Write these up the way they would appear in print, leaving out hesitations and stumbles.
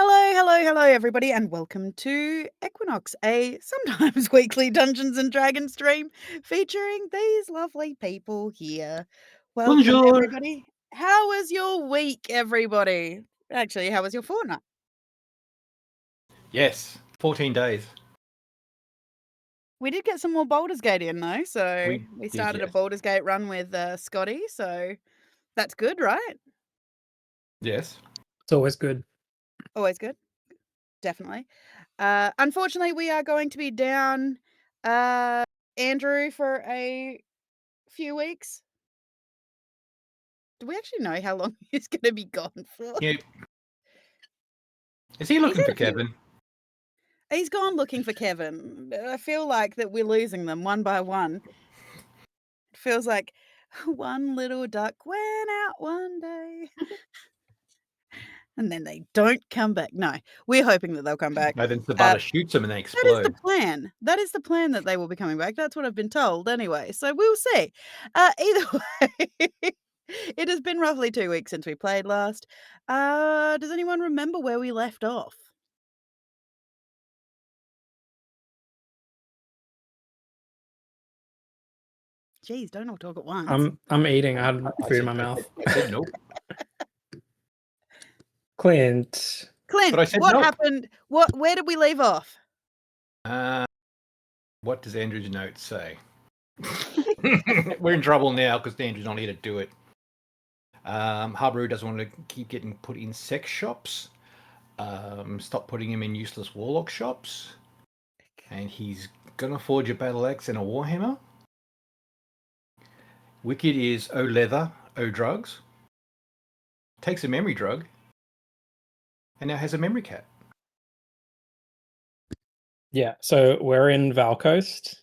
Hello, everybody, and welcome to Equinox, a sometimes weekly Dungeons and Dragons stream featuring these lovely people here. Welcome, Bonjour. everybody. How was your week, everybody? Actually, how was your fortnight? Yes, 14 days. We did get some more Baldur's Gate in, though, so We we did, started a yes. Baldur's Gate run with Scotty, so that's good, right? Yes. It's always good. Always good, definitely. Unfortunately, we are going to be down Andrew for a few weeks. Do we actually know how long he's gonna be gone for? Yeah. Is he looking for Kevin? He's gone looking for Kevin. I feel like that we're losing them one by one. It feels like one little duck went out one day, and then they don't come back. No, we're hoping that they'll come back. No, then Sabata shoots him and they That is the explode. plan. That is the plan that they will be coming back. That's what I've been told anyway, so we'll see. Either way, it has been roughly 2 weeks since we played last. Does anyone remember where we left off? Jeez, don't all talk at once. I'm eating. I had I food in said, my mouth. I said nope. Clint. Clint, But I said what nope. happened? Where did we leave off? What does Andrew's note say? We're in trouble now because Andrew's not here to do it. Habaru doesn't want to keep getting put in sex shops. Stop putting him in useless warlock shops. And he's gonna forge a battle axe and a warhammer. Wicked is O leather, O drugs. Takes a memory drug. And now has a memory cat. Yeah, so we're in Valcoast.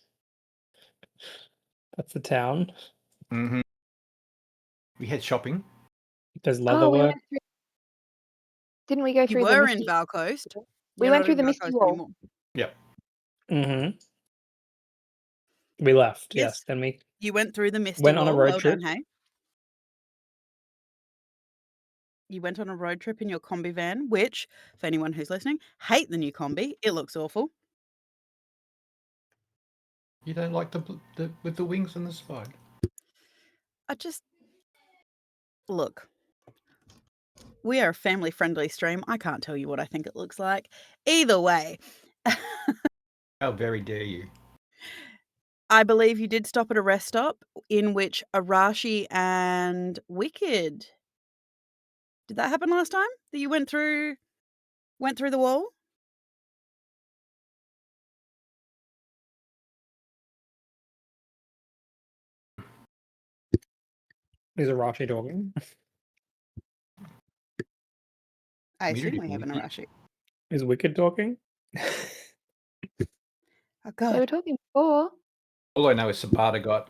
That's the town. Mm-hmm. We had shopping. There's Oh, leatherwork. didn't we go You through the were in misty? Valcoast. We You're went not through in the misty Valcoast wall. anymore. Yep. Mm-hmm. We left, Yes. yes. Then we You went through the Misty went on a Wall. road Well trip. done, hey? You went on a road trip in your combi van, which, for anyone who's listening, hate the new combi. It looks awful. You don't like the with the wings and the spine? I just look. We are a family-friendly stream. I can't tell you what I think it looks like. Either way, How very dare you? I believe you did stop at a rest stop in which Arashi and Wicked. Did that happen last time? That you went through the wall? Is Arashi talking? I Muted assume we if have an you- Arashi. Is Wicked talking? Oh They god. were talking before. All I know is Sabata got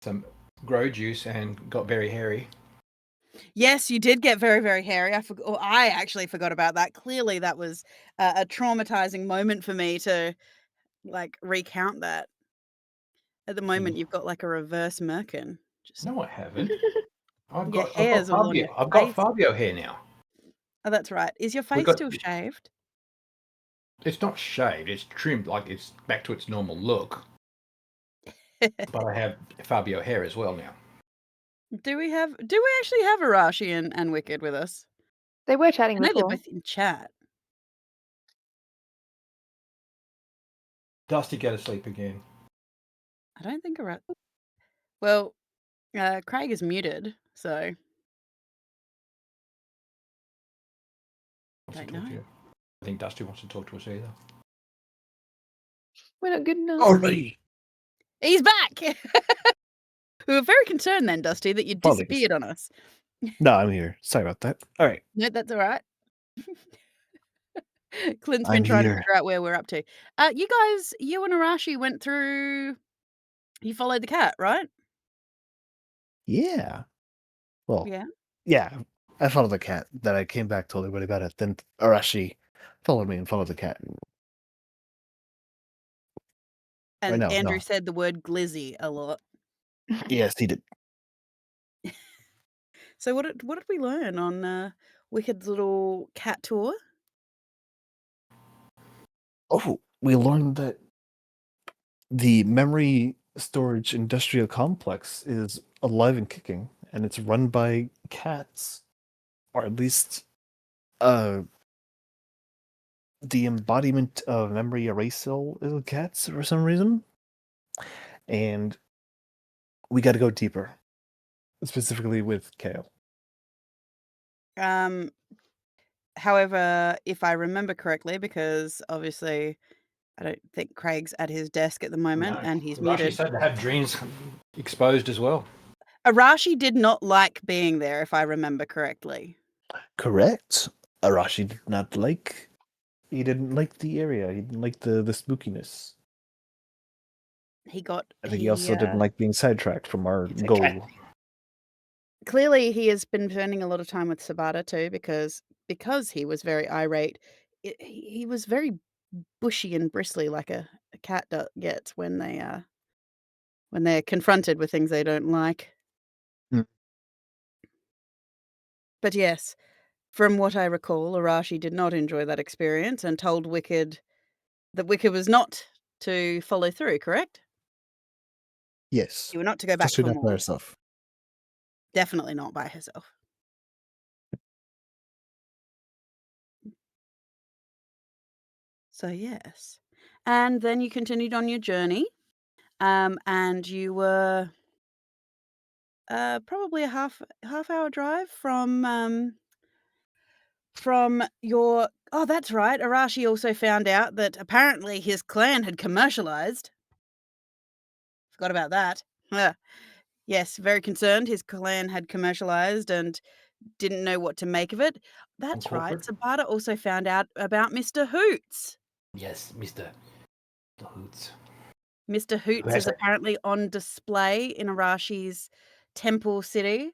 some grow juice and got very hairy. Yes, you did get very, very hairy. I actually forgot about that. Clearly, that was a traumatizing moment for me to like recount that. At the moment, you've got like a reverse merkin. Just No, I haven't. I've your got hair's all on Fabio. your I've got face. Fabio hair now. Oh, that's right. Is your We've face got- still shaved? It's not shaved. It's trimmed, like it's back to its normal look. But I have Fabio hair as well now. Do we actually have Arashi and Wicked with us? They were chatting I know they're before. both in chat. Dusty, go to sleep again. I don't think Well, Craig is muted, so Wants to don't talk know. to you. I think Dusty wants to talk to us either. We're not good enough. Alright. He's back. We were very concerned then, Dusty, that you Apologies. disappeared on us. No, I'm here. Sorry about that. All right. No, that's all right. Clint's been I'm trying to here. figure out where we're up to. You and Arashi went through. You followed the cat, right? Yeah. Well, Yeah. yeah. I followed the cat. Then I came back, told everybody about it. Then Arashi followed me and followed the cat. And no, Andrew no. said the word glizzy a lot. Yes, he did. So what did we learn on Wicked's little cat tour? Oh, we learned that the memory storage industrial complex is alive and kicking, and it's run by cats, or at least uh the embodiment of memory erasal is cats for some reason. And we got to go deeper, specifically with Kale. Um, however, if I remember correctly, because obviously I don't think Craig's at his desk at the moment No. and he's Rashi muted. said to have dreams exposed as well. Arashi did not like being there, if I remember correctly. Correct. Arashi did not like. He didn't like the area. He didn't like the spookiness. He got I think he also didn't like being sidetracked from our It's a goal. cat. clearly he has been spending a lot of time with Sabata too, because he was very irate. He was very bushy and bristly, like a cat gets when they're confronted with things they don't like. Hmm. But yes, from what I recall, Arashi did not enjoy that experience and told Wicked that Wicked was not to follow through, correct? Yes. You were not to go back Especially for not by more. herself. Definitely not by herself. So yes. And then you continued on your journey, and you were probably a half-hour drive from your. Oh, that's right. Arashi also found out that apparently his clan had commercialized. Forgot about that. Yes, very concerned. His clan had commercialized and didn't know what to make of it. That's right. corporate? Sabata also found out about Mr. Hoots. Yes, Mr. The Hoots. Mr. Hoots has is apparently on display in Arashi's temple city,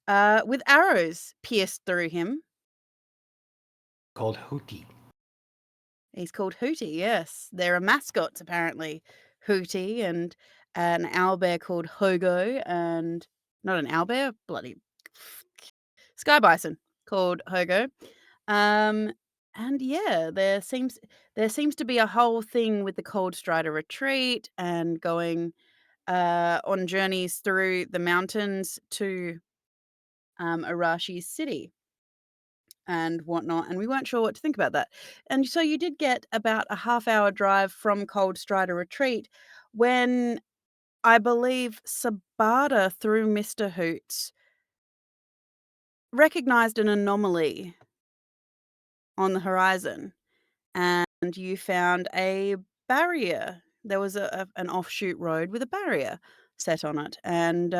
with arrows pierced through him. Called Hootie. He's called Hootie, yes. There are mascots apparently. Hootie and an owlbear called Hogo, and not an owlbear, bloody sky bison called Hogo. And yeah, there seems to be a whole thing with the Cold Strider retreat and going on journeys through the mountains to Arashi's city and whatnot, and we weren't sure what to think about that. And so you did get about a half-hour drive from Cold Strider Retreat when I believe Sabata, through Mr. Hoots, recognized an anomaly on the horizon, and you found a barrier. There was an offshoot road with a barrier set on it, and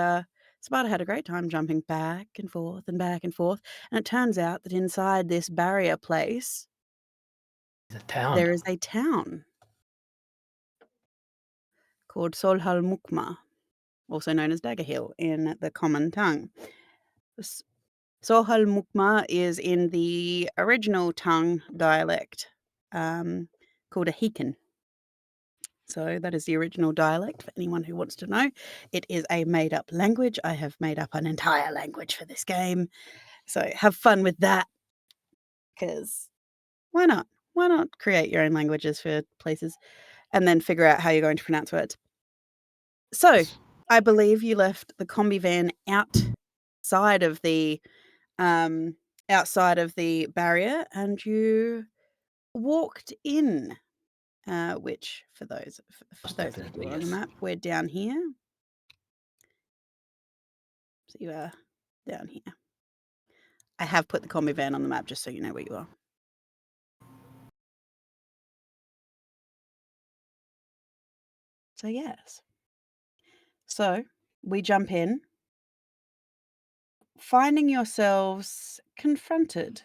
Sparta had a great time jumping back and forth and back and forth. And it turns out that inside this barrier place, It's a town. there is a town called Solhalmukma, also known as Dagger Hill in the common tongue. Solhalmukma is in the original tongue dialect called a Hekan. So that is the original dialect for anyone who wants to know. It is a made-up language. I have made up an entire language for this game. So have fun with that, because why not? Why not create your own languages for places and then figure out how you're going to pronounce words? So I believe you left the combi van outside of the barrier, and you walked in. Which for those Most of you definitely, on the yes. map, we're down here. So you are down here. I have put the combi van on the map just so you know where you are. So yes. So we jump in, finding yourselves confronted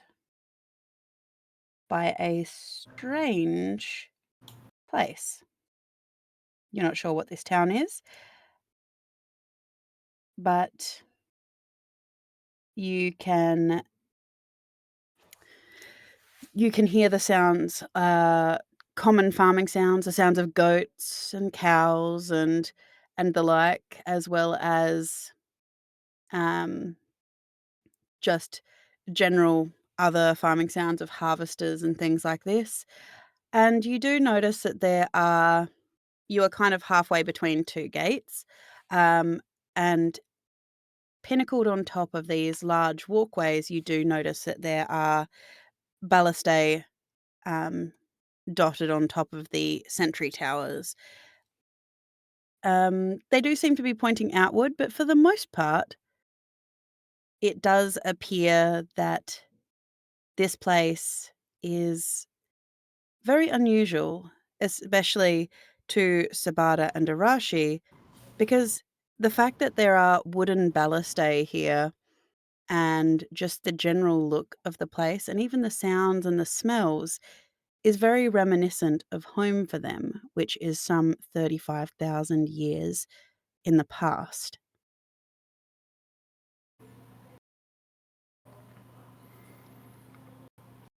by a strange place. You're not sure what this town is, but you can hear the sounds, common farming sounds, the sounds of goats and cows and the like, as well as um, just general other farming sounds of harvesters and things like this. And you do notice that you are kind of halfway between two gates, and pinnacled on top of these large walkways, you do notice that there are balustrade dotted on top of the sentry towers. They do seem to be pointing outward, but for the most part, it does appear that this place is very unusual, especially to Sabata and Arashi, because the fact that there are wooden balustrade here and just the general look of the place and even the sounds and the smells is very reminiscent of home for them, which is some 35,000 years in the past.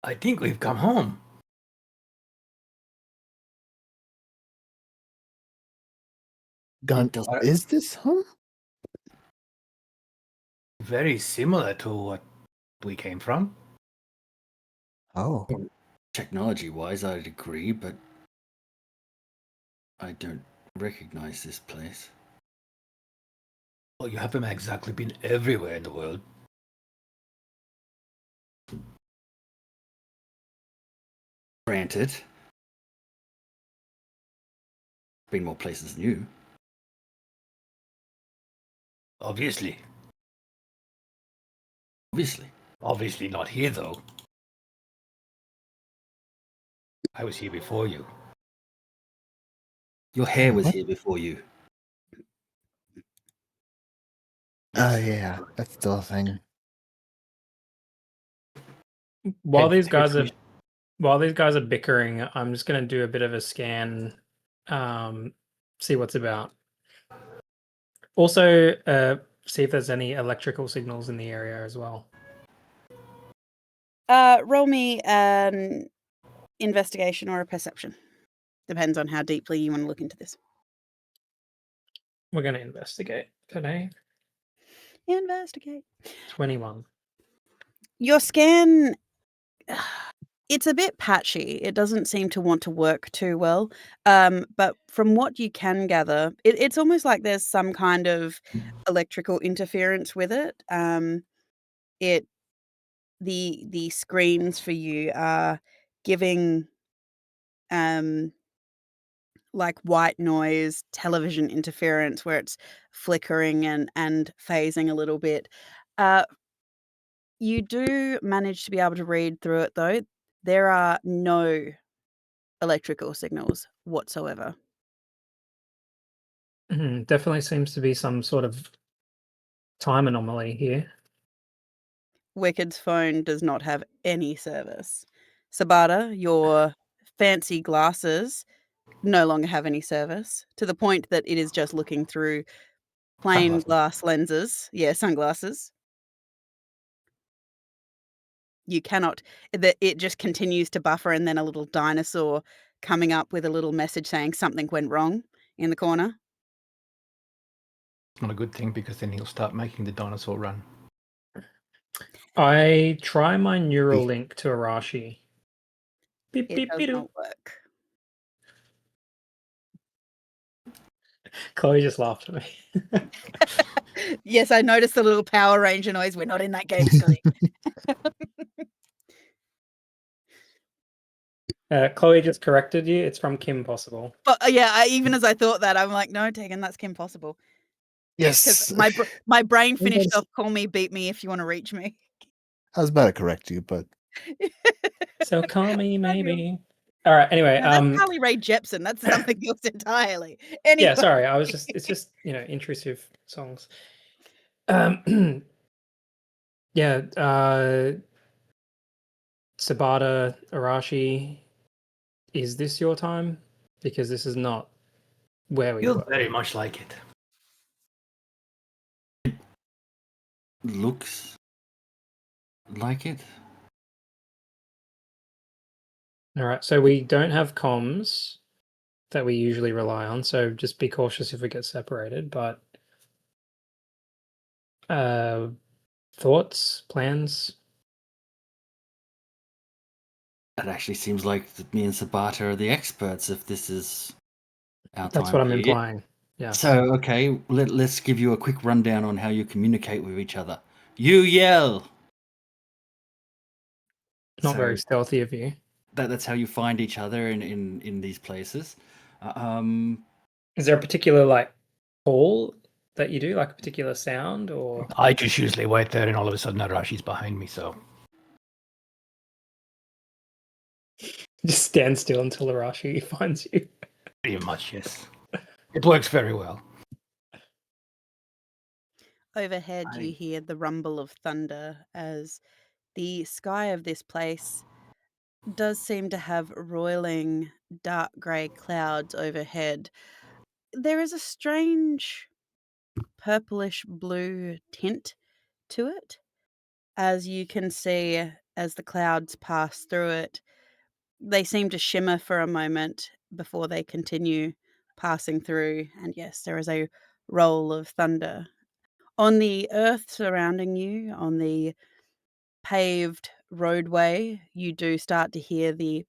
I think we've come home. Gun, does- is this home? Very similar to what we came from. Oh, Technology-wise, I'd agree, but I don't recognize this place. Well, you haven't exactly been everywhere in the world. Granted, been more places than you. Obviously. Obviously. Obviously not here, though. I was here before you. Your hair was What? here before you. oh yeah, that's still a thing. While Head- these head guys are fish- while these guys are bickering, I'm just gonna do a bit of a scan, see what's about. Also, see if there's any electrical signals in the area as well. Roll me an investigation or a perception. Depends on how deeply you want to look into this. We're gonna investigate today. Investigate. 21. Your scan, it's a bit patchy. It doesn't seem to want to work too well. But from what you can gather, it's almost like there's some kind of electrical interference with it. It the screens for you are giving like white noise television interference where it's flickering and phasing a little bit. You do manage to be able to read through it though. There are no electrical signals whatsoever. Definitely seems to be some sort of time anomaly here. Wicked's phone does not have any service. Sabata, your fancy glasses no longer have any service to the point that it is just looking through plain Sunglasses. glass lenses. Yeah, sunglasses. You cannot, it just continues to buffer and then a little dinosaur coming up with a little message saying something went wrong in the corner. It's not a good thing because then he'll start making the dinosaur run. I try my neural link to Arashi. Beep, It beep, does beep, not work. Chloe just laughed at me. Yes, I noticed the little Power Ranger noise. We're not in that game, Scotty. Chloe just corrected you. It's from Kim Possible. But yeah, even as I thought that, I'm like, no, Tegan, that's Kim Possible. Because yes. my brain finished Yes. off, call me, beat me if you want to reach me. I was about to correct you, but So call me maybe. All right. Anyway, No, that's Carly Rae Jepsen. That's something else entirely. Anyway. yeah. Sorry, it's just intrusive songs. Yeah. Sabata, Arashi, is this your time? Because this is not where we Feels were. very much like it. Looks like it. All right. So we don't have comms that we usually rely on. So just be cautious if we get separated. But thoughts, plans? It actually seems like that me and Sabata are the experts if this is our That's time what I'm period. implying. Yeah. So, okay, let's give you a quick rundown on how you communicate with each other. You yell! Not So very stealthy of you. that's how you find each other in these places. Is there a particular like call that you do, like a particular sound, or I just usually wait there, and all of a sudden Arashi's behind me. So just stand still until Arashi finds you? pretty much, yes, it works very well. Overhead, you I- hear the rumble of thunder as the sky of this place does seem to have roiling dark grey clouds overhead. There is a strange purplish blue tint to it, as you can see as the clouds pass through it. They seem to shimmer for a moment before they continue passing through, and yes, there is a roll of thunder. On the earth surrounding you, on the paved roadway, you do start to hear the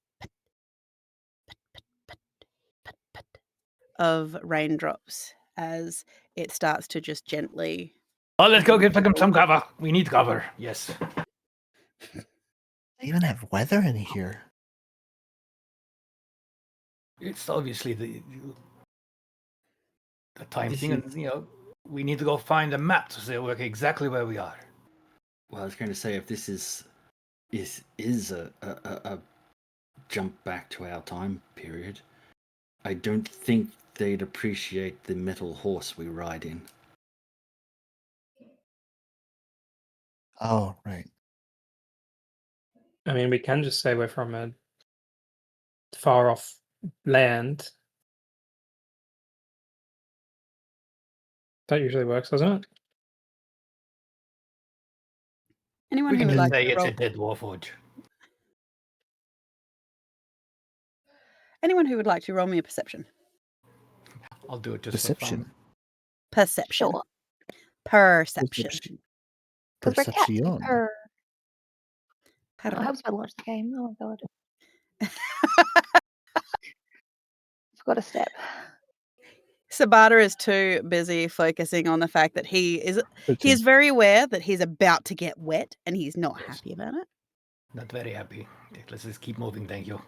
of raindrops as it starts to just gently. Oh, let's go get some cover. We need cover. Yes. They even have weather in here. It's obviously the time This thing, is- and we need to go find a map to say exactly where we are. Well, I was going to say if this is a jump back to our time period, I don't think they'd appreciate the metal horse we ride in. Oh, right. I mean, we can just say we're from a far off land. That usually works, doesn't it? Anyone We who can would just like say to it's a roll, dead warforge. anyone who would like to roll me a perception. I'll do it just Perception. Perception. Sure. Perception. Because we're cats. We Perception. purr. Per- Oh, I was about to launch the game. Oh my god. Forgot a step. Sabata is too busy focusing on the fact that he is 13. very aware that he's about to get wet and he's not happy about it. Not very happy. Let's just keep moving. Thank you.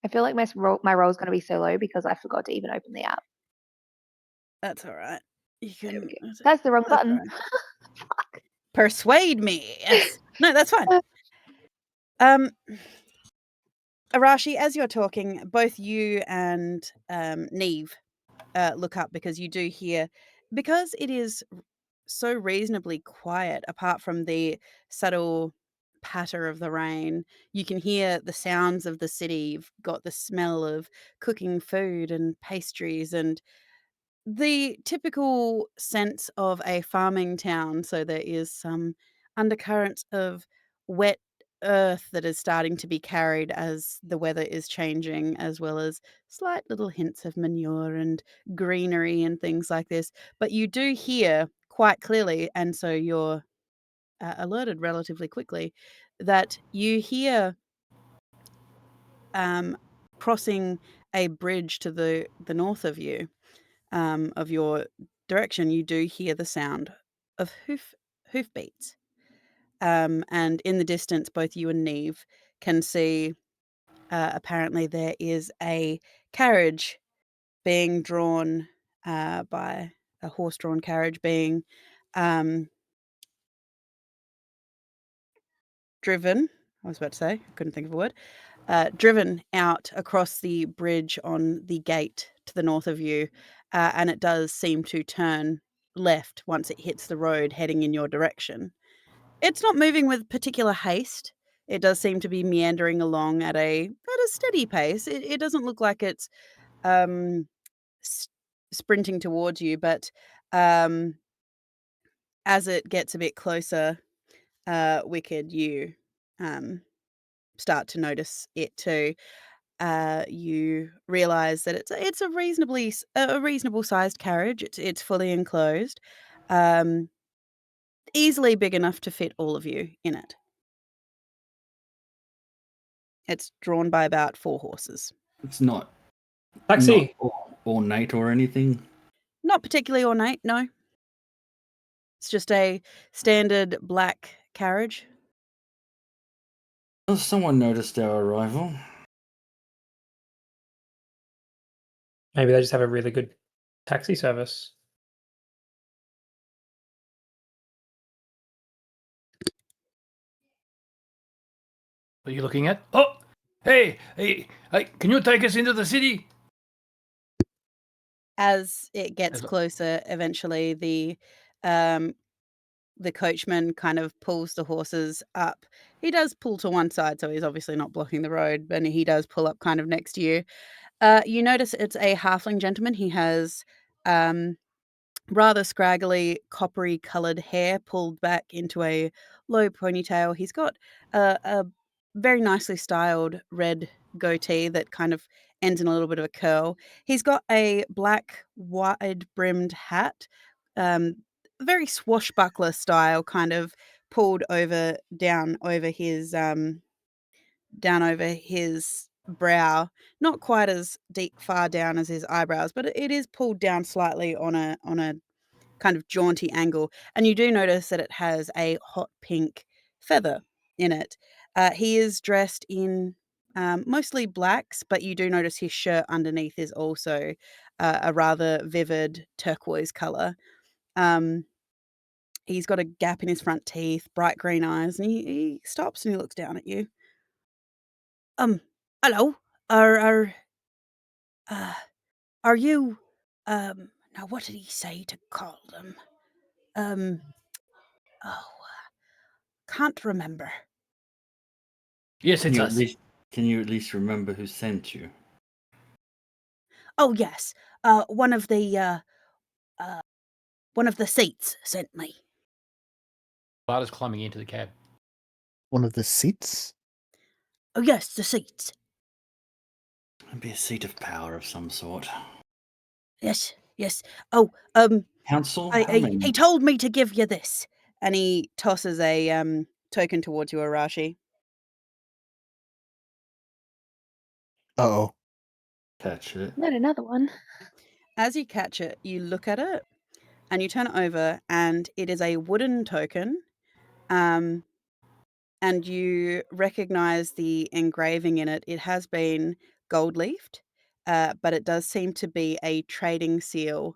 I feel like my roll is going to be so low because I forgot to even open the app. That's all right. You There can. we go. That's the wrong That's button. all right. Persuade me. Yes. No, that's fine. Arashi, as you're talking, both you and Neve look up because you do hear, because it is so reasonably quiet, apart from the subtle patter of the rain, you can hear the sounds of the city. You've got the smell of cooking food and pastries and the typical sense of a farming town. So there is some undercurrent of wet earth that is starting to be carried as the weather is changing, as well as slight little hints of manure and greenery and things like this. But you do hear quite clearly, and so you're alerted relatively quickly, that you hear crossing a bridge to the north of you, of your direction, you do hear the sound of hoofbeats. And in the distance, both you and Neve can see, apparently there is a carriage being drawn, by a horse-drawn carriage being driven. I was about to say, I couldn't think of a word. Driven out across the bridge on the gate to the north of you, and it does seem to turn left once it hits the road heading in your direction. It's not moving with particular haste. It does seem to be meandering along at a steady pace. It doesn't look like it's sprinting towards you, but as it gets a bit closer, Wicked, you start to notice it too. You realize that it's a reasonable sized carriage. It's fully enclosed, easily big enough to fit all of you in it. It's drawn by about 4 horses. It's not Taxi. ornate or anything. Not particularly ornate, no. It's just a standard black carriage. Has someone noticed our arrival? Maybe they just have a really good taxi service. What are you looking at? Oh, hey, can you take us into the city? As it gets closer, eventually the coachman kind of pulls the horses up. He does pull to one side, so he's obviously not blocking the road, and he does pull up kind of next to you. You notice it's a halfling gentleman. He has rather scraggly, coppery coloured hair pulled back into a low ponytail. He's got a very nicely styled red goatee that kind of ends in a little bit of a curl. He's got a black, wide brimmed hat, very swashbuckler style, kind of pulled over down over his brow, not quite as far down as his eyebrows, but it is pulled down slightly on a kind of jaunty angle, and you do notice that it has a hot pink feather in it. He is dressed in mostly blacks, but you do notice his shirt underneath is also a rather vivid turquoise color. He's got a gap in his front teeth, bright green eyes, and he stops and he looks down at you. Hello. Are uh, are you now what did he say to call them? Oh, can't remember. Yes, Can it's you us. can you at least remember who sent you? Oh yes, one of the seats sent me. Barter's climbing into the cab. One of the seats? Oh yes, the seats. It'd be a seat of power of some sort. Yes, yes. Oh, Council? How many? he told me to give you this, and he tosses a token towards you, Arashi. Uh-oh. Catch it. Not another one. As you catch it, you look at it, and you turn it over, and it is a wooden token. And you recognize the engraving in it. It has been gold leafed, but it does seem to be a trading seal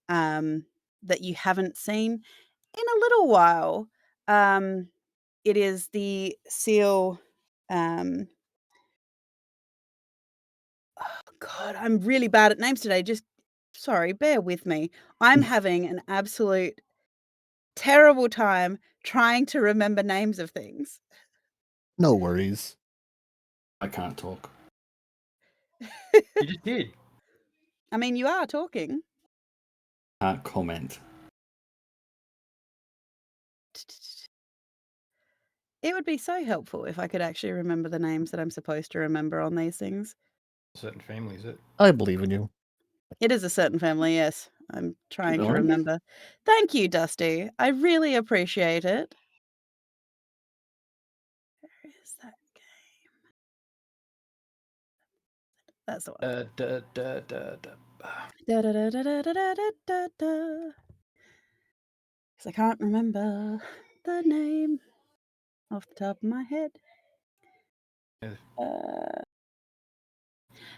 that you haven't seen in a little while. It is the seal. Oh God, I'm really bad at names today. Just sorry, bear with me. I'm having an absolute terrible time trying to remember names of things. No worries. I can't talk. You just did. I mean, you are talking. Can't comment. It would be so helpful if I could actually remember the names that I'm supposed to remember on these things. Certain family, is it? I believe in you. It is a certain family, yes. I'm trying to Really? remember. Thank you, Dusty. I really appreciate it. Where is that game? That's the one. Da, da, da, da, da, da, da, da, da. 'Cause I can't remember the name off the top of my head.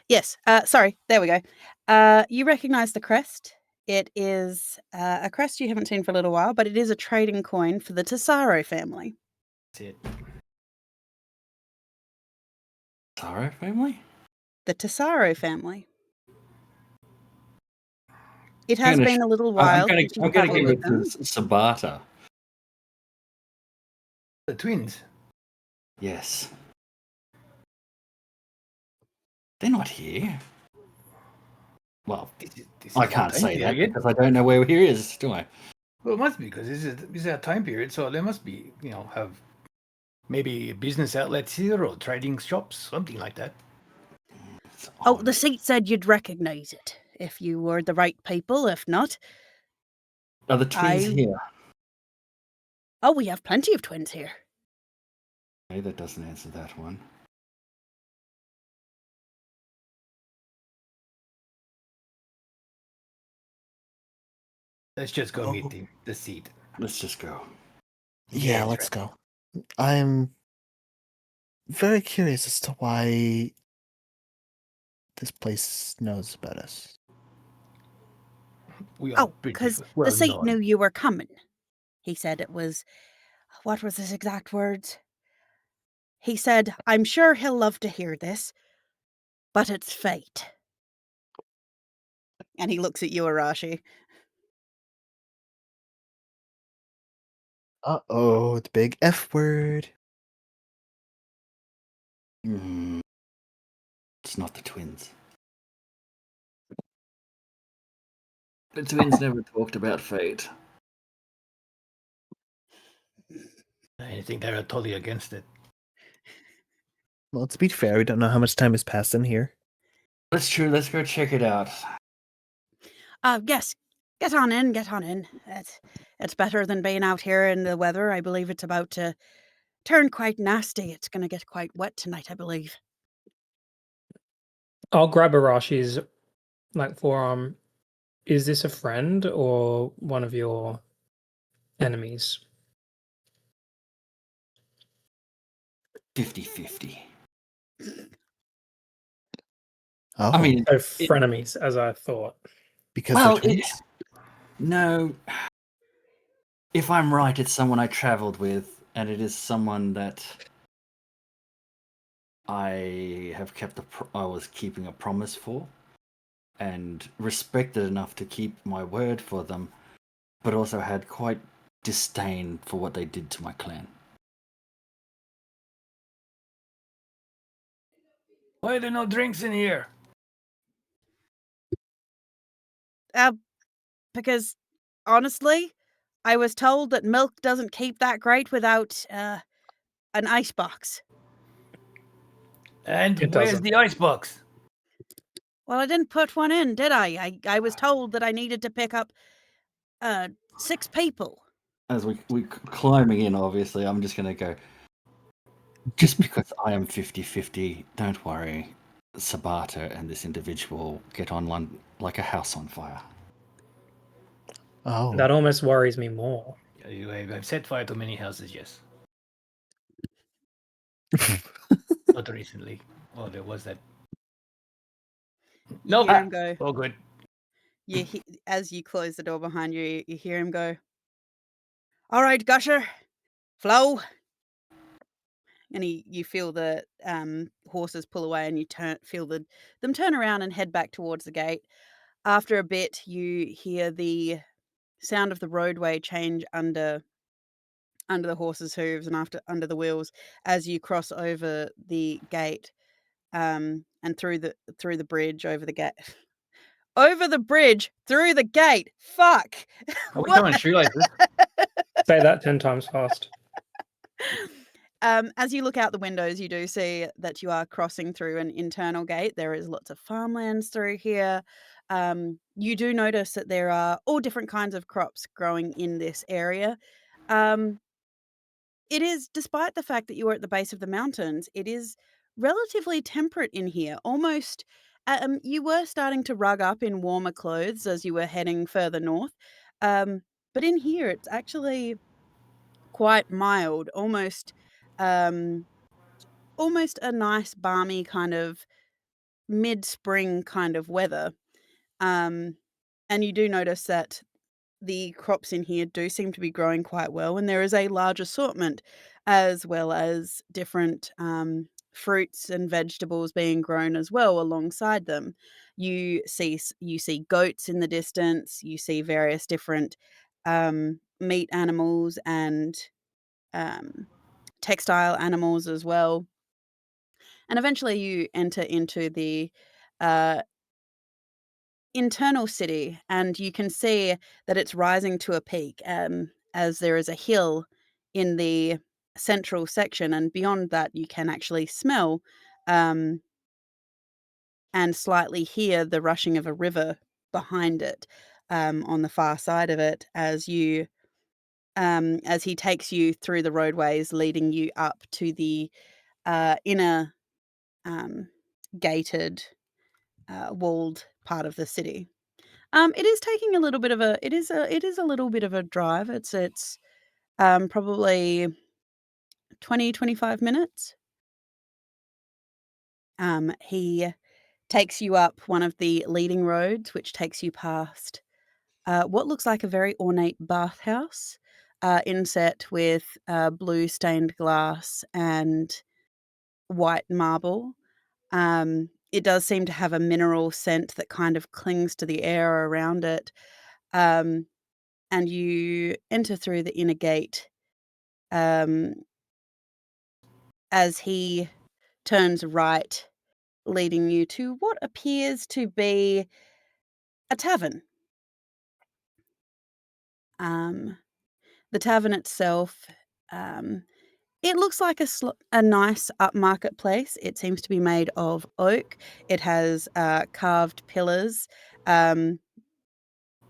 Yes, sorry, there we go. You recognize the crest. It is a crest you haven't seen for a little while, but it is a trading coin for the Tesaro family. That's it. Taro family? The Tesaro family. It I'm has gonna been sh- a little I'm while gonna, since you I'm gonna traveled give with it them. to Sabata. The twins. Yes. They're not here. Well, This I is can't our time say that period. because I don't know where here is, do I? Well, it must be because this is our time period, so there must be, have maybe business outlets here or trading shops, something like that. It's Oh, odd. the seat said you'd recognize it if you were the right people. If not, Are the twins here? oh, we have plenty of twins here. Okay, that doesn't answer that one. Let's just go meet Oh. the seed. Let's just go. Yeah, Yes, let's right. go. I'm very curious as to why this place knows about us. We are Oh, pretty because the well seat known. knew you were coming. He said it was, what was his exact words? He said, I'm sure he'll love to hear this, but it's fate. And he looks at you, Arashi. Uh-oh, the big F word. It's not the twins. The twins never talked about fate. I think they're totally against it. Well, to be fair, we don't know how much time has passed in here. That's true. Let's go check it out. Yes, get on in, get on in. It's better than being out here in the weather. I believe it's about to turn quite nasty. It's going to get quite wet tonight, I believe. I'll grab Arashi's forearm. Is this a friend or one of your enemies? 50-50. Oh, I mean, So frenemies, as I thought. because well, they're twins? no. If I'm right, it's someone I traveled with, and it is someone that I have I was keeping a promise for, and respected enough to keep my word for them, but also had quite disdain for what they did to my clan. Why are there no drinks in here? Because honestly, I was told that milk doesn't keep that great without an icebox. And It where's doesn't. the icebox? Well, I didn't put one in, did I? I was told that I needed to pick up 6 people. As we climbing in, obviously, I'm just going to go, just because I am 50-50, don't worry. Sabata and this individual get on like a house on fire. Oh. That almost worries me more. I've set fire to many houses, yes. Not recently. Oh, there was that. You Nope. hear him go. Oh, good. As you close the door behind you, you hear him go, all right, Gusher, flow. And you feel the horses pull away, and you feel them turn around and head back towards the gate. After a bit, you hear the sound of the roadway change under the horses' hooves and under the wheels as you cross over the gate, and through the bridge over the gate. Over the bridge, through the gate. Fuck. Are we What? telling true like this? Say that 10 times fast. As you look out the windows, you do see that you are crossing through an internal gate. There is lots of farmlands through here. You do notice that there are all different kinds of crops growing in this area. It is, despite the fact that you are at the base of the mountains, it is relatively temperate in here. Almost, you were starting to rug up in warmer clothes as you were heading further north. But in here, it's actually quite mild, um, almost a nice balmy kind of mid-spring kind of weather. And you do notice that the crops in here do seem to be growing quite well, and there is a large assortment as well as different fruits and vegetables being grown as well alongside them. You see goats in the distance. You see various different meat animals and um, textile animals as well. And eventually you enter into the uh, internal city, and you can see that it's rising to a peak, as there is a hill in the central section, and beyond that you can actually smell um, and slightly hear the rushing of a river behind it, on the far side of it, as he takes you through the roadways leading you up to the inner gated walled part of the city. It is taking a little bit of a it is a little bit of a drive. It's probably 20, 25 minutes. He takes you up one of the leading roads, which takes you past what looks like a very ornate bathhouse, inset with blue stained glass and white marble. It does seem to have a mineral scent that kind of clings to the air around it. And you enter through the inner gate um, as he turns right, leading you to what appears to be a tavern. The tavern itself, it looks like a nice upmarket place. It seems to be made of oak. It has carved pillars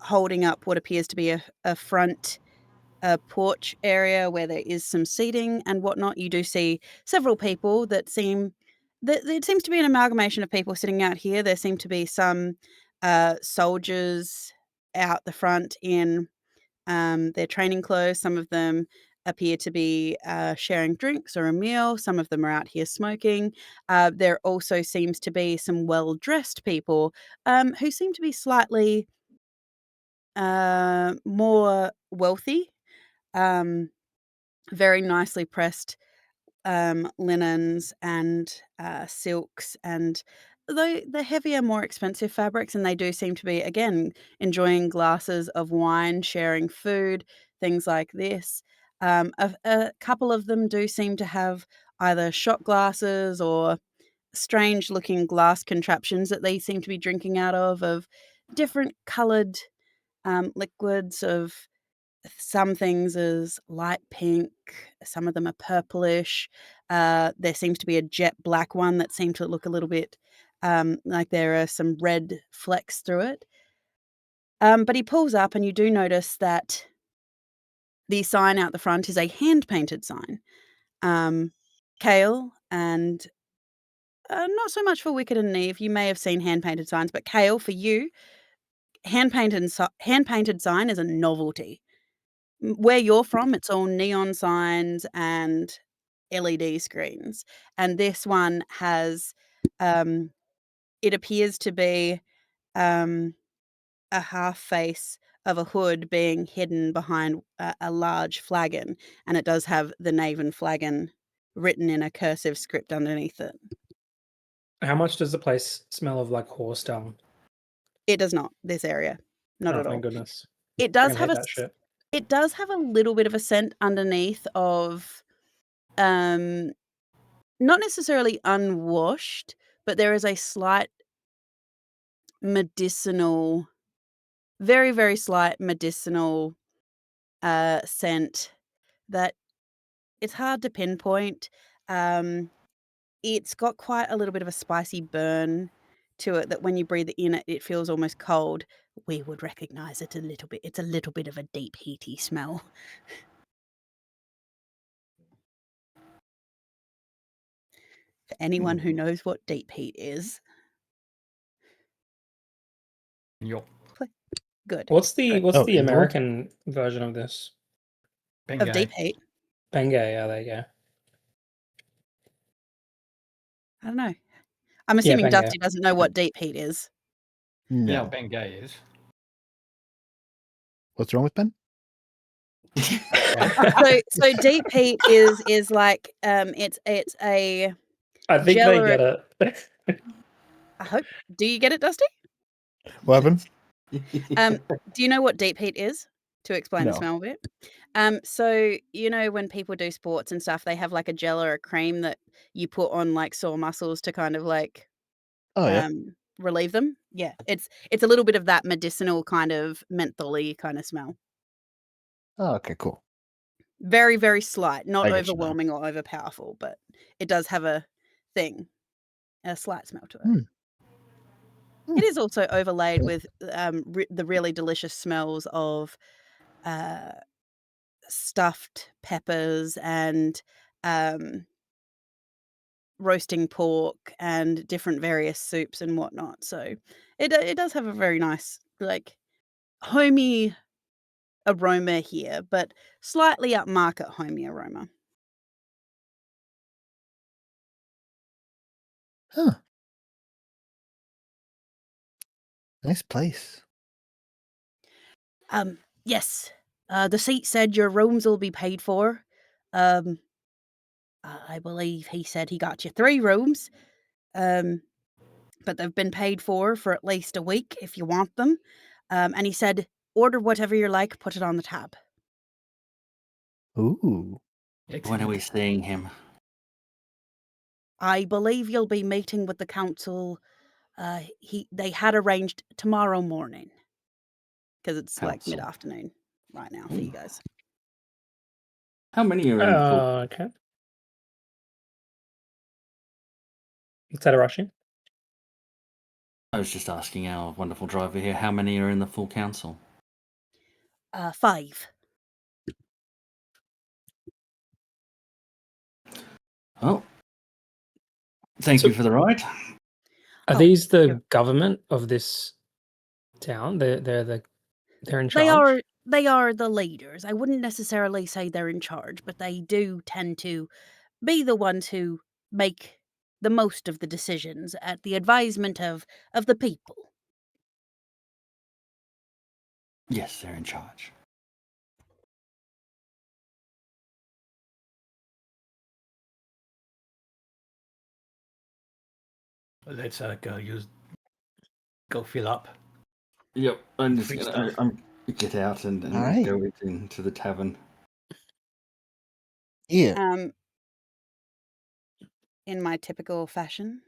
holding up what appears to be a front porch area where there is some seating and whatnot. You do see several people that it seems to be an amalgamation of people sitting out here. There seem to be some soldiers out the front in their training clothes. Some of them appear to be sharing drinks or a meal. Some of them are out here smoking. There also seems to be some well-dressed people who seem to be slightly more wealthy. Very nicely pressed linens and silks and the heavier, more expensive fabrics, and they do seem to be, again, enjoying glasses of wine, sharing food, things like this. A couple of them do seem to have either shot glasses or strange-looking glass contraptions that they seem to be drinking out of different coloured liquids of some things as light pink, some of them are purplish. There seems to be a jet black one that seemed to look a little bit like there are some red flecks through it. But he pulls up, and you do notice that the sign out the front is a hand-painted sign. Kale and not so much for Wicked and Neve. You may have seen hand-painted signs, but Kale, for you, hand-painted sign is a novelty. Where you're from, it's all neon signs and LED screens, and this one has, it appears to be, a half face of a hood being hidden behind a large flagon, and it does have the Naven flagon written in a cursive script underneath it. How much does the place smell of like horse dung? It does not, this area. Not Oh, at all. thank goodness. It I does can have hate a that shit. it does have a little bit of a scent underneath of, not necessarily unwashed, but there is a slight medicinal, very, very slight medicinal, scent that it's hard to pinpoint. It's got quite a little bit of a spicy burn to it that when you breathe it in, it feels almost cold. We would recognize it a little bit. It's a little bit of a deep, heaty smell. For anyone who knows what deep heat is. Yup. Good. What's the Oh, the Ingle? American version of this? Of Bengay. deep heat? Bengay, yeah, there you go. I don't know. I'm Yeah, assuming Bengay. Dusty doesn't know what deep heat is. Yeah, No. Bengay is. What's wrong with Ben? So deep heat is like it's a I think gel they or get it. I hope. Do you get it, Dusty? What happened? Do you know what deep heat is? To explain the No. smell a bit. So you know when people do sports and stuff, they have like a gel or a cream that you put on like sore muscles to kind of like Oh yeah. relieve them. Yeah, it's a little bit of that medicinal kind of mentholy kind of smell. Oh, okay, cool. Very, very slight, not I get you now. overwhelming or overpowerful, but it does have a slight smell to it. Hmm. It is also overlaid with the really delicious smells of stuffed peppers and roasting pork and different various soups and whatnot. So it does have a very nice like homey aroma here, but slightly upmarket homey aroma. Huh. Nice place. Yes. The seat said your rooms will be paid for. I believe he said he got you 3 rooms. But they've been paid for at least a week if you want them. And he said, order whatever you like, put it on the tab. Ooh. When are we seeing him? I believe you'll be meeting with the council. They had arranged tomorrow morning because it's like Council. mid-afternoon right now for you guys. How many are in the full? Okay. Instead of rushing. I was just asking our wonderful driver here, how many are in the full council? 5. Oh, thank you for the ride. Are Oh, these the you're- government of this town? They're in charge. They are the leaders. I wouldn't necessarily say they're in charge, but they do tend to be the ones who make the most of the decisions at the advisement of the people. Yes, they're in charge. Let's go fill up. Yep, I'm just Free gonna stuff. get out and All right. go into the tavern. Yeah. In my typical fashion,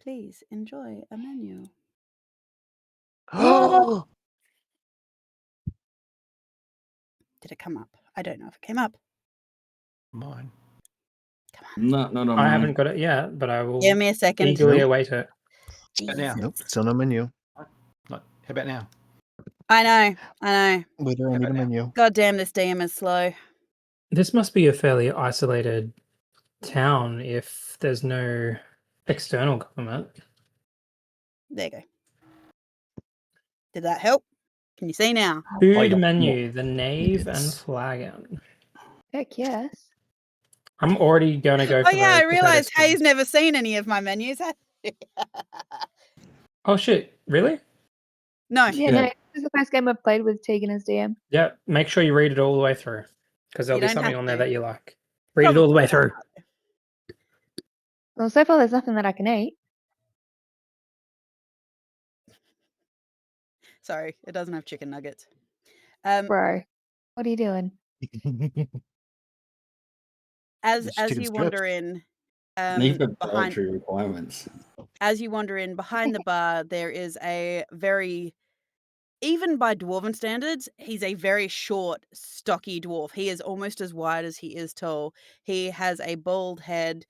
please enjoy a menu. Oh. Did it come up? I don't know if it came up. Mine. Come on. Not on I mine. haven't got it yet, but I will Give me a second. eagerly Nope. await it. But now. Nope. Still no menu. How about now? I know. Waiter, I How need a about now? menu. God damn, this DM is slow. This must be a fairly isolated town if there's no external government. There you go. Did that help? Can you see now? Food yeah. menu, the nave and Yes. flagon. Heck yes. I'm already going to go Oh for yeah, I the potato realized Hayes skins. never seen any of my menus. Oh shit, really? No. Yeah, Yeah. no, this is the first game I've played with Tegan as DM. Yeah, make sure you read it all the way through because there'll You be don't something have on there to. that you like. Read it all the way through. Well, so far there's nothing that I can eat. Sorry, it doesn't have chicken nuggets. Bro, what are you doing? As It's chicken you strips. wander in, These are behind dietary requirements. as you wander in behind the bar, there is a very, even by dwarven standards, he's a very short, stocky dwarf. He is almost as wide as he is tall. He has a bald head,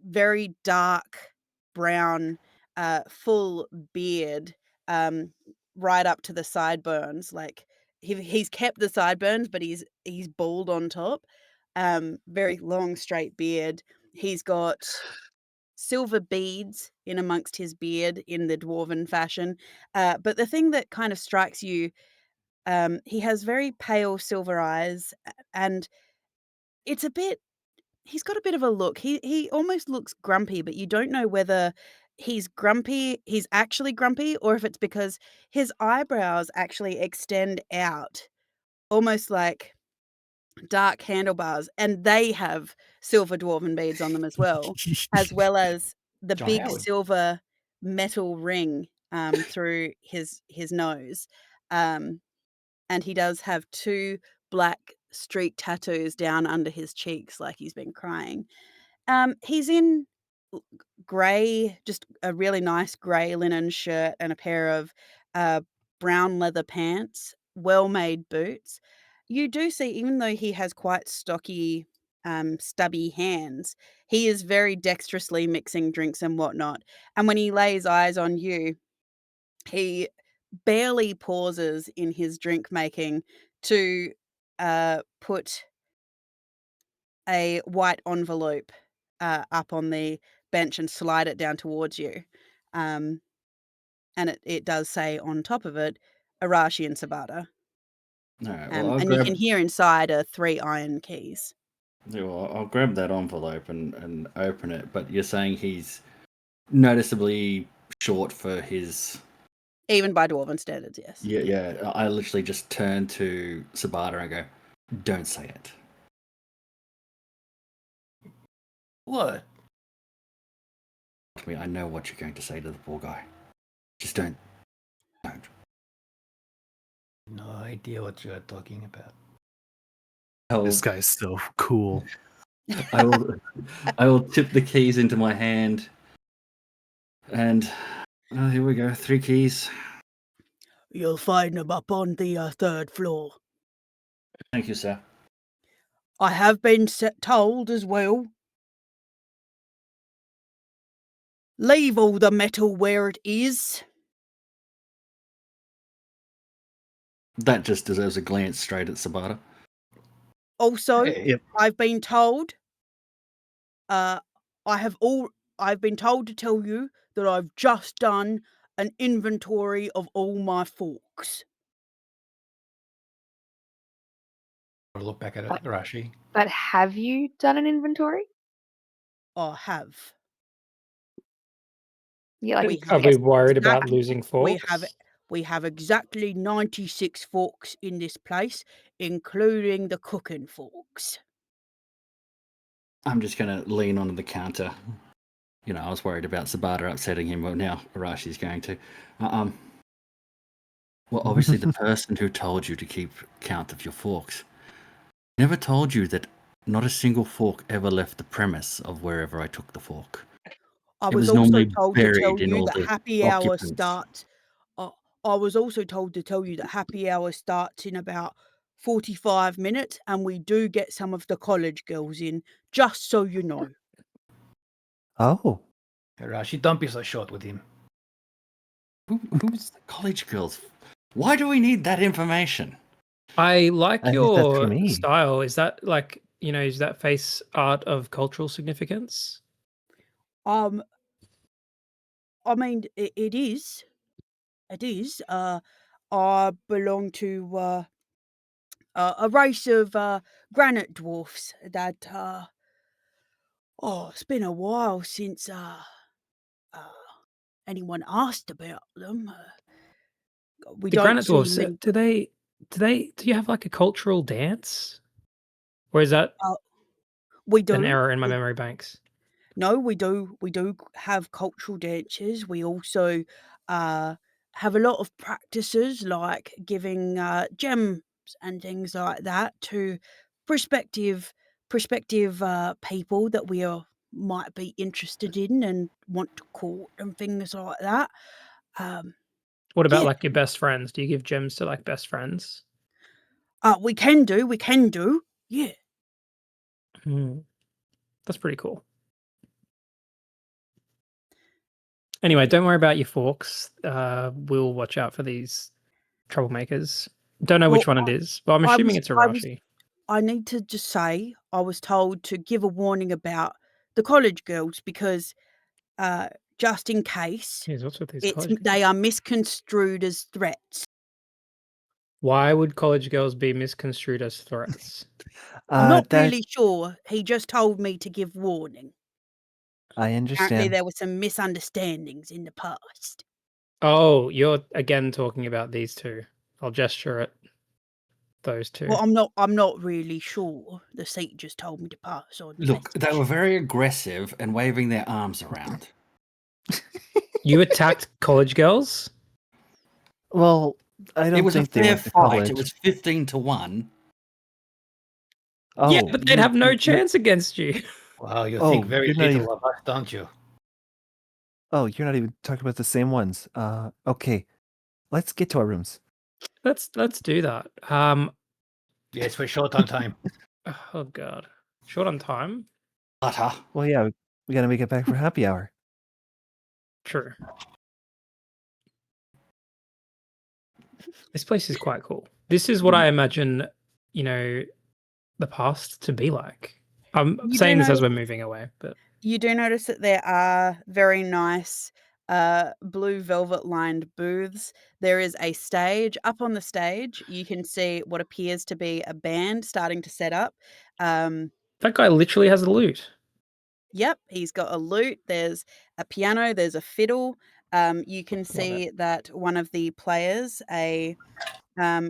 very dark brown, full beard, right up to the sideburns. Like he's kept the sideburns, but he's bald on top. Very long, straight beard. He's got silver beads in amongst his beard in the dwarven fashion. But the thing that kind of strikes you, he has very pale silver eyes, and it's a bit. He's got a bit of a look. He almost looks grumpy, but you don't know whether he's grumpy. He's actually grumpy, or if it's because his eyebrows actually extend out, almost like dark handlebars, and they have silver dwarven beads on them as well as the John big Howard. silver metal ring through his nose. And he does have 2 black streak tattoos down under his cheeks like he's been crying. He's in gray, just a really nice gray linen shirt and a pair of brown leather pants, well-made boots. You do see, even though he has quite stocky, stubby hands, he is very dexterously mixing drinks and whatnot. And when he lays eyes on you, he barely pauses in his drink making to put a white envelope up on the bench and slide it down towards you. Um, and it does say on top of it, Arashi and Sabata. All right. Well, I'll And you grab. can hear inside are 3 iron keys. Yeah, well, I'll grab that envelope and open it. But you're saying he's noticeably short for his. Even by dwarven standards, yes. Yeah, yeah. I literally just turn to Sabata and go, "Don't say it." What? I know what you're going to say to the poor guy. Just don't. No idea what you're talking about. This guy's so cool. I will tip the keys into my hand, and here we go. 3 keys. You'll find them up on the 3rd floor. Thank you, sir. I have been told as well. Leave all the metal where it is. That just deserves a glance straight at Sabata. Also, Hey, I've been told. I've been told to tell you that I've just done an inventory of all my forks. I'll look back at it, But- Rashi. But have you done an inventory? I have. Yeah, like We Are have we worried about exactly- losing forks? We have exactly 96 forks in this place, including the cooking forks. I'm just going to lean onto the counter. You know, I was worried about Sabata upsetting him. Well, now Arashi's going to. Well, obviously, the person who told you to keep count of your forks never told you that not a single fork ever left the premise of wherever I took the fork. I It was was also normally told to tell buried in you all that the happy hour occupants. starts. I was also told to tell you that happy hour starts in about 45 minutes, and we do get some of the college girls in, just so you know. Oh, Hey, Rashi, don't be so short with him. Who's the college girls? Why do we need that information? I like I think that's for your me. style. Is that like, is that face art of cultural significance? I mean, it is. It is. I belong to a race of granite dwarfs that. It's been a while since anyone asked about them. We The don't granite see dwarfs, many. do you have like a cultural dance? Or is that We an do. error in my we- memory banks? No, we do. We do have cultural dances. We also have a lot of practices, like giving gems and things like that to prospective people that might be interested in and want to court and things like that. What about Yeah, like your best friends? Do you give gems to like best friends? we can do. We can do. Yeah. Hmm. That's pretty cool. Anyway, don't worry about your forks. We'll watch out for these troublemakers. Don't know which Well, one it is, but I'm I assuming was. it's I was. Arashi. I need to just say I was told to give a warning about the college girls because just in case Jeez, what's with these college girls? they are misconstrued as threats. Why would college girls be misconstrued as threats? I'm not that really sure. He just told me to give warning. I Apparently understand. there were some misunderstandings in the past. Oh, you're again talking about these two. I'll gesture at those two. Well, I'm not really sure. The seat just told me to pass on the Look, they message. were very aggressive and waving their arms around. You attacked college girls? Well, I It don't was a think they fair went to fight. college. It was 15-1. Oh, Yeah, but they'd have no chance against you. Wow, you Oh, think very you're not little even- of us, don't you? Oh, you're not even talking about the same ones. Okay, let's get to our rooms. Let's do that. Yes, we're short on time. Oh god. Short on time? Butter. Well, yeah, we gotta make it back for happy hour. True. This place is quite cool. This is what I imagine, the past to be like. I'm You do saying this as notice- we're moving away, but You do notice that there are very nice blue velvet lined booths. There is a stage. Up on the stage, you can see what appears to be a band starting to set up. That guy literally has a lute. Yep, he's got a lute. There's a piano. There's a fiddle. You can see that one of the players, a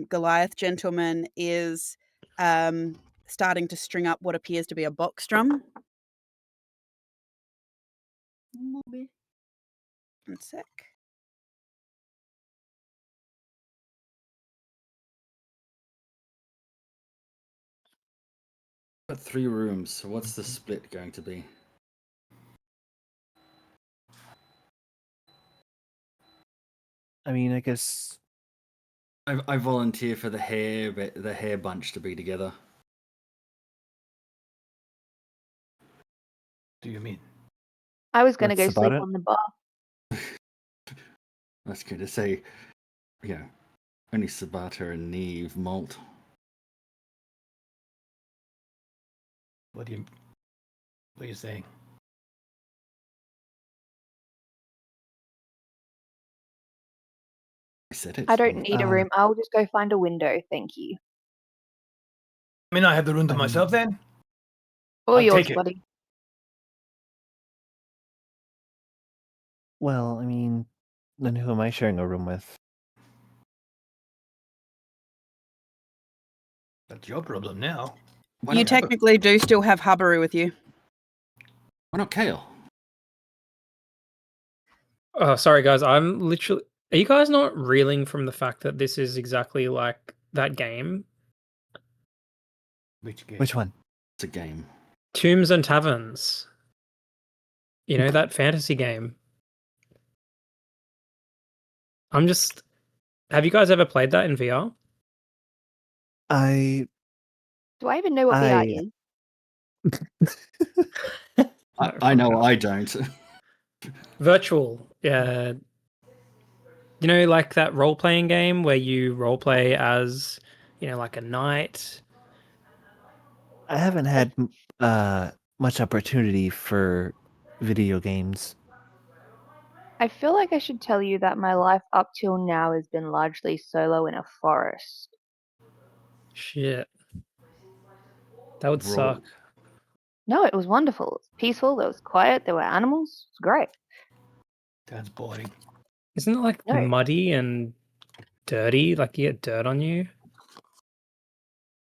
Goliath gentleman, is starting to string up what appears to be a box drum. One sec. Got 3 rooms. So what's the split going to be? I mean, I guess I volunteer for the hair bunch to be together. Do you mean? I was going to go That's sleep about it. on the bar. I was going to say, yeah, only Sabata and Neve malt. What are you saying? I said it. I don't need a room. I'll just go find a window. Thank you. I mean, I have the room to I mean- myself then. Or I'll yours, take it. buddy. Well, I mean, then who am I sharing a room with? That's your problem now. Why You not, technically do still have Habaru with you. why not Kale? Oh, sorry, guys. I'm literally. Are you guys not reeling from the fact that this is exactly like that game? Which game? Which one? It's a game. Tombs and Taverns. You know, that fantasy game. I'm just. Have you guys ever played that in VR? I Do I even know what VR is? I know I don't. Virtual. Yeah. You know, like that role playing game where you role play as, like a knight. haven't had much opportunity for video games. I feel like I should tell you that my life up till now has been largely solo in a forest. Shit. That would Roll. suck. No, it was wonderful. It was peaceful. It was quiet. There were animals. It was great. That's boring. Isn't it like No. muddy and dirty? Like you get dirt on you?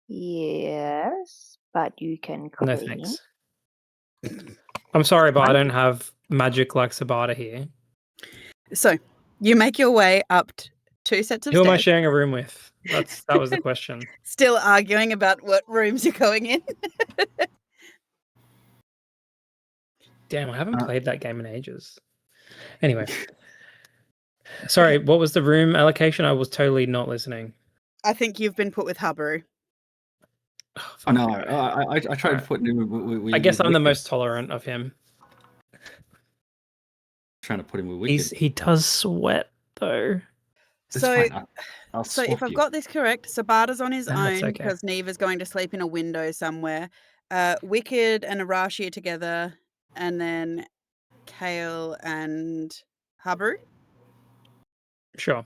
Yes, but you can No clean. thanks. I'm sorry, but I Fine. don't have magic like Sabata here. So you make your way up 2 sets of Who am I stairs, sharing a room with? That was the question. still arguing about what rooms you're going in. Damn, I haven't Uh, played that game in ages. Anyway. Sorry, what was the room allocation? I was totally not listening. I think you've been put with Habaru. Oh, Oh, no, fuck, okay. I tried Alright. putting him with I guess I'm the Wicked. most tolerant of him. Trying to put him with Wicked. He does sweat though. It's So, fine. I'll so if swap I've you. got this correct, Sabata's on his That's own okay. because Neve is going to sleep in a window somewhere. Wicked and Arashi are together, and then Kale and Habaru. Sure.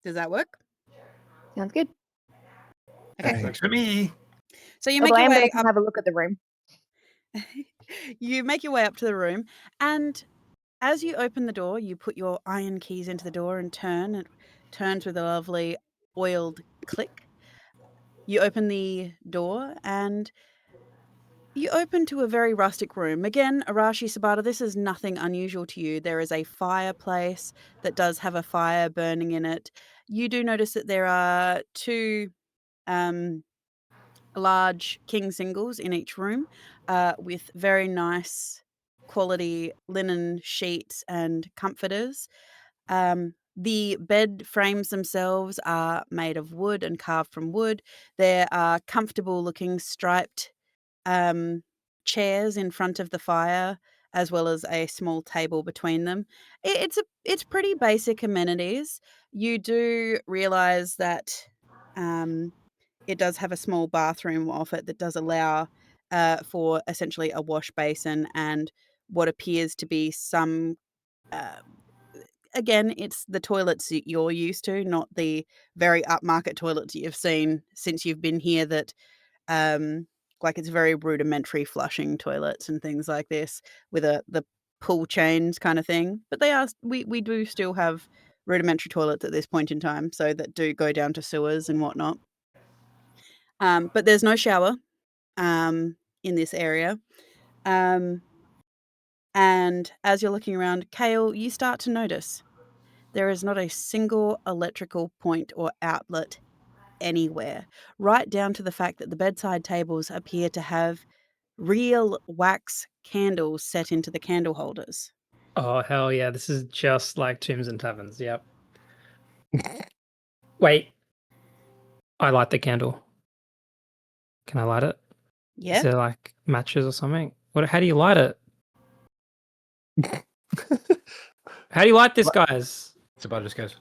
Does that work? Sounds good. Okay. Works for me. So you make Although I your am going way to come up. have a look at the room. You make your way up to the room, and as you open the door, you put your iron keys into the door and turn. It turns with a lovely oiled click. You open the door and you open to a very rustic room. Again, Arashi Sabata, this is nothing unusual to you. There is a fireplace that does have a fire burning in it. You do notice that there are 2 large king singles in each room, with very nice quality linen sheets and comforters. The bed frames themselves are made of wood and carved from wood. There are comfortable looking striped chairs in front of the fire, as well as a small table between them. It's pretty basic amenities. You do realize that it does have a small bathroom off it that does allow for essentially a wash basin and what appears to be some Again, it's the toilets that you're used to, not the very upmarket toilets you've seen since you've been here that, like, it's very rudimentary flushing toilets and things like this with the pull chains kind of thing. But we do still have rudimentary toilets at this point in time, so that do go down to sewers and whatnot. But there's no shower, in this area. Um, and as you're looking around, Kale, you start to notice there is not a single electrical point or outlet anywhere, right down to the fact that the bedside tables appear to have real wax candles set into the candle holders. Oh, hell yeah. This is just like Tombs and Taverns. Yep. Wait. I light the candle. Can I light it? Yeah? Is there like matches or something? How do you light it? How do you light this, guys? It's about just goes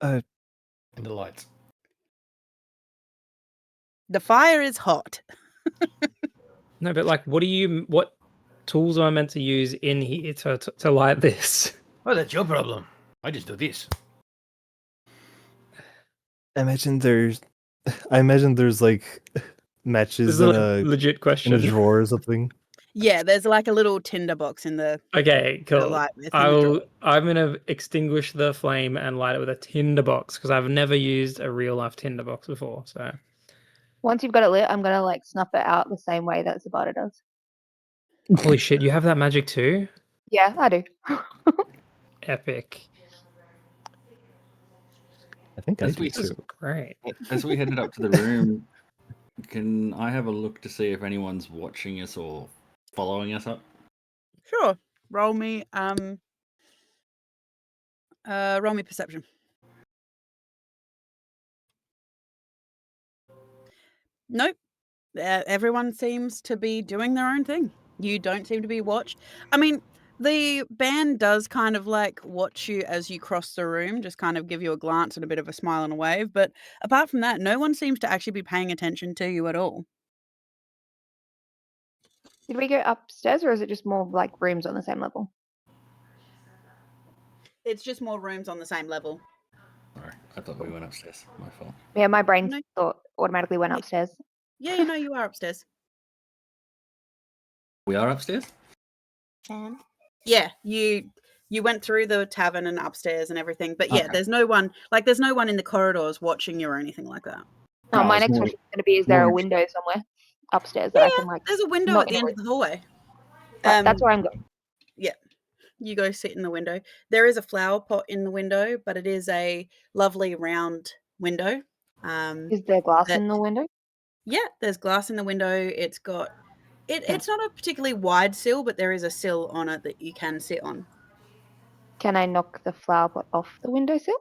Uh, in the lights. The fire is hot. No, but like, what tools am I meant to use in here to light this? Well, that's your problem. I just do this. I imagine there's like This matches is a legit in a question. drawer or something. Yeah, there's like a little tinder box in the Okay, cool. light with in the drawer. I'm gonna extinguish the flame and light it with a tinder box because I've never used a real life tinder box before. So Once you've got it lit, I'm gonna like snuff it out the same way that Zabata does. holy shit, you have that magic too? Yeah, I do. Epic. I think I As do we- This is too. great. As we headed up to the room, can I have a look to see if anyone's watching us or following us up? Sure. Roll me perception. Nope. Everyone seems to be doing their own thing. You don't seem to be watched. I mean, the band does kind of like watch you as you cross the room, just kind of give you a glance and a bit of a smile and a wave. But apart from that, no one seems to actually be paying attention to you at all. Did we go upstairs or is it just more like rooms on the same level? It's just more rooms on the same level. Sorry, I thought we went upstairs. My fault. Yeah, my brain No. thought automatically went Yeah. upstairs. Yeah, you know you are upstairs. We are upstairs? Yeah, you went through the tavern and upstairs and everything, but yeah, Okay. there's no one in the corridors watching you or anything like that. Oh, Oh, my it's next more- question is going to be: is there a more- window somewhere upstairs that I can like? There's a window not at the in a end of the hallway. Right, that's where I'm going. You go sit in the window. There is a flower pot in the window, but it is a lovely round window. Is there glass that- in the window? Yeah, there's glass in the window. It's got it's not a particularly wide sill, but there is a sill on it that you can sit on. Can I knock the flower pot off the windowsill?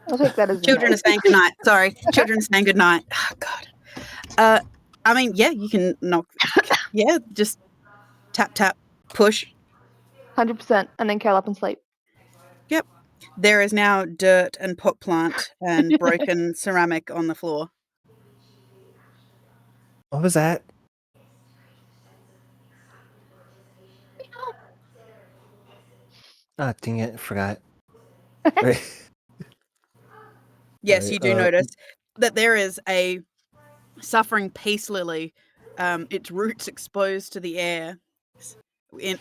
I'll take that as a Children no. are saying goodnight. Sorry, children are saying goodnight. Oh, God. I mean, yeah, you can knock. Yeah, just tap, tap, push. 100%, and then curl up and sleep. Yep. There is now dirt and pot plant and broken ceramic on the floor. What was that? Ah, dang it, forgot. Right. Yes, Right, you do notice that there is a suffering peace lily, its roots exposed to the air,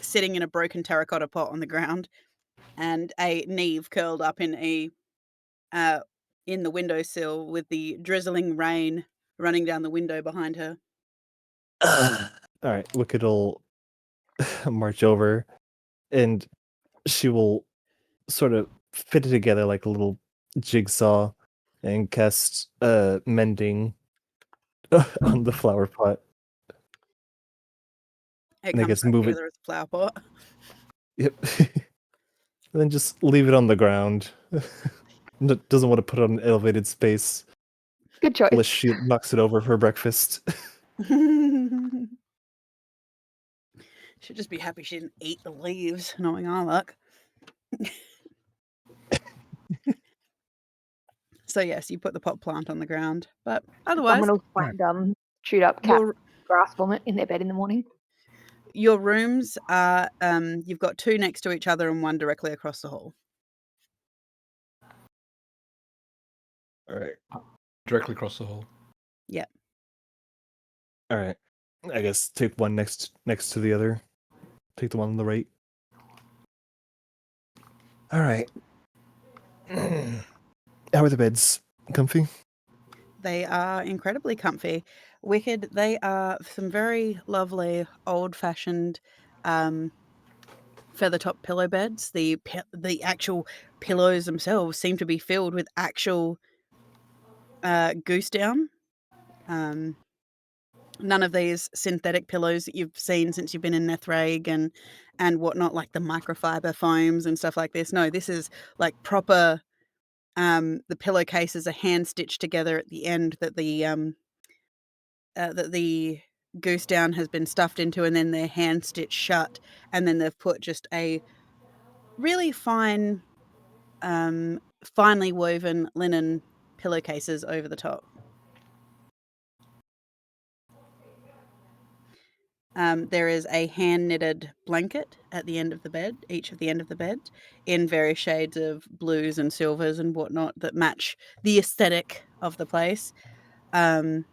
sitting in a broken terracotta pot on the ground, and a Neve curled up in the windowsill with the drizzling rain running down the window behind her. All right, Wicked will march over, and she will sort of fit it together like a little jigsaw, and cast mending on the flower pot. It And I comes guess back move it. together as a flower pot. Yep. And then just leave it on the ground. Doesn't want to put it on an elevated space Good choice. unless she knocks it over for breakfast. Should just be happy she didn't eat the leaves, knowing our luck. So yes, you put the pot plant on the ground, but otherwise, Someone will find chewed up cat your grass vomit in their bed in the morning. your rooms are you've got 2 next to each other and 1 directly across the hall. All right. Directly across the hall. Yeah. All right. I guess take one next to the other. Take the one on the right. All right. How are the beds? Comfy? They are incredibly comfy. Wicked, they are some very lovely old-fashioned feather top pillow beds. The actual pillows themselves seem to be filled with actual goose down. None of these synthetic pillows that you've seen since you've been in Nethrag and whatnot, like the microfiber foams and stuff like this. No, this is like proper. The pillowcases are hand stitched together at the end that the goose down has been stuffed into, and then they're hand stitched shut, and then they've put just a really fine, finely woven linen pillowcases over the top. There is a hand knitted blanket at the end of the bed, each of the end of the bed, in various shades of blues and silvers and whatnot that match the aesthetic of the place. And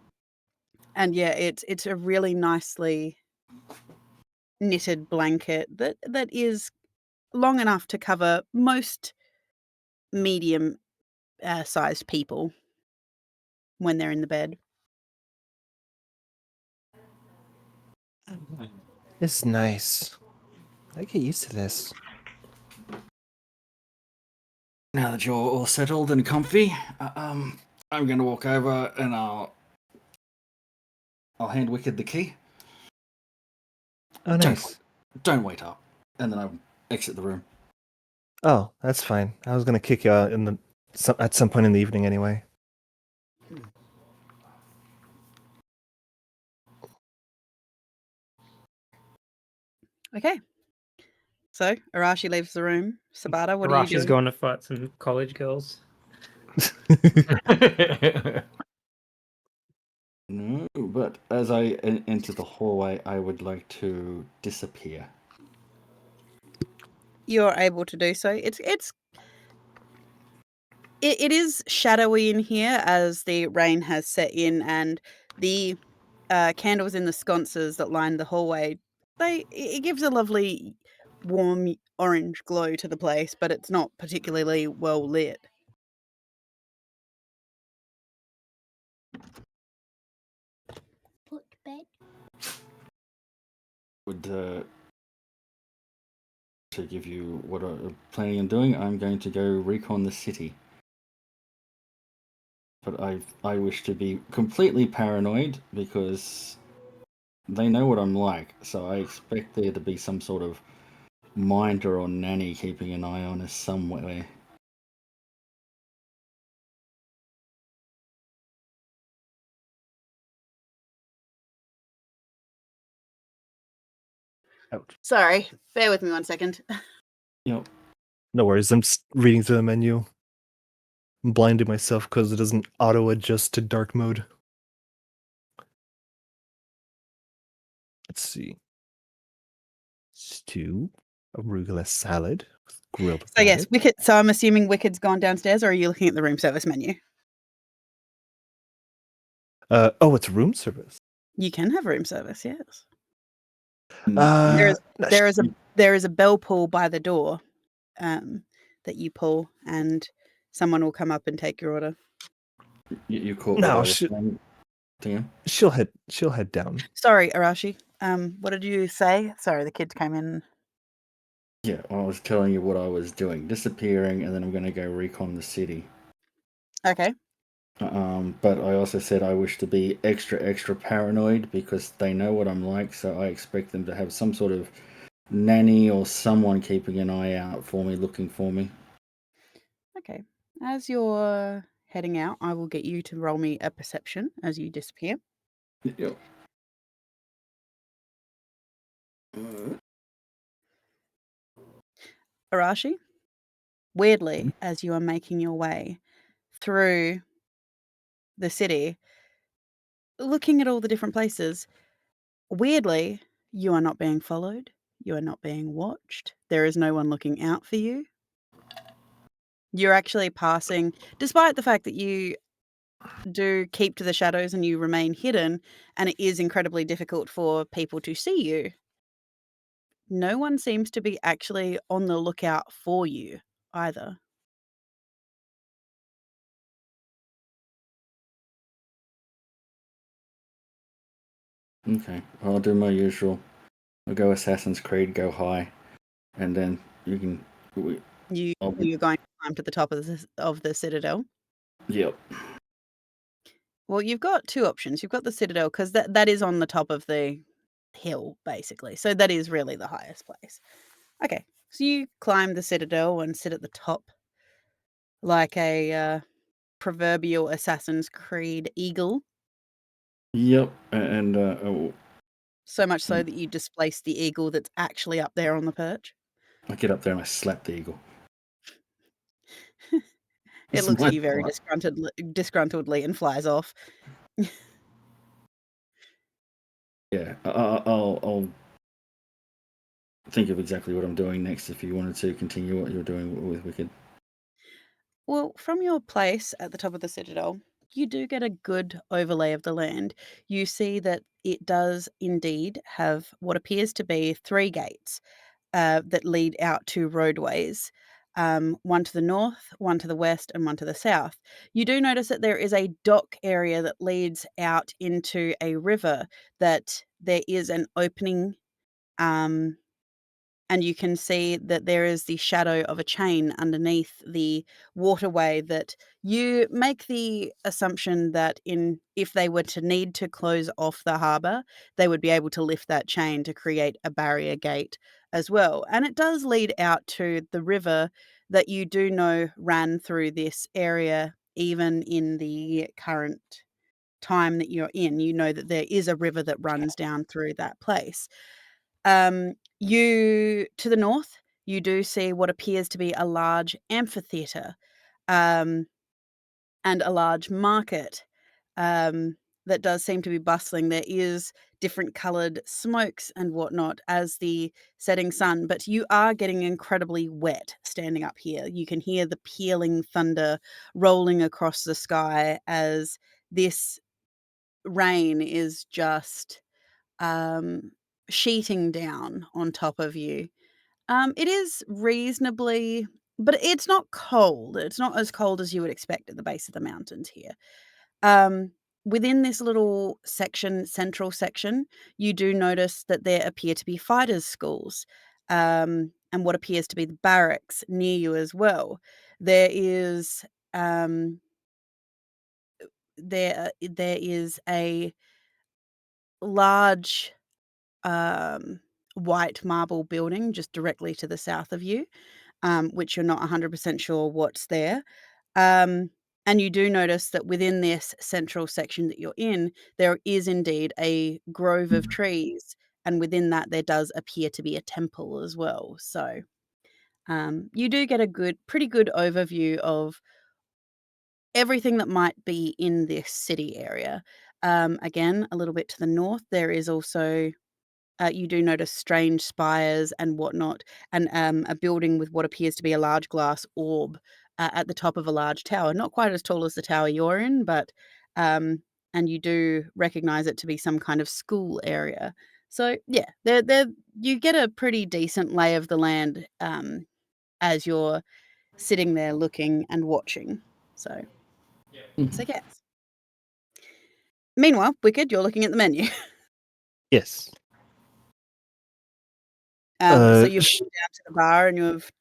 yeah, it's a really nicely knitted blanket that is long enough to cover most medium sized people when they're in the bed. It's nice. I get used to this. Now that you're all settled and comfy, I'm going to walk over and I'll hand Wicked the key. Oh, nice. Don't wait up. And then I'll exit the room. Oh, that's fine. I was gonna kick you out at some point in the evening anyway. Okay. So Arashi leaves the room. Sabata, what are you Arashi's doing? going to fight some college girls. No, but as I enter the hallway, I would like to disappear. You're able to do so. It is shadowy in here as the rain has set in, and the candles in the sconces that line the hallway, it gives a lovely warm orange glow to the place, but it's not particularly well lit. Put to bed. Would to give you what I'm planning on doing, I'm going to go recon the city. But I wish to be completely paranoid because they know what I'm like, so I expect there to be some sort of minder or nanny keeping an eye on us somewhere. Ouch. Sorry, bear with me 1 second. Yep. No worries. I'm just reading through the menu. I'm blinding myself because it doesn't auto adjust to dark mode. Let's see. Stew, arugula salad, with grilled So yes, rabbit. Wicked. So I'm assuming Wicked's gone downstairs, or are you looking at the room service menu? Oh, it's room service. You can have room service, yes. Uh, There is a bell pull by the door that you pull, and someone will come up and take your order. You caught No, what I was saying to him? she'll head down. Sorry, Arashi. What did you say? Sorry, the kids came in. Yeah, I was telling you what I was doing, disappearing, and then I'm going to go recon the city. Okay. But I also said I wish to be extra paranoid because they know what I'm like, so I expect them to have some sort of nanny or someone keeping an eye out for me, looking for me. Okay. As you're heading out, I will get you to roll me a perception as you disappear. Yep. Arashi, weirdly, as you are making your way through the city, looking at all the different places. Weirdly, you are not being followed. You are not being watched. There is no one looking out for you. You're actually passing, despite the fact that you do keep to the shadows and you remain hidden, and it is incredibly difficult for people to see you. No one seems to be actually on the lookout for you either. Okay, I'll do my usual. I'll go Assassin's Creed, go high, and then you can. You're going to climb to the top of the citadel. Yep. Well, you've got two options. You've got the citadel because that is on the top of the hill, basically. So that is really the highest place. Okay, so you climb the citadel and sit at the top like a proverbial Assassin's Creed eagle. Yep, and So much so that you displace the eagle that's actually up there on the perch. I get up there and I slap the eagle. It It's looks my at you very part. disgruntledly and flies off. Yeah, I'll think of exactly what I'm doing next if you wanted to continue what you're doing with Wicked. Well, from your place at the top of the citadel, you do get a good overlay of the land. You see that it does indeed have what appears to be 3 gates that lead out to roadways. One to the north, one to the west, and one to the south. You do notice that there is a dock area that leads out into a river, that there is an opening, um, and you can see that there is the shadow of a chain underneath the waterway, that you make the assumption that if they were to need to close off the harbour, they would be able to lift that chain to create a barrier gate as well. And it does lead out to the river that you do know ran through this area even in the current time that you're in. You know that there is a river that runs down through that place. You to the north, you do see what appears to be a large amphitheater, and a large market, that does seem to be bustling. There is different coloured smokes and whatnot as the setting sun, but you are getting incredibly wet standing up here. You can hear the pealing thunder rolling across the sky as this rain is just sheeting down on top of you. It is reasonably, but it's not cold. It's not as cold as you would expect at the base of the mountains here. Um, Within this little section, central section, you do notice that there appear to be fighters' schools, and what appears to be the barracks near you as well. There is um, there is a large white marble building just directly to the south of you, which you're not 100% sure what's there. And you do notice that within this central section that you're in, there is indeed a grove of trees, and within that there does appear to be a temple as well. So you do get a pretty good overview of everything that might be in this city area. Again, a little bit to the north, there is also you do notice strange spires and whatnot, and a building with what appears to be a large glass orb at the top of a large tower. Not quite as tall as the tower you're in, but and you do recognize it to be some kind of school area. So yeah, there you get a pretty decent lay of the land as you're sitting there looking and watching. So yes. Meanwhile, Wicked, you're looking at the menu. Yes. So you've gone down to the bar and you've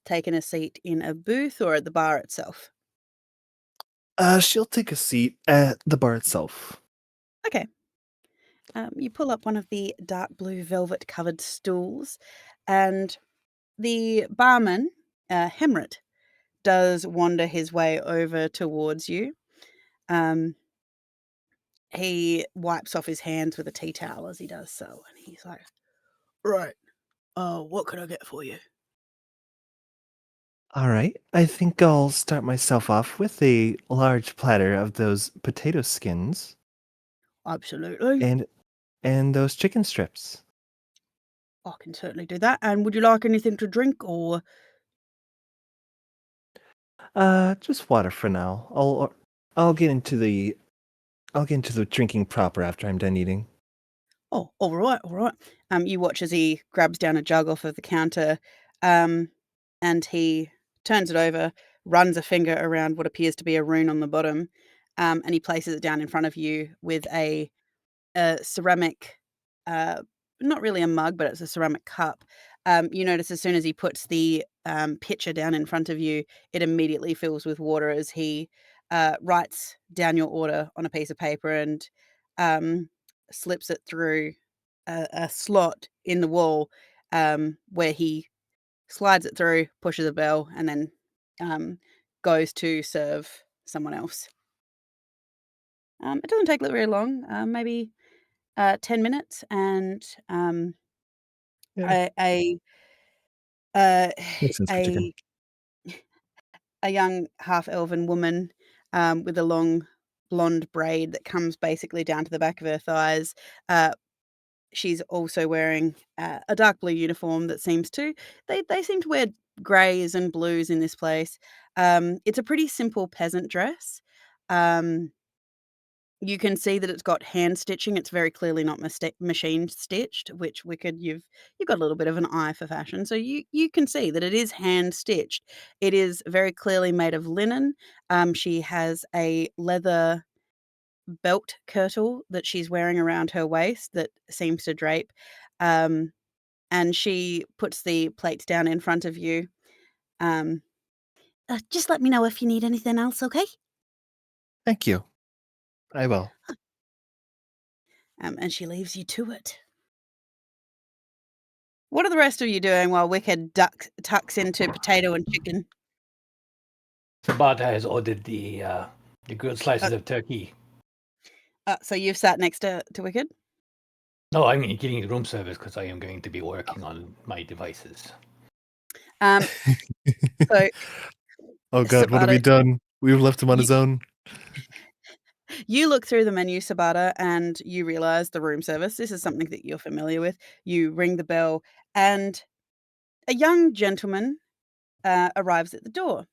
taken a seat in a booth or at the bar itself? She'll take a seat at the bar itself. Okay. You pull up one of the dark blue velvet covered stools, and the barman, Hemrit, does wander his way over towards you. He wipes off his hands with a tea towel as he does so, and he's like, "Right, what can I get for you?" All right. I think I'll start myself off with a large platter of those potato skins Absolutely. and those chicken strips. I can certainly do that. And would you like anything to drink or? Just water for now. I'll get into the drinking proper after I'm done eating. Oh, all right, all right. You watch as he grabs down a jug off of the counter, and he turns it over, runs a finger around what appears to be a rune on the bottom, and he places it down in front of you with a ceramic, uh, not really a mug, but it's a ceramic cup. You notice as soon as he puts the pitcher down in front of you, it immediately fills with water as he writes down your order on a piece of paper and slips it through a slot in the wall where he slides it through, pushes a bell, and then goes to serve someone else. It doesn't take very long, maybe 10 minutes, and Yeah, a uh, makes sense for chicken. a a young half-elven woman, with a long blonde braid that comes basically down to the back of her thighs. She's also wearing, a dark blue uniform that seems to they seem to wear greys and blues in this place. It's a pretty simple peasant dress. Um You can see that it's got hand stitching, it's very clearly not machine stitched, which Wicked, you've got a little bit of an eye for fashion, so you can see that it is hand stitched. It is very clearly made of linen. She has a leather belt kirtle that she's wearing around her waist that seems to drape, um, and she puts the plates down in front of you. Um, "Just let me know if you need anything else, okay?" Thank you. I will. And she leaves you to it. What are the rest of you doing while Wicked tucks into potato and chicken? Sabata has ordered the grilled slices Uh, of turkey. so you've sat next to Wicked? No, I'm getting the room service because I am going to be working on my devices. Um, so Oh God, what have we Sabata, done? We've left him on you his own. you look through the menu, Sabata, and you realize the room service. This is something that you're familiar with. You ring the bell, and a young gentleman arrives at the door.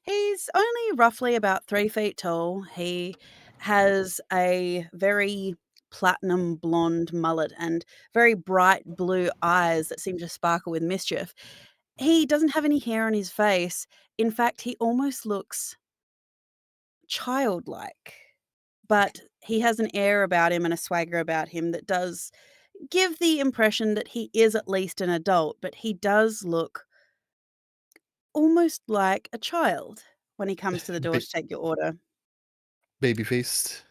He's only roughly about 3 feet tall. He has a very platinum blonde mullet and very bright blue eyes that seem to sparkle with mischief. He doesn't have any hair on his face. In fact, he almost looks childlike, but he has an air about him and a swagger about him that does give the impression that he is at least an adult, but he does look almost like a child when he comes to the door Ba- to take your order. baby faced.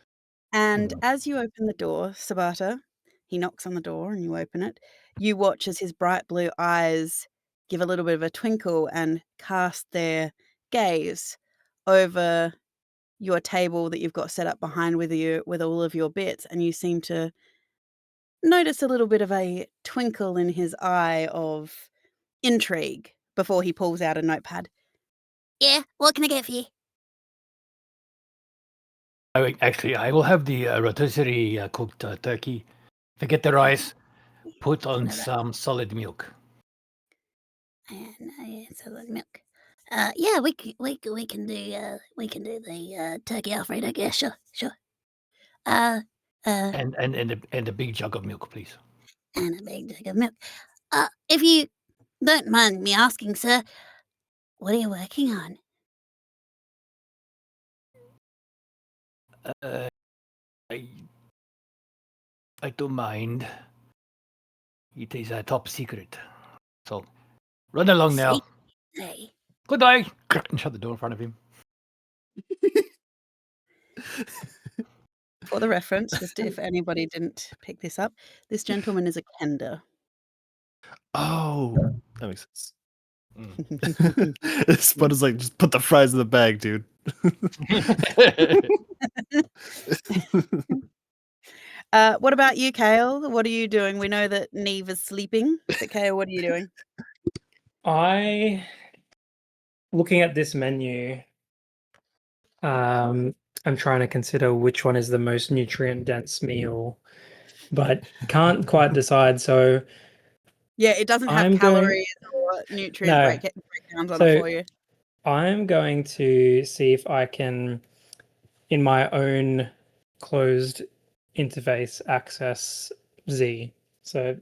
And Mhm. as you open the door, Sabata, he knocks on the door and you open it. You watch as his bright blue eyes give a little bit of a twinkle and cast their gaze over your table that you've got set up behind with you with all of your bits, and you seem to notice a little bit of a twinkle in his eye of intrigue before he pulls out a notepad. Yeah, what can I get for you? I will have the rotisserie cooked turkey. Forget the rice. Put on Another. some solid milk. And yeah, solid milk. Yeah, we can do the turkey Alfredo. Yeah, sure, sure. Uh, And a big jug of milk, please. and a big jug of milk. If you don't mind me asking, sir, what are you working on? Uh, I I don't mind. It is a top secret. So run along See, now. hey, Good day. And shut the door in front of him. For the reference, just if anybody didn't pick this up, this gentleman is a kender. Oh, that makes sense. Mm. Spud is like, just put the fries in the bag, dude. What about you, Kale? What are you doing? We know that Neve is sleeping, but Kale, what are you doing? I looking at this menu, I'm trying to consider which one is the most nutrient dense meal, but can't quite decide. So Yeah, it doesn't have I'm going calories or nutrient no. breakdowns on it So for you. I'm going to see if I can, in my own closed interface, access Z. So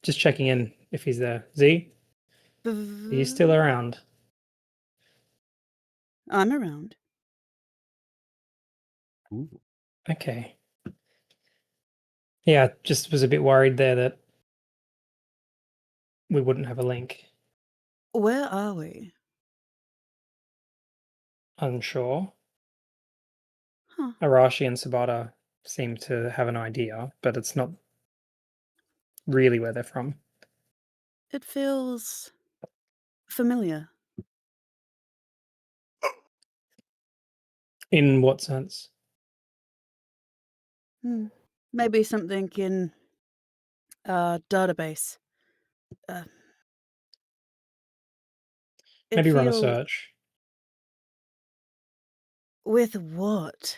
just checking in if he's there. Z, are you still around? I'm around. Ooh. Okay. Yeah, just was a bit worried there that we wouldn't have a link. Where are we? Unsure. Huh. Arashi and Sabata seem to have an idea, but it's not really where they're from. It feels familiar. In what sense? Maybe something in database. It Maybe run a feels search. with what?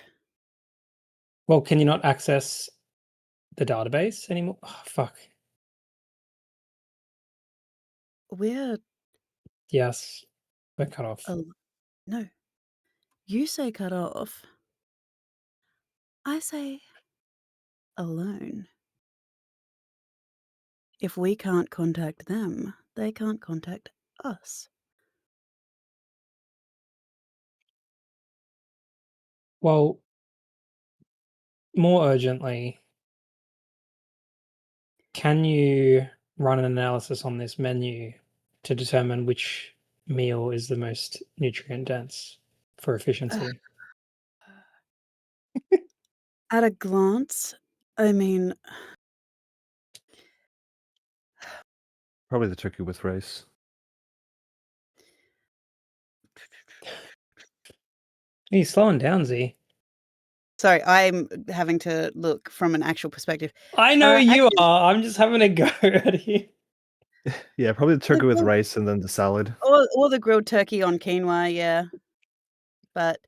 Well, can you not access the database anymore? Oh, fuck. We're Yes, we're cut off. no. You say cut off. I say alone. If we can't contact them, they can't contact us. Well, more urgently, can you run an analysis on this menu to determine which meal is the most nutrient dense for efficiency? At a glance, I mean, Probably the turkey with rice. He's slowing down, Z. sorry, I'm having to look from an actual perspective. I know you Actually, are. I'm just having a go at you. Yeah, probably the turkey with well, rice and then the salad. or the grilled turkey on quinoa, yeah. But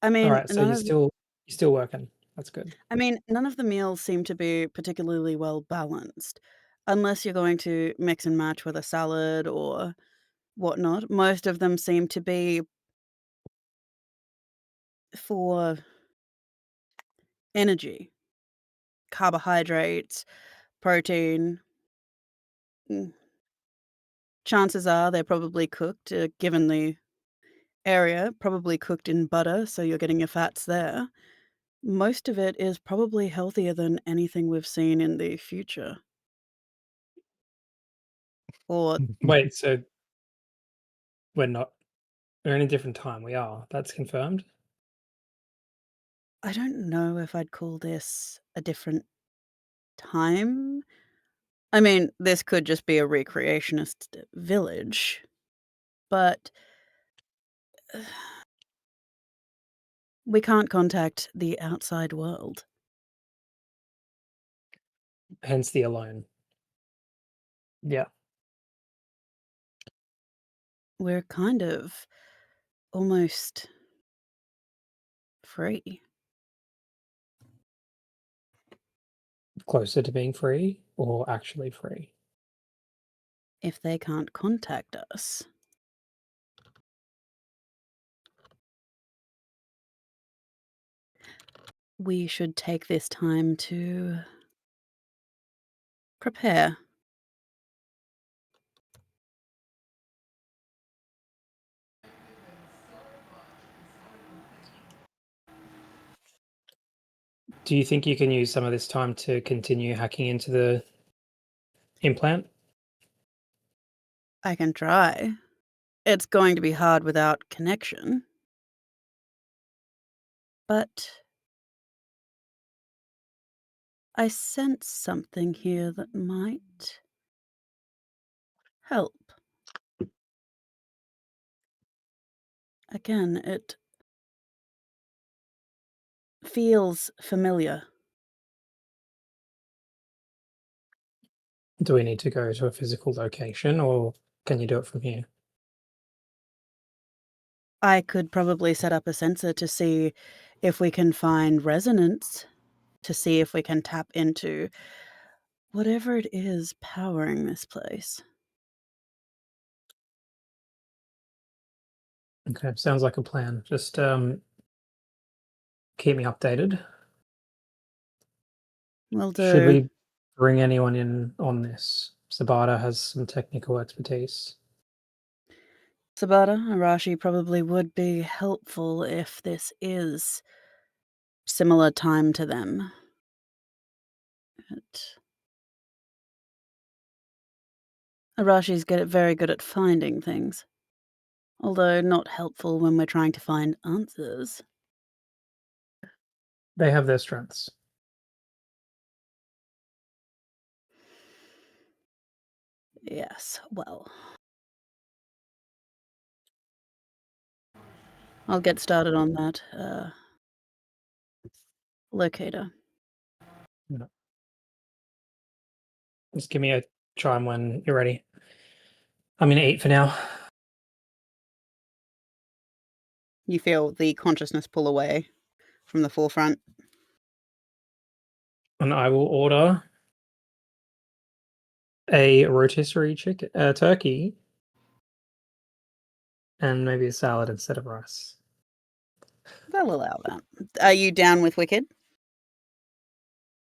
I All mean, right, so you're still working. That's good. none of the meals seem to be particularly well balanced, unless you're going to mix and match with a salad or whatnot. Most of them seem to be for energy, carbohydrates, protein. Mm, Chances are they're probably cooked, given the area, probably cooked in butter, so you're getting your fats there. Most of it is probably healthier than anything we've seen in the future. Or Wait, so we're not we're in a different time. We are. That's confirmed. I don't know if I'd call this a different time. This could just be a recreationist village, but we can't contact the outside world. Hence the alone. Yeah. We're kind of almost free. Closer to being free or actually free. If they can't contact us. We should take this time to prepare. Do you think you can use some of this time to continue hacking into the implant? I can try. It's going to be hard without connection. But I sense something here that might help. Again, it feels familiar. Do we need to go to a physical location, or can you do it from here? I could probably set up a sensor to see if we can find resonance, to see if we can tap into whatever it is powering this place. Okay, sounds like a plan. Just keep me updated. Will Should do. we bring anyone in on this? Sabata has some technical expertise. Sabata, Arashi probably would be helpful if this is similar time to them. Arashi's very good at finding things, although not helpful when we're trying to find answers. They have their strengths. Yes, well. I'll get started on that locator. No. Just give me a chime when you're ready. I'm gonna eat for now. You feel the consciousness pull away from the forefront. And I will order a rotisserie turkey, and maybe a salad instead of rice. They'll allow that. Are you down with Wicked?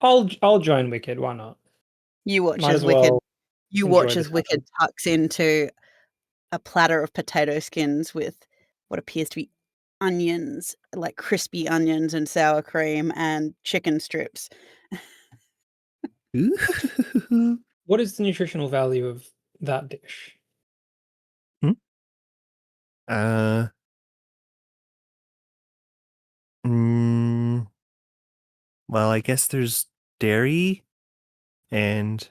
I'll join Wicked. Why not? You watch Might as as well enjoy the Wicked tucks into a platter of potato skins with what appears to be onions, like crispy onions and sour cream and chicken strips. Ooh. What is the nutritional value of that dish? Uh, mm, well, I guess there's dairy and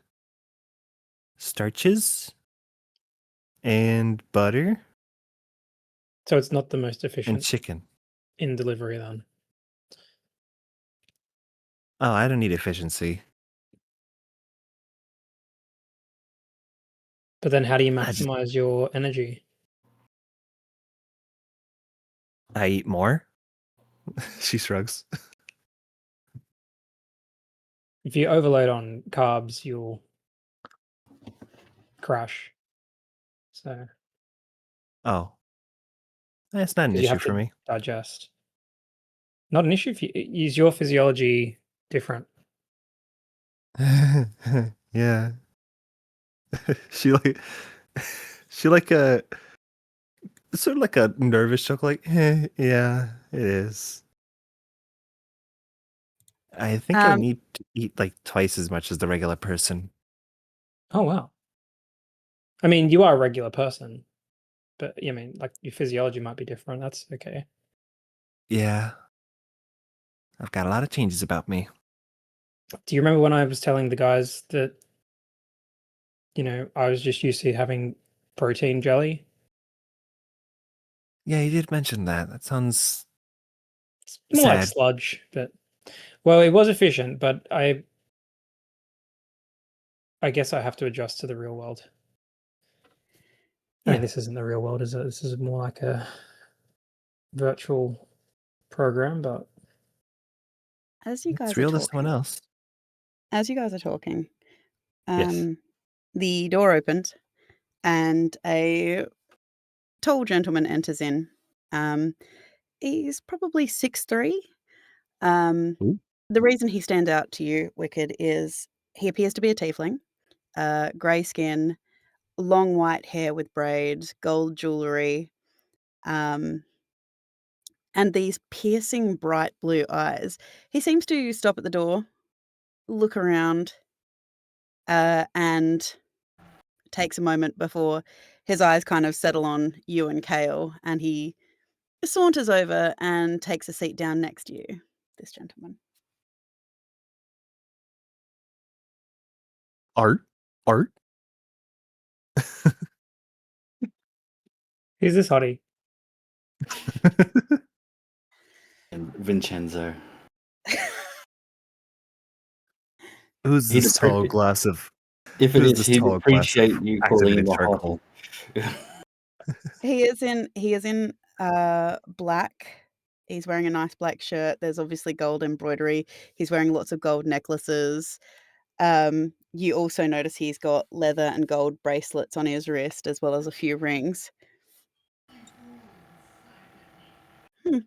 starches and butter So it's not the most and efficient chicken. in delivery then. Oh, I don't need efficiency. But then how do you I just maximize your energy? I eat more. She shrugs. If you overload on carbs, you'll crash. So Oh, that's not an because you issue have for to me. digest. Not an issue. Is your physiology different? Yeah. she like she like a sort of like a nervous joke, like, yeah, it is. I think I Um, need to eat like twice as much as the regular person. Oh wow. I mean, you are a regular person, but I mean, like your physiology might be different. That's okay. Yeah. I've got a lot of changes about me. Do you remember when I was telling the guys that, I was just used to having protein jelly? Yeah, you did mention that. That sounds It's more like sad. sludge, but well, it was efficient, but I guess I have to adjust to the real world. I mean, Yeah. this isn't the real world, is it? This is more like a virtual program, but as you It's guys are real to someone talking, else. Yes. um, the door opens and a tall gentleman enters in. He's probably 6'3". Ooh. The reason he stands out to you, Wicked, is he appears to be a tiefling, grey skin, long white hair with braids, gold jewelry, um, and these piercing bright blue eyes. He seems to stop at the door, look around, and takes a moment before his eyes kind of settle on you and Kale, and he saunters over and takes a seat down next to you, this gentleman. Art? Art? who's this hottie? And Vincenzo. Who's He'd this tall appreciate. glass of If it Who's is, this he'd tall glass of appreciate you calling him activated a charcoal? hottie. He is in black. He's wearing a nice black shirt. There's obviously gold embroidery. He's wearing lots of gold necklaces. You also notice he's got leather and gold bracelets on his wrist, as well as a few rings. Hmm.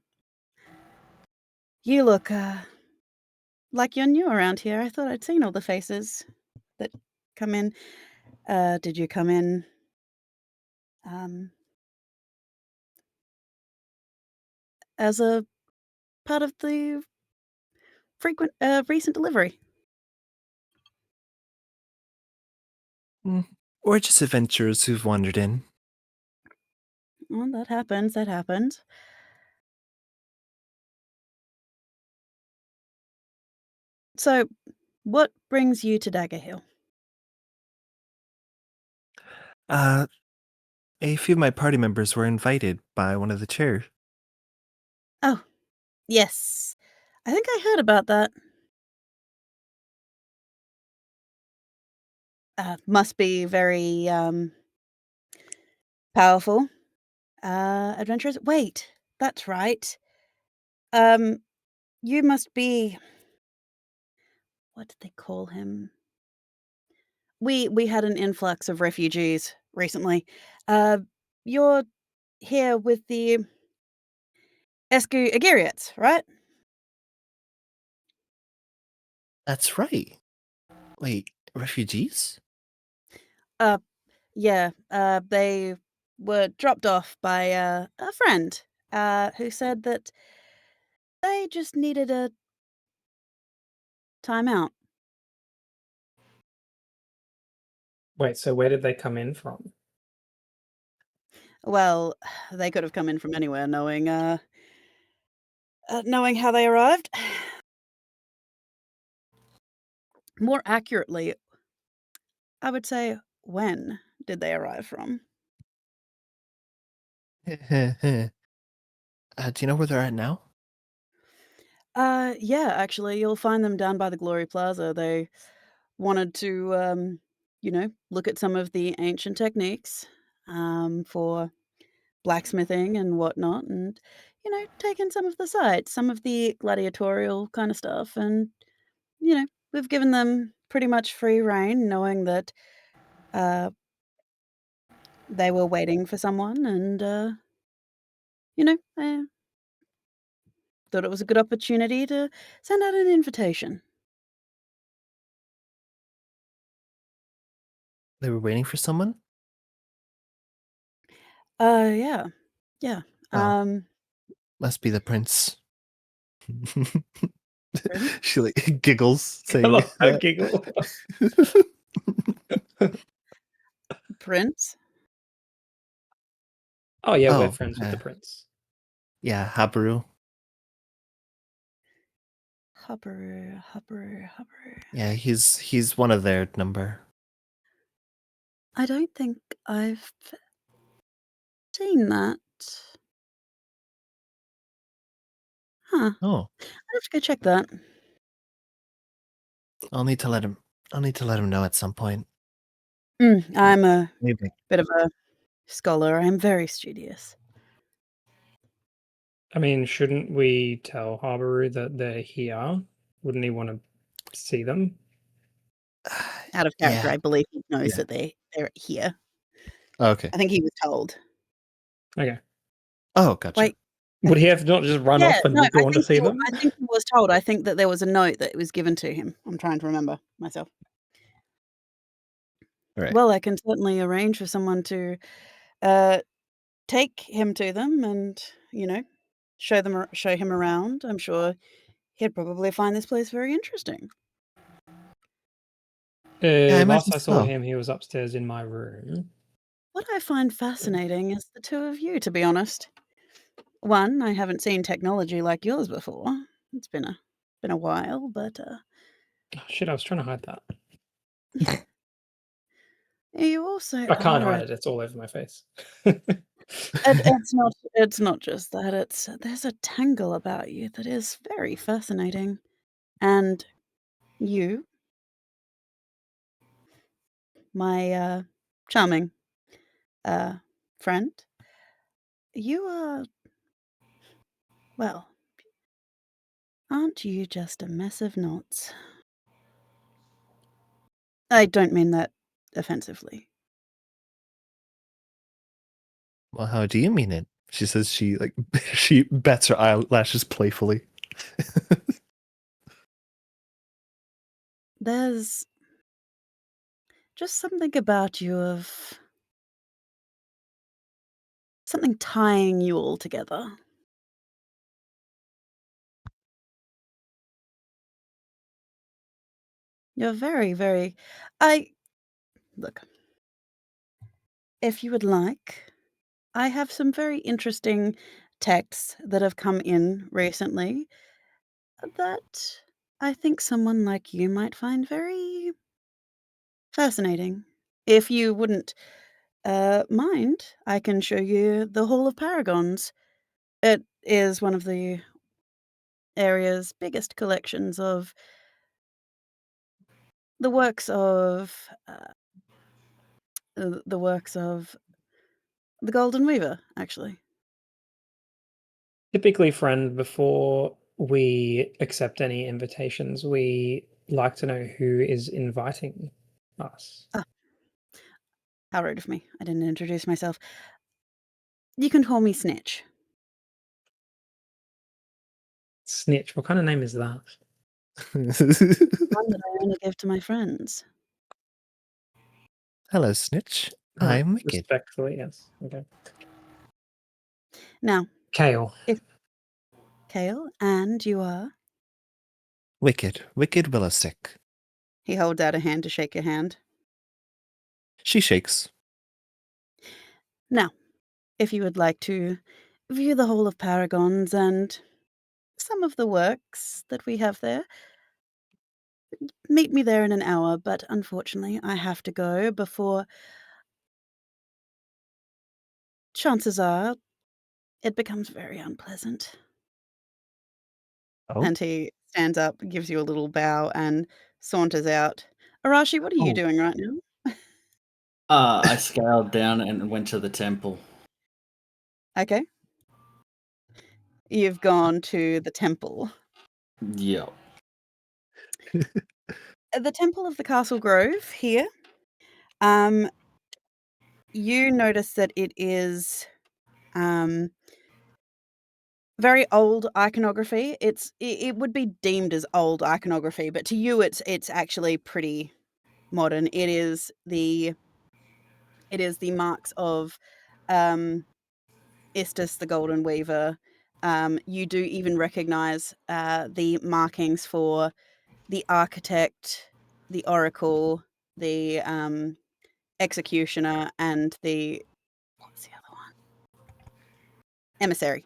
You look like you're new around here. I thought I'd seen all the faces that come in. Did you come in um, as a part of the recent delivery? Or just adventurers who've wandered in. Well, that happens. That happens. So, what brings you to Dagger Hill? A few of my party members were invited by one of the chair. Oh, yes. I think I heard about that. Must be very powerful. Adventurers. Wait, that's right. Um, you must be. What did they call him? We had an influx of refugees recently. Uh, you're here with the Esku Agariats, right? That's right. Wait, refugees? Uh, yeah. They were dropped off by a friend who said that they just needed a timeout. Wait, so where did they come in from? Well, they could have come in from anywhere, knowing how they arrived. More accurately, I would say, when did they arrive from? Do you know where they're at now? Yeah, actually, you'll find them down by the Glory Plaza. They wanted to, look at some of the ancient techniques for blacksmithing and whatnot, and take in some of the sights, some of the gladiatorial kind of stuff. And we've given them pretty much free rein, knowing that uh, they were waiting for someone, and I thought it was a good opportunity to send out an invitation. They were waiting for someone? Yeah, yeah. Oh, Um, must be the prince. Prince? She like giggles, I saying love that giggle. Prince? Oh yeah, we're Oh, friends with the prince. yeah, Habaru. Hubber. Yeah, he's one of their number. I don't think I've seen that. Huh. Oh, I'll have to go check that. I'll need to let him. I'll need to let him know at some point. I'm a Maybe. bit of a scholar. I'm very studious. I mean, shouldn't we tell Habaru that they're here? Wouldn't he want to see them? Out of character, Yeah. I believe he knows Yeah. that they're here. Okay. I think he was told. Okay. Oh, gotcha. Wait. Would he have to not just run Yeah, off and no, go on to see them? I think he was told. I think that there was a note that was given to him. I'm trying to remember myself. Right. Well, I can certainly arrange for someone to take him to them and, show him around. I'm sure he'd probably find this place very interesting. Yeah, I Last imagine I saw so. him, he was upstairs in my room. What I find fascinating is the two of you, to be honest. One, I haven't seen technology like yours before. It's been a while, but Oh, shit, I was trying to hide that. you also I can't are. hide it. It's all over my face. It's not just that. There's a tangle about you that is very fascinating, and you my charming friend, you are, well, aren't you just a mess of knots? I don't mean that offensively. Well, how do you mean it? She says she like she bats her eyelashes playfully. There's just something about you of something tying you all together. You're very, very. I. Look, if you would like, I have some very interesting texts that have come in recently that I think someone like you might find very fascinating. If you wouldn't mind, I can show you the Hall of Paragons. It is one of the area's biggest collections of the works of the works of the Golden Weaver, actually. Typically, friend, before we accept any invitations, we like to know who is inviting us. Ah, how rude of me. I didn't introduce myself. You can call me Snitch. Snitch, what kind of name is that? One that I only give to my friends. Hello, Snitch. Oh, I'm Wicked. respectfully, yes. Okay. Now, Kale. Kale, and you are? Wicked Willowstick. He holds out a hand to shake your hand. She shakes. Now, if you would like to view the Hall of Paragons and some of the works that we have there, meet me there in an hour, but unfortunately I have to go before chances are it becomes very unpleasant. Oh, And he stands up, gives you a little bow, and saunters out. Arashi, what are you Oh. doing right now? I scaled down and went to the temple. Okay. You've gone to the temple. Yeah. The Temple of the Castle Grove here. Um, you notice that it is very old iconography. It would be deemed as old iconography, but to you it's actually pretty modern. It is the marks of Estes the Golden Weaver. You do even recognize the markings for the architect, the oracle, the executioner, and the what's the other one? Emissary.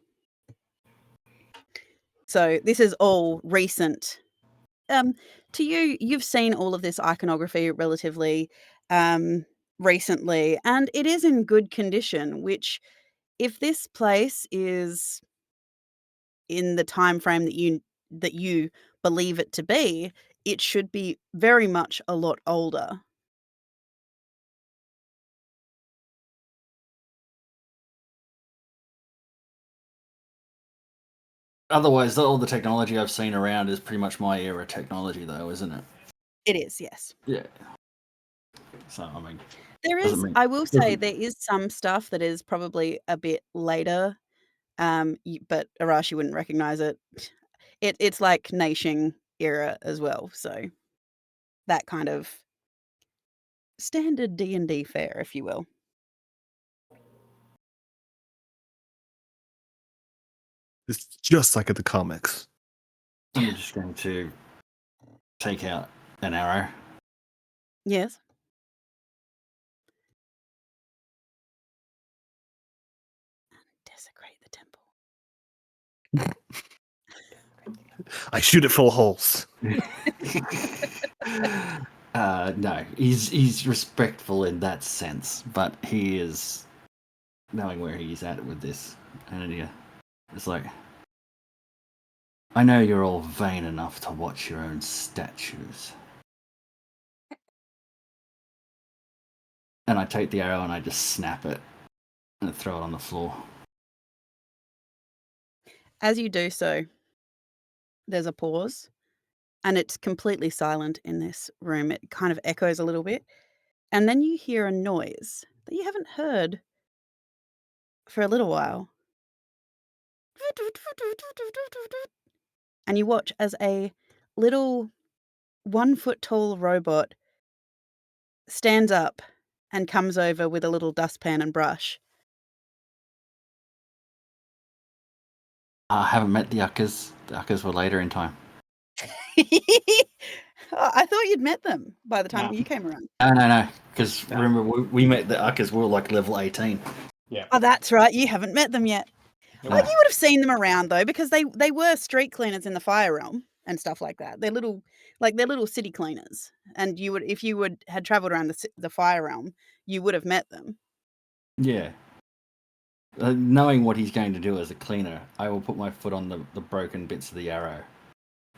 So this is all recent. To you, you've seen all of this iconography relatively recently, and it is in good condition. Which, if this place is in the time frame that you believe it to be, it should be very much a lot older. Otherwise, all the technology I've seen around is pretty much my era technology, though, isn't it? It is, yes. Yeah. So I mean, There doesn't is, mean I will say, doesn't there is some stuff that is probably a bit later, but Arashi wouldn't recognize it. It's like Nation era as well, so that kind of standard D&D fare, if you will. it's just like at the comics. I'm just going to take out an arrow. Yes. Desecrate the temple. I shoot it full of holes. No, he's respectful in that sense, but he is knowing where he's at with this. And yeah, it's like, I know you're all vain enough to watch your own statues. And I take the arrow and I just snap it and throw it on the floor. As you do so, there's a pause, and it's completely silent in this room. It kind of echoes a little bit, and then you hear a noise that you haven't heard for a little while. And you watch as a little 1-foot-tall robot stands up and comes over with a little dustpan and brush. I haven't met the Uckers. The Uckers were later in time. Oh, I thought you'd met them by the time No. you came around. No. Because remember, we met the Uckers. We were like level 18. Oh, that's right. You haven't met them yet. No. Oh, you would have seen them around though, because they were street cleaners in the Fire Realm and stuff like that. They're little city cleaners, and you would, if you had traveled around the Fire Realm, you would have met them. Yeah. Knowing what he's going to do as a cleaner, I will put my foot on the broken bits of the arrow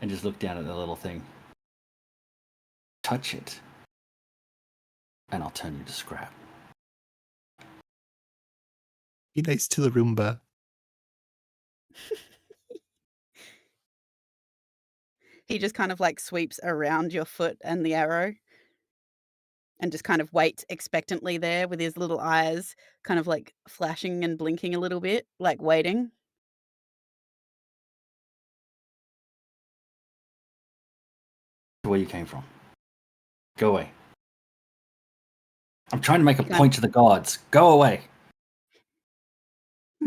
and just look down at the little thing. Touch it, and I'll turn you to scrap. Be nice to the Roomba. He just kind of like sweeps around your foot and the arrow and just kind of waits expectantly there with his little eyes kind of like flashing and blinking a little bit, like waiting. Where you came from. Go away. I'm trying to make a He kind point to the gods. Go away.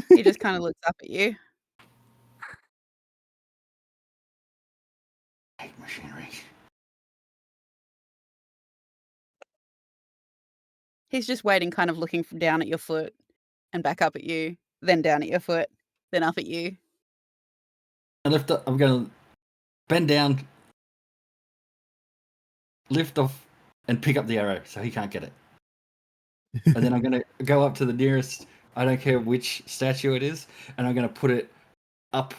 He just kind of looks up at you. I hate machinery. He's just waiting, kind of looking down at your foot and back up at you, then down at your foot, then up at you. I lift up. I'm going to bend down, lift off, and pick up the arrow so he can't get it. And then I'm going to go up to the nearest, I don't care which statue it is, and I'm going to put it up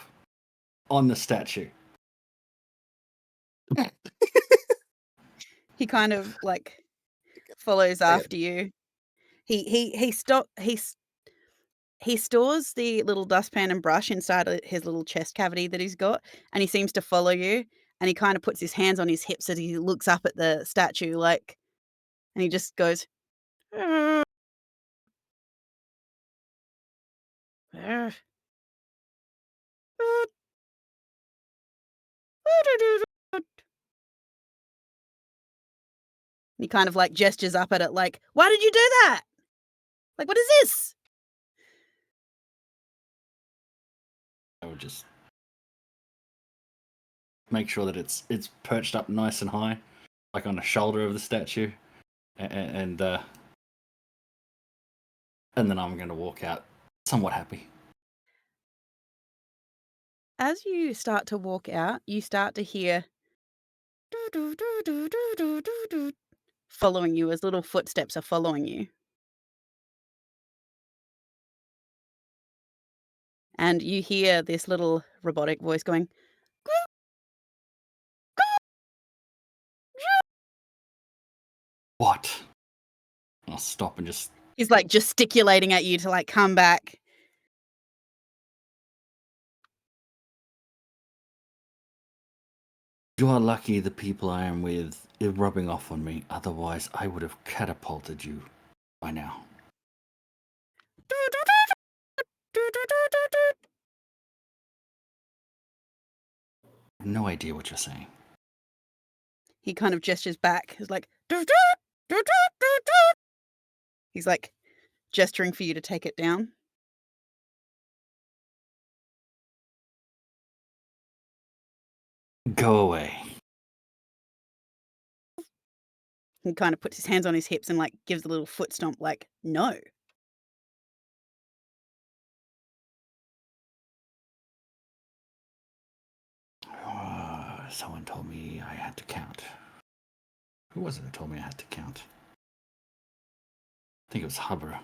on the statue. He kind of like follows after you. He stores the little dustpan and brush inside of his little chest cavity that he's got, and he seems to follow you, and he kind of puts his hands on his hips as he looks up at the statue, like, and he just goes, he kind of like gestures up at it like, why did you do that? Like, what is this? I would just make sure that it's perched up nice and high, like on the shoulder of the statue, and then I'm going to walk out somewhat happy. As you start to walk out, you start to hear following you, as little footsteps are following you. And you hear this little robotic voice going, What? I'll stop and just... He's like gesticulating at you to like come back. You are lucky the people I am with are rubbing off on me. Otherwise, I would have catapulted you by now. I have no idea what you're saying. He kind of gestures back. He's like, he's like gesturing for you to take it down. Go away. He kind of puts his hands on his hips and like gives a little foot stomp, like, no. Someone told me I had to count. Who was it that told me I had to count? I think it was Hubber.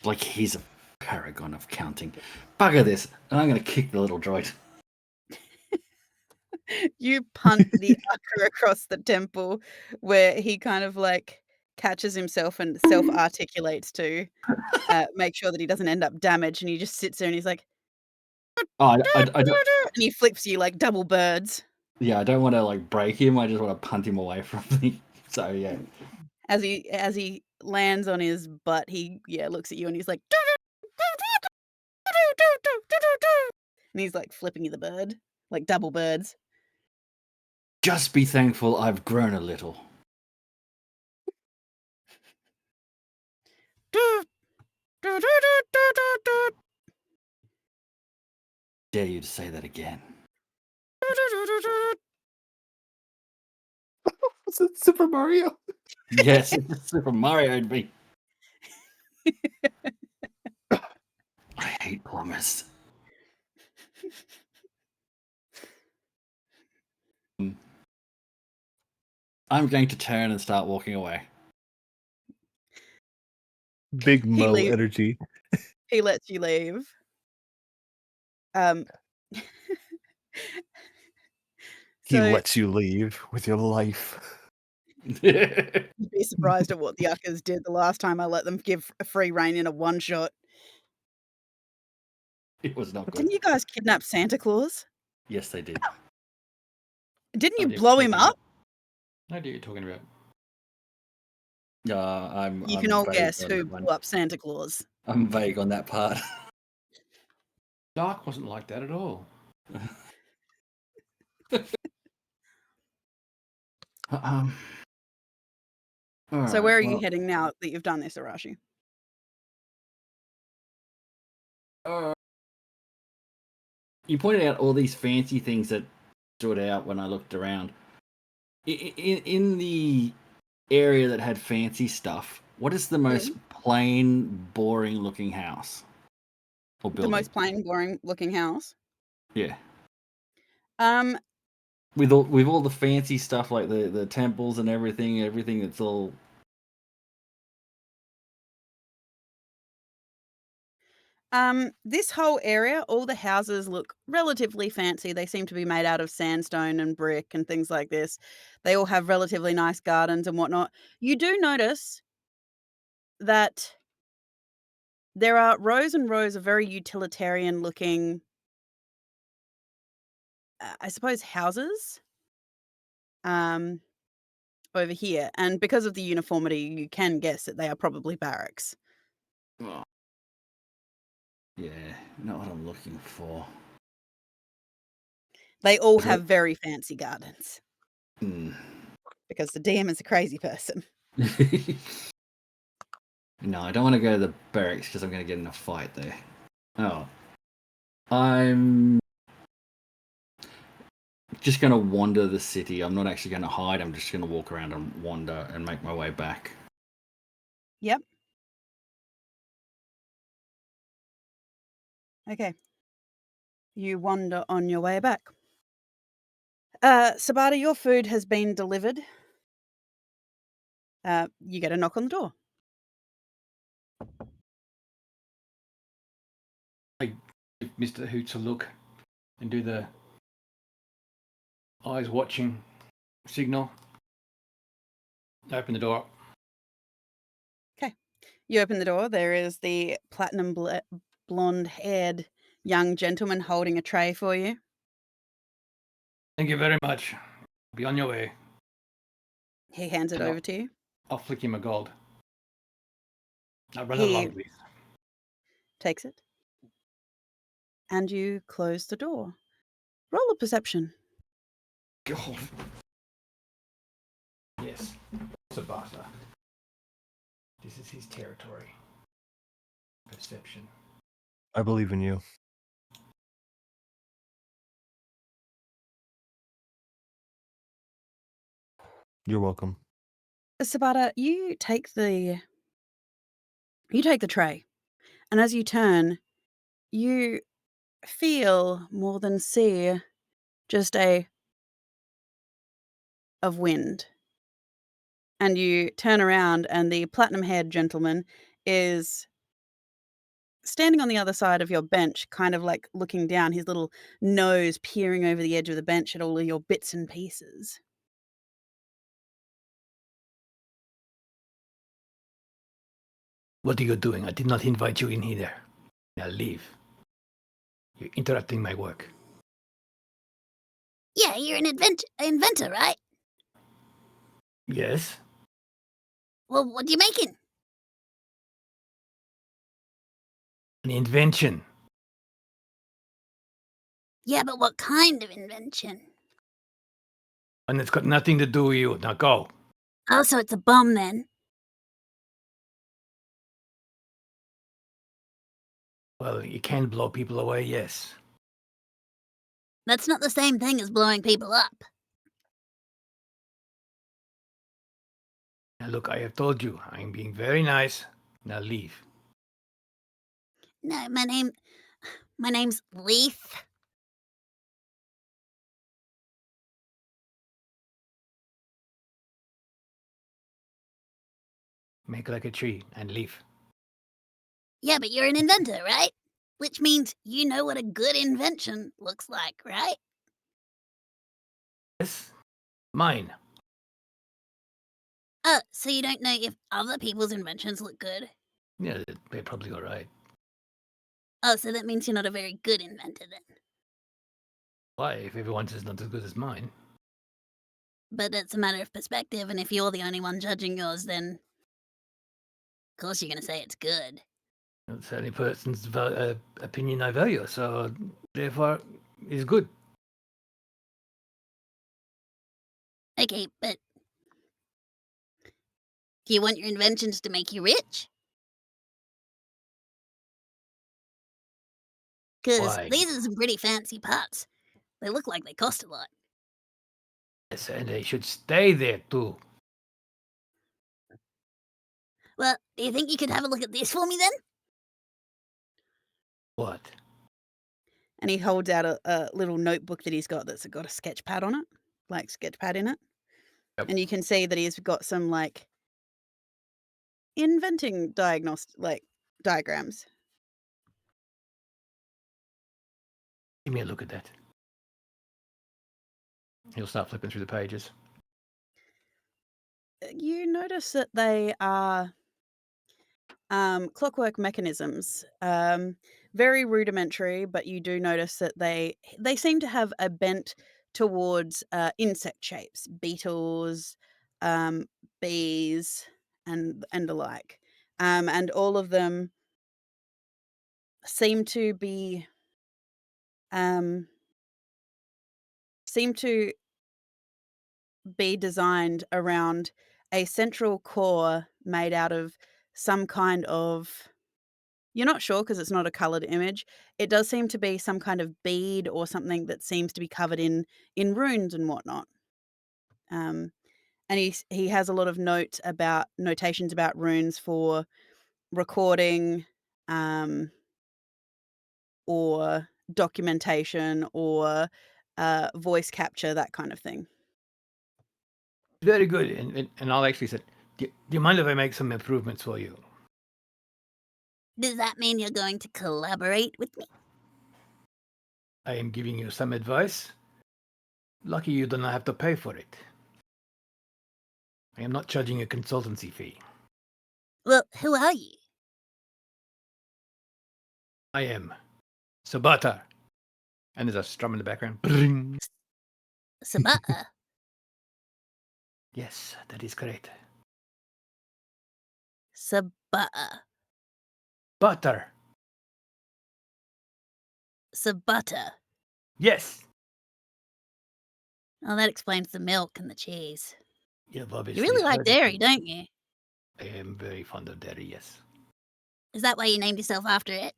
Like he's a paragon of counting. Bugger this, and I'm going to kick the little droid. You punt the Ucker across the temple, where he kind of like catches himself and self-articulates to make sure that he doesn't end up damaged, and he just sits there and he's like, Oh, I don't. and he flips you like double birds Yeah, I don't want to like break him. I just want to punt him away from me. So yeah, as he lands on his butt. He looks at you and he's like, and he's like flipping you the bird like double birds. just be thankful I've grown a little. Dare you to say that again? Was it Super Mario? Yes, it's Super Mario would be. I hate plumbers. I'm going to turn and start walking away. Big He Mo leaves. energy. He lets you leave. He So lets you leave with your life. you'd be surprised at what the Uckers did the last time I let them give a free rein in a one shot. It was not good. Didn't you guys kidnap Santa Claus? Yes, they did. Didn't you idea blow what him you're up? No idea what you're talking about. You I'm can all vague guess on who that one. blew up Santa Claus. I'm vague on that part. Dark wasn't like that at all. All So right, where are you well, heading now that you've done this, Arashi? you pointed out all these fancy things that stood out when I looked around. In the area that had fancy stuff, what is the most plain, boring-looking house or The building? most plain, boring looking house. Yeah, Um, with all the fancy stuff like the temples and everything that's all. this whole area, all the houses look relatively fancy. They seem to be made out of sandstone and brick and things like this. They all have relatively nice gardens and whatnot. You do notice that there are rows and rows of very utilitarian looking, I suppose, houses over here. And because of the uniformity, you can guess that they are probably barracks. Oh. Yeah, not what I'm looking for. They all Is it- have very fancy gardens Hmm. because the DM is a crazy person. No, I don't want to go to the barracks because I'm going to get in a fight there. Oh. I'm just going to wander the city. I'm not actually going to hide. I'm just going to walk around and wander and make my way back. Yep. Okay. You wander on your way back. Sabata, your food has been delivered. You get a knock on the door. I give Mr. Hoots a look and do the eyes watching signal. Open the door. You open the door. There is the platinum blonde-haired young gentleman holding a tray for you. Thank you very much. Be on your way. He hands it Hello. over to you. I'll flick him a gold. I'd rather He love this. takes it. And you close the door. Roll a perception. God. Yes. Sabata. This is his territory. Perception. I believe in you. You're welcome. Sabata, you take the tray, and as you turn, you feel more than see just of wind. And you turn around, and the platinum-haired gentleman is standing on the other side of your bench, kind of like looking down, his little nose peering over the edge of the bench at all of your bits and pieces. What are you doing? I did not invite you in here. Now leave. You're interrupting my work. Yeah, you're an inventor, right? Yes? Well, what are you making? An invention. Yeah, but what kind of invention? And it's got nothing to do with you. Now go. Oh, so it's a bomb then. Well, you can blow people away, yes. That's not the same thing as blowing people up. Now look, I have told you, I'm being very nice. Now leave. No, my name's Leith. Make like a tree and leave. Yeah, but you're an inventor, right? Which means you know what a good invention looks like, right? Yes? Mine. Oh, so you don't know if other people's inventions look good? Yeah, they're probably alright. Oh, so that means you're not a very good inventor then. Why? If everyone's is not as good as mine. But it's a matter of perspective, and if you're the only one judging yours, then of course you're gonna say it's good. It's the only person's opinion I value, so therefore it's good. Okay, but do you want your inventions to make you rich? Because Why? these are some pretty fancy parts. They look like they cost a lot. Yes, and they should stay there too. Well, do you think you could have a look at this for me then? What? And he holds out a little notebook that he's got that's got a sketch pad on it, like sketch pad in it. Yep. And you can see that he's got some like inventing diagrams. Give me a look at that. He'll start flipping through the pages. You notice that they are clockwork mechanisms, very rudimentary, but you do notice that they seem to have a bent towards insect shapes, beetles, um, bees, and the like, and all of them seem to be um, seem to be designed around a central core made out of some kind of. You're not sure because it's not a colored image. It does seem to be some kind of bead or something that seems to be covered in runes and whatnot. Um, and he has a lot of notations about runes for recording, um, or documentation or voice capture, that kind of thing. Very good. And I'll actually say, do you mind if I make some improvements for you? Does that mean you're going to collaborate with me? I am giving you some advice. Lucky you do not have to pay for it. I am not charging a consultancy fee. Well, who are you? I am Sabata. And there's a strum in the background. Bring. Sabata? Yes, that is correct. Sabata. Butter. Sabata. Yes. Oh, that explains the milk and the cheese. You've You obviously really like heard of dairy, me. don't you? I am very fond of dairy, yes. Is that why you named yourself after it?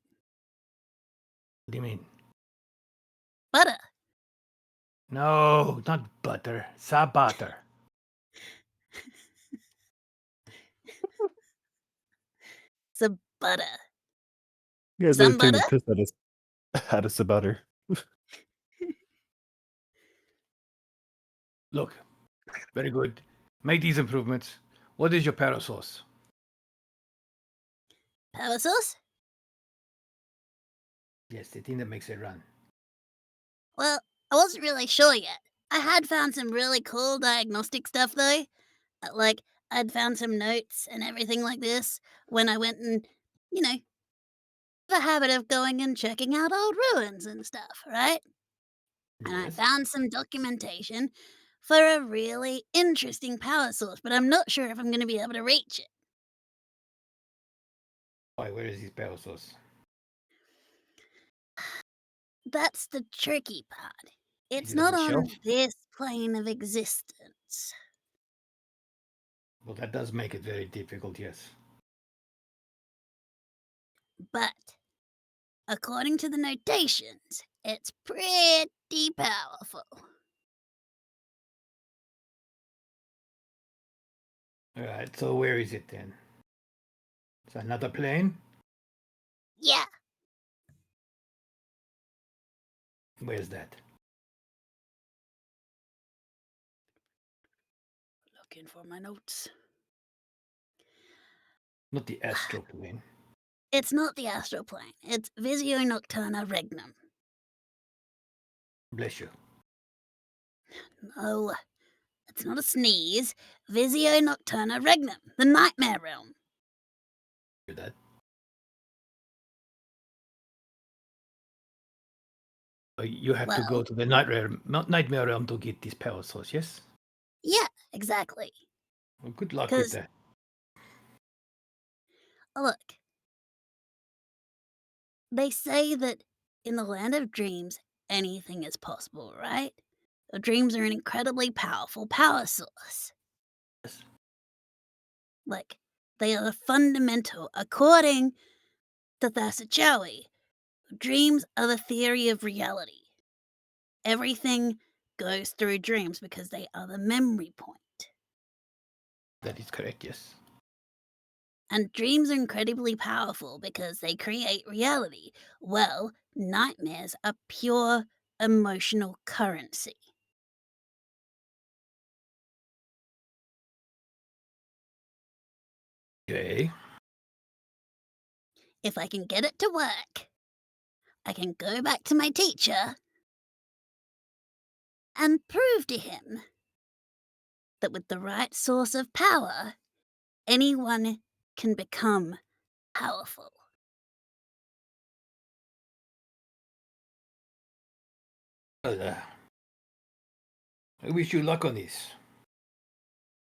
What do you mean? Butter. No, not butter. Sabater. Sabata. You guys are Some taking the butter? piss out of Sabater. Look, very good. Make these improvements. What is your para sauce? Power sauce? Yes, the thing that makes it run. Well, I wasn't really sure yet. I had found some really cool diagnostic stuff though. Like, I'd found some notes and everything like this when I went and, you know, the habit of going and checking out old ruins and stuff, right? And I Yes. found some documentation for a really interesting power source, but I'm not sure if I'm going to be able to reach it. Why? Where is his power source? That's the tricky part. Is It's it on not the shelf? on this plane of existence, Well, that does make it very difficult. Yes. but according to the notations, it's pretty powerful. All right. So where is it then? It's another plane. Yeah, Where's that? looking for my notes. Not the astral plane. It's not the astral plane. It's Visio Nocturna Regnum. Bless you. No, it's not a sneeze. Visio Nocturna Regnum, the nightmare realm. Do that. You have to go Well, to the nightmare realm to get this power source. Yes. yeah, exactly. Well, good luck with Because, that. look, they say that in the land of dreams, anything is possible, right? Dreams are an incredibly powerful power source. Yes. Like, they are fundamental. According to Thassachowi, dreams are the theory of reality. Everything goes through dreams because they are the memory point. That is correct. Yes. And dreams are incredibly powerful because they create reality. Well, nightmares are pure emotional currency. Okay. If I can get it to work, I can go back to my teacher and prove to him that with the right source of power, anyone can become powerful. Well, I wish you luck on this.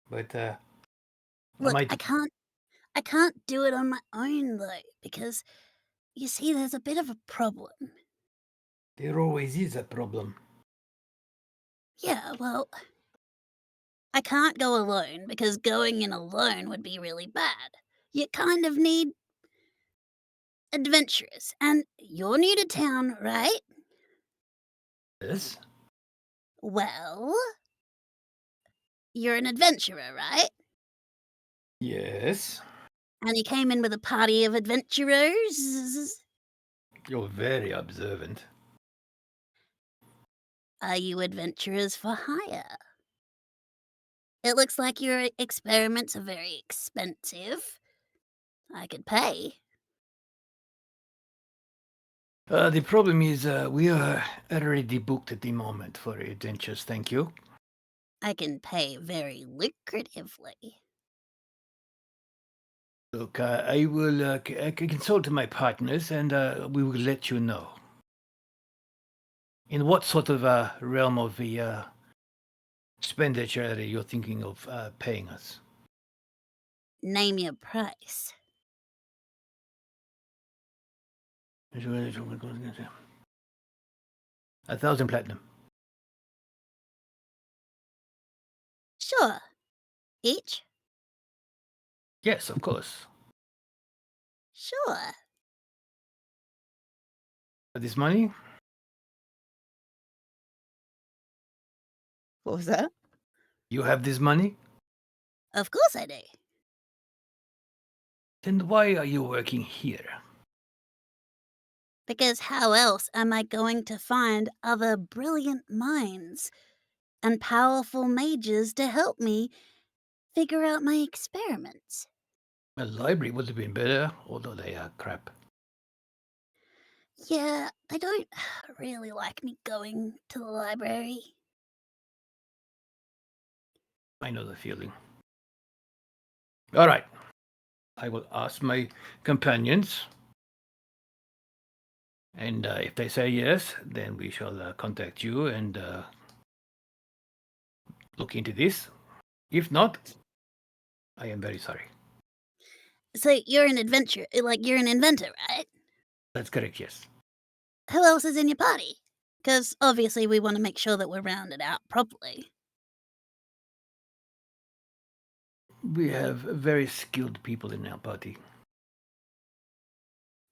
But I Look, might. I can't do it on my own though, because you see there's a bit of a problem. There always is a problem. Yeah, well, I can't go alone because going in alone would be really bad. You kind of need adventurers, and you're new to town, right? Yes. Well, you're an adventurer, right? Yes. And you came in with a party of adventurers. You're very observant. Are you adventurers for hire? It looks like your experiments are very expensive. I could pay. The problem is we are already booked at the moment for adventures. Thank you. I can pay very lucratively. Look, I will consult my partners and we will let you know. In what sort of realm of the expenditure are you thinking of paying us? Name your price. 1,000 platinum. Sure. Each? Yes, of course. Sure. For this money? What was that? You have this money? Of course I do. Then why are you working here? Because how else am I going to find other brilliant minds and powerful mages to help me figure out my experiments? A library would have been better, although they are crap. Yeah, they don't really like me going to the library. I know the feeling. All right. I will ask my companions. And if they say yes, then we shall contact you and look into this. If not, I am very sorry. So you're an adventurer, like you're an inventor, right? That's correct, yes. Who else is in your party? Because obviously we want to make sure that we're rounded out properly. We have very skilled people in our party.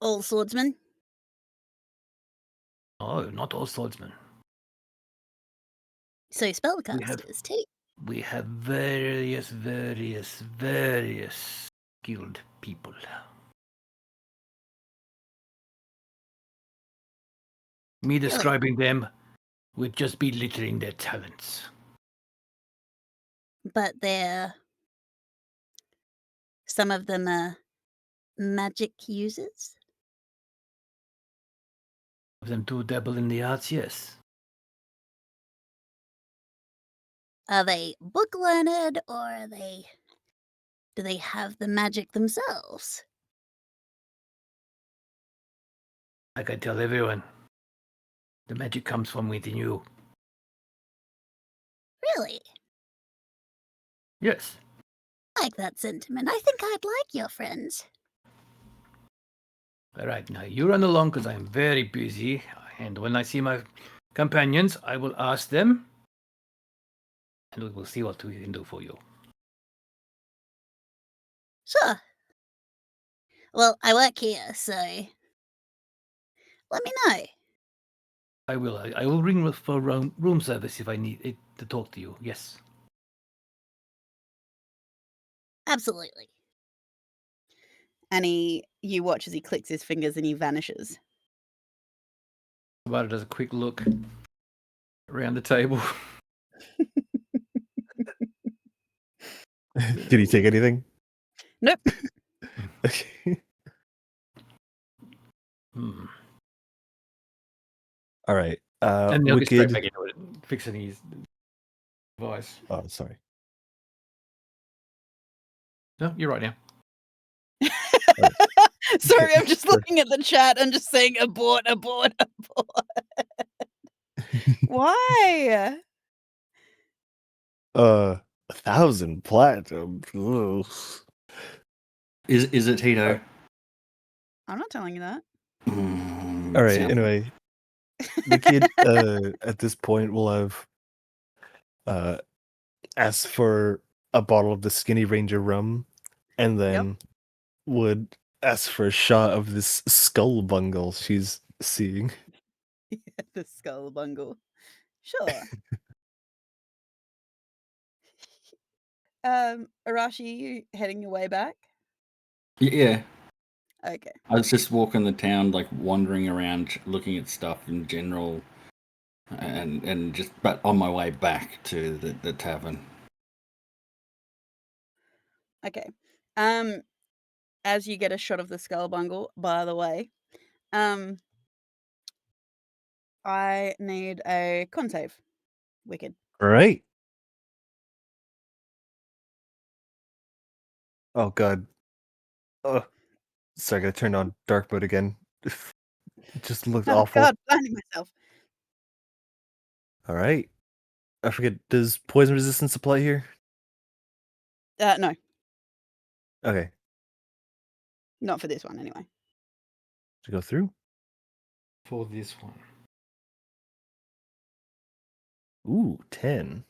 All swordsmen? Oh, not all swordsmen. So have- spellcasters too. We have various skilled people. Me describing them would just be littering their talents. But some of them are magic users? Of them do dabble in the arts, yes. Are they book learned, or do they have the magic themselves? Like I tell everyone, the magic comes from within you. Really? Yes. I like that sentiment. I think I'd like your friends. All right, now you run along because I'm very busy. And when I see my companions, I will ask them. And we will see what we can do for you. Sure. Well, I work here, so let me know. I will. I will ring for room service if I need it to talk to you. Yes. Absolutely. And you watch as he clicks his fingers and he vanishes. About it does a quick look around the table. Did he take anything? Nope. Okay. Hmm. All right. And he'll get straight Wicked. back into it, fixing his device. Oh, sorry. No, you're right now. Sorry, I'm just Sure. looking at the chat and just saying abort, abort, abort. Why? 1,000 platinum. Ugh. Is it Tito? I'm not telling you that. All right. Sounds- Anyway, Wicked. At this point, will have asked for a bottle of the Skinny Ranger rum, and then would ask for a shot of this skull bungle she's seeing. The skull bungle. Sure. Arashi, you heading your way back? Yeah, Okay. I was just walking the town, like wandering around, looking at stuff in general, and just but on my way back to the tavern. Okay. As you get a shot of the skull bungle, by the way, I need a con save. Wicked. All right. Oh God. Oh, sorry, I gotta turn on dark mode again. It just looked Oh awful. God, blinding myself. All right. I forget. Does poison resistance apply here? No, Okay. not for this one anyway. To go through. For this one. Ooh, 10.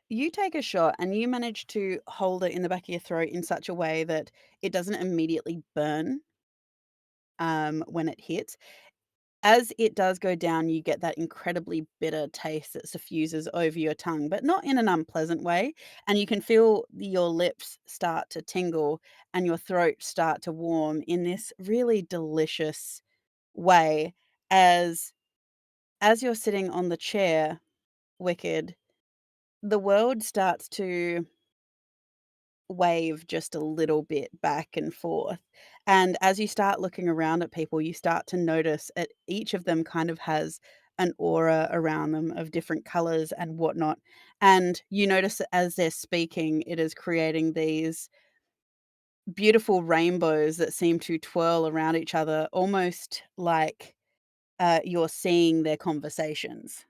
You take a shot and you manage to hold it in the back of your throat in such a way that it doesn't immediately burn when it hits. As it does go down, you get that incredibly bitter taste that suffuses over your tongue, but not in an unpleasant way. And you can feel your lips start to tingle and your throat start to warm in this really delicious way as you're sitting on the chair, Wicked, the world starts to wave just a little bit back and forth. And as you start looking around at people, you start to notice that each of them kind of has an aura around them of different colors and whatnot. And you notice that as they're speaking, it is creating these beautiful rainbows that seem to twirl around each other, almost like you're seeing their conversations.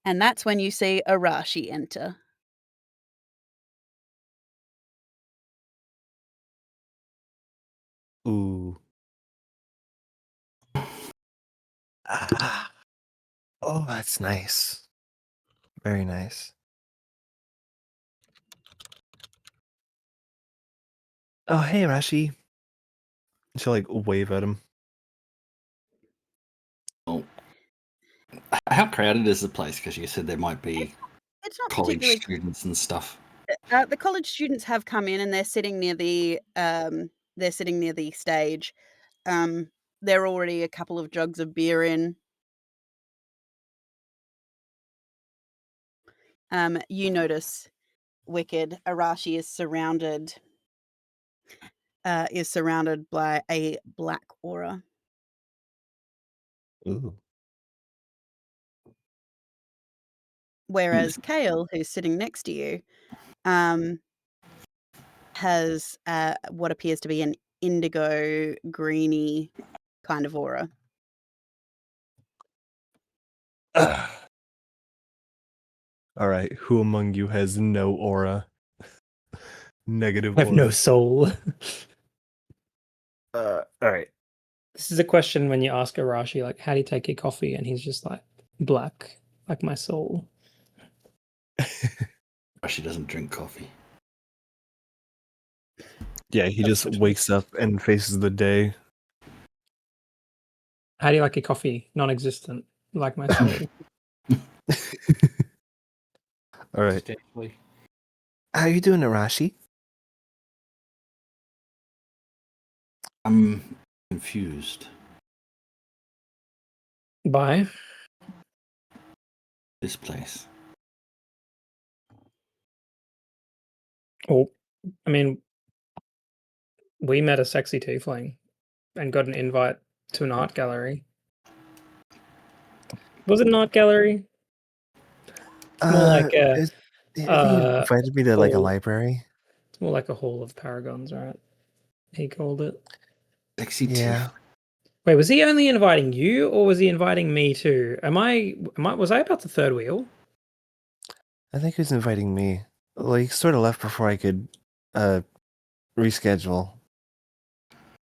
And that's when you see Arashi enter. Ooh. Ah. Oh, that's nice. Very nice. Oh, hey, Rashi. She'll like wave at him. Oh, how crowded is the place? Because you said there might be It's not college particularly. students and stuff. The college students have come in and they're sitting near the stage. There are already a couple of jugs of beer in. You notice, Wicked, Arashi is surrounded by a black aura. Ooh. Whereas Kale, who's sitting next to you, has what appears to be an indigo greeny kind of aura. All right, who among you has no aura? Negative I have no aura. soul. All right. This is a question when you ask Arashi, like, how do you take your coffee? And he's just like, black, like my soul. She doesn't drink coffee. Yeah, he just wakes up and faces the day. How do you like your coffee? Non-existent, like my soul. All right. Existentially. How you doing, Arashi? I'm confused. Bye. This place. Oh, I mean, we met a sexy tiefling and got an invite to an art gallery. Was it an art gallery? It's more like a. I think you invited me to like a hall. library. It's more like a hall of paragons, right? He called it. Sexy Yeah. Wait, was he only inviting you, or was he inviting me too? Was I about the third wheel? I think he was inviting me. Well, he sort of left before I could reschedule.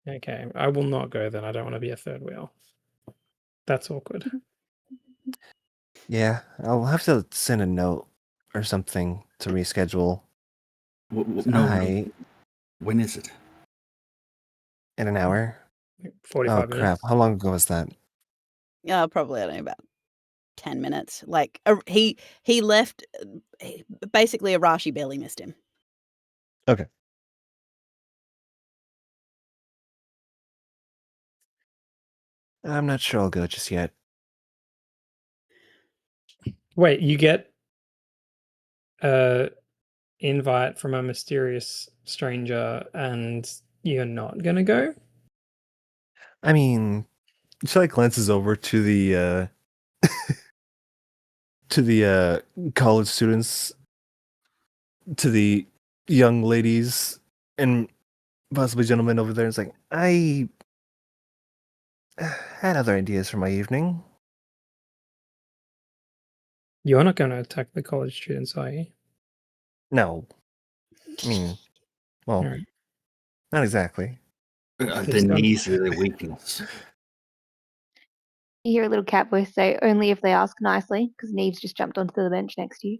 Okay, I will not go then. I don't want to be a third wheel. That's awkward. Yeah, I'll have to send a note or something to reschedule. No. When is it? In an hour? 45 crap. minutes. How long ago was that? Probably only about 10 minutes. Like he left. Basically, Arashi barely missed him. Okay. I'm not sure I'll go just yet. Wait, you get a invite from a mysterious stranger and you're not gonna go? I mean, she like glances over to the to the college students, to the young ladies and possibly gentlemen over there. It's like, I had other ideas for my evening. You're not gonna attack the college students, are you? No. I mean, well, Alright. not exactly. The knees are their weakness. You hear a little cat voice say, "Only if they ask nicely," because Neve's just jumped onto the bench next to you.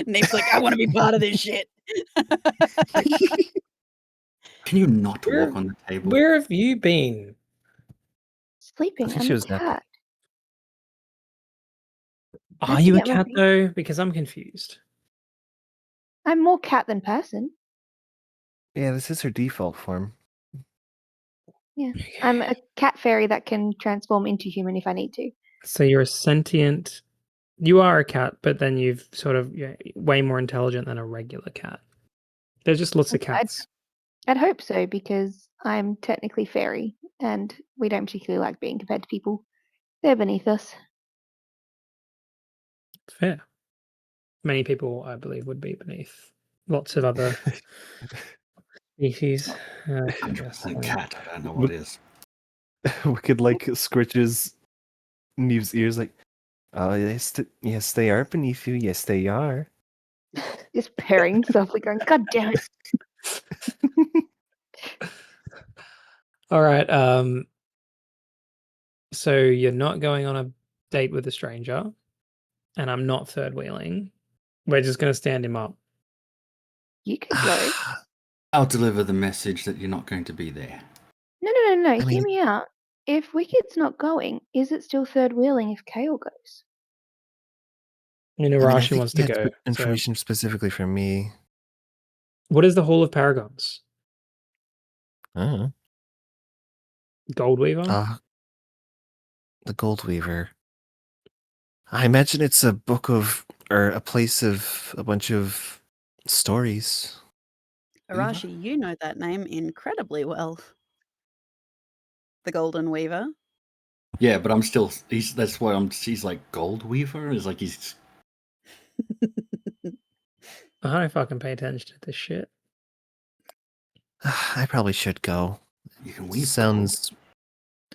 Neve's like, I want to be part of this shit. Can you not walk on the table? Where have you been? Sleeping. think I'm she a was napping. cat. Are Have to you a get my cat feet- though? Because I'm confused. I'm more cat than person. Yeah, this is her default form. Yeah. I'm a cat fairy that can transform into human if I need to. So you're a sentient. You are a cat, but then you've sort of way more intelligent than a regular cat. There's just lots of cats. I'd hope so, because I'm technically fairy, and we don't particularly like being compared to people. They're beneath us. Fair. Many people, I believe, would be beneath lots of other species. I guess. 100% cat. I don't know what Would- it is. We could like scritches Neve's ears like, oh yes they are beneath you. Yes they are. Just purring softly, going, "God damn it!" All right. So you're not going on a date with a stranger, and I'm not third wheeling. We're just going to stand him up. You could go. I'll deliver the message that you're not going to be there. No. I Hear mean- me out. If Wicked's not going, is it still third wheeling if Kale goes? I mean, I Arashi think wants he to had go. So information specifically for me. what is the Hall of Paragons? Oh. Goldweaver? The Gold Weaver. I imagine it's a book of, or a place of a bunch of stories. Arashi, you know that name incredibly well. The Golden Weaver. Yeah, but I'm still. That's why He's like Gold Weaver. Is like he's. I don't know if I can pay attention to this shit. I probably should go. You can weave. Sounds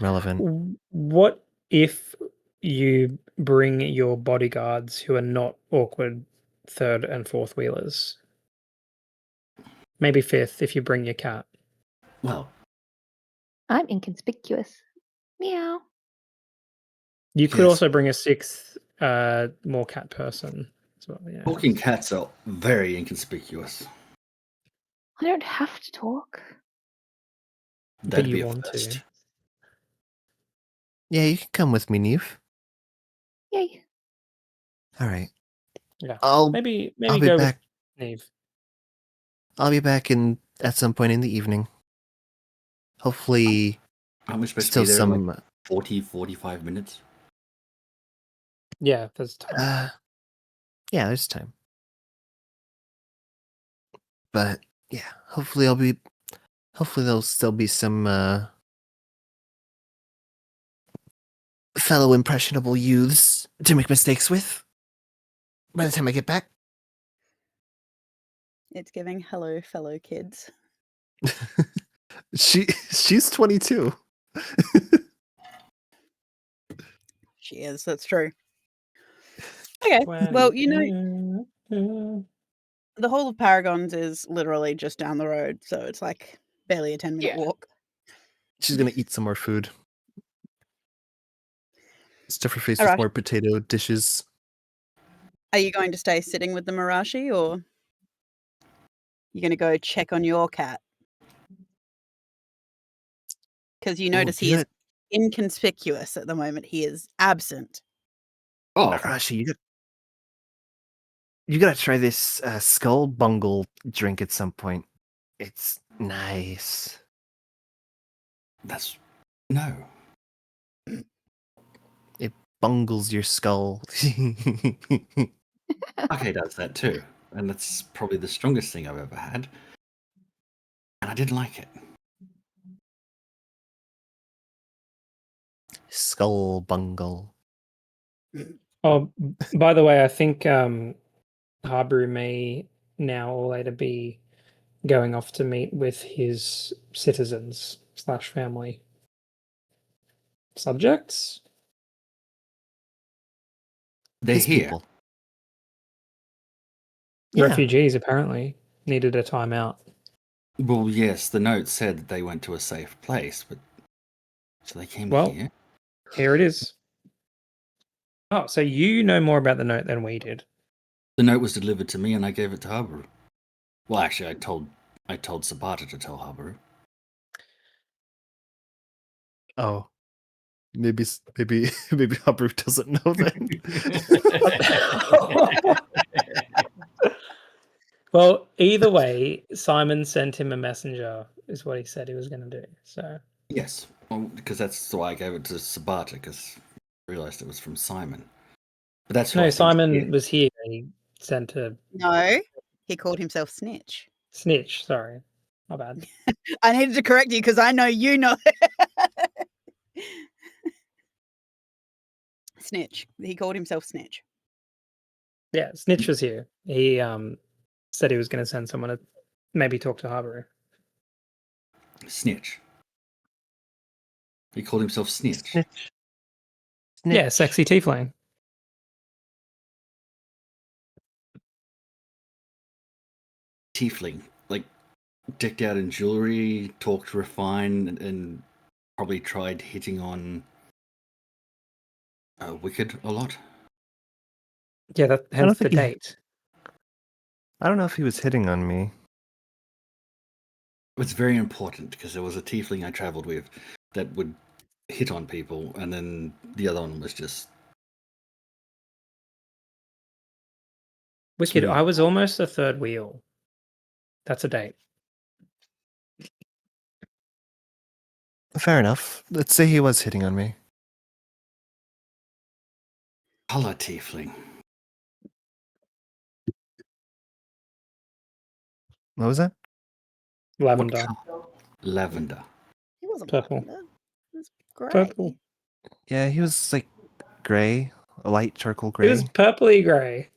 relevant. What if you bring your bodyguards who are not awkward third and fourth wheelers? Maybe fifth if you bring your cat. Well, I'm inconspicuous. Meow. You could Yes. also bring a sixth, more cat person as well. Yeah. talking cats are very inconspicuous. I don't have to talk. But That'd you be a want first. to. Yeah, you can come with me, Neve. Yay. All right. Yeah. I'll Maybe be go back. with Neve. I'll be back at some point in the evening. Hopefully, Aren't we supposed still to be there in like some. 40-45 minutes? Yeah, there's time. Yeah, there's time. But yeah, hopefully there'll still be some fellow impressionable youths to make mistakes with by the time I get back. It's giving hello, fellow kids. She's 22. She is, that's true. Okay, well, you know, the Hall of Paragons is literally just down the road, so it's like barely a 10-minute walk. She's gonna eat some more food. Stuff her face Alright. with more potato dishes. Are you going to stay sitting with the Marashi, or you're going to go check on your cat? Because you notice he is inconspicuous at the moment. He is absent. Oh, Arashi, you gotta try this skull bungle drink at some point. It's nice. that's no. It bungles your skull. Okay, does that too, and that's probably the strongest thing I've ever had, and I didn't like it. Skull bungle. Oh, by the way, I think Haru may now or later be going off to meet with his citizens / family subjects. They're His here. people. Yeah. Refugees apparently needed a timeout. Well, yes, the note said that they went to a safe place, but so they came Well, here. here it is. Oh, so you know more about the note than we did. The note was delivered to me, and I gave it to Habaru. Well, actually, I told Sabata to tell Habaru. Oh. Maybe Habaru doesn't know then. Well, either way, Simon sent him a messenger, is what he said he was going to do. So Yes, well, because that's why I gave it to Sabata, because I realized it was from Simon. But that's who I no, think is Simon here. was here. He sent a No, he called himself Snitch. snitch. Sorry. My bad. I needed to correct you because I know you know. Snitch. He called himself Snitch. Yeah, Snitch was here. He said he was going to send someone to maybe talk to Habaru. Snitch. He called himself Snitch. Snitch. Yeah, sexy tiefling. Tiefling. Like, decked out in jewelry, talked refined, and probably tried hitting on Wicked a lot. Yeah, that don't hence the think he- date. I don't know if he was hitting on me. It's very important because there was a tiefling I traveled with that would hit on people, and then the other one was just Wicked, smooth. I was almost a third wheel. That's a date. Fair enough. Let's say he was hitting on me. Color tiefling. What was that? Lavender. Lavender. He wasn't Purple. lavender. He was grey. Purple. Yeah, he was like gray, a light charcoal It was gray. purpley grey.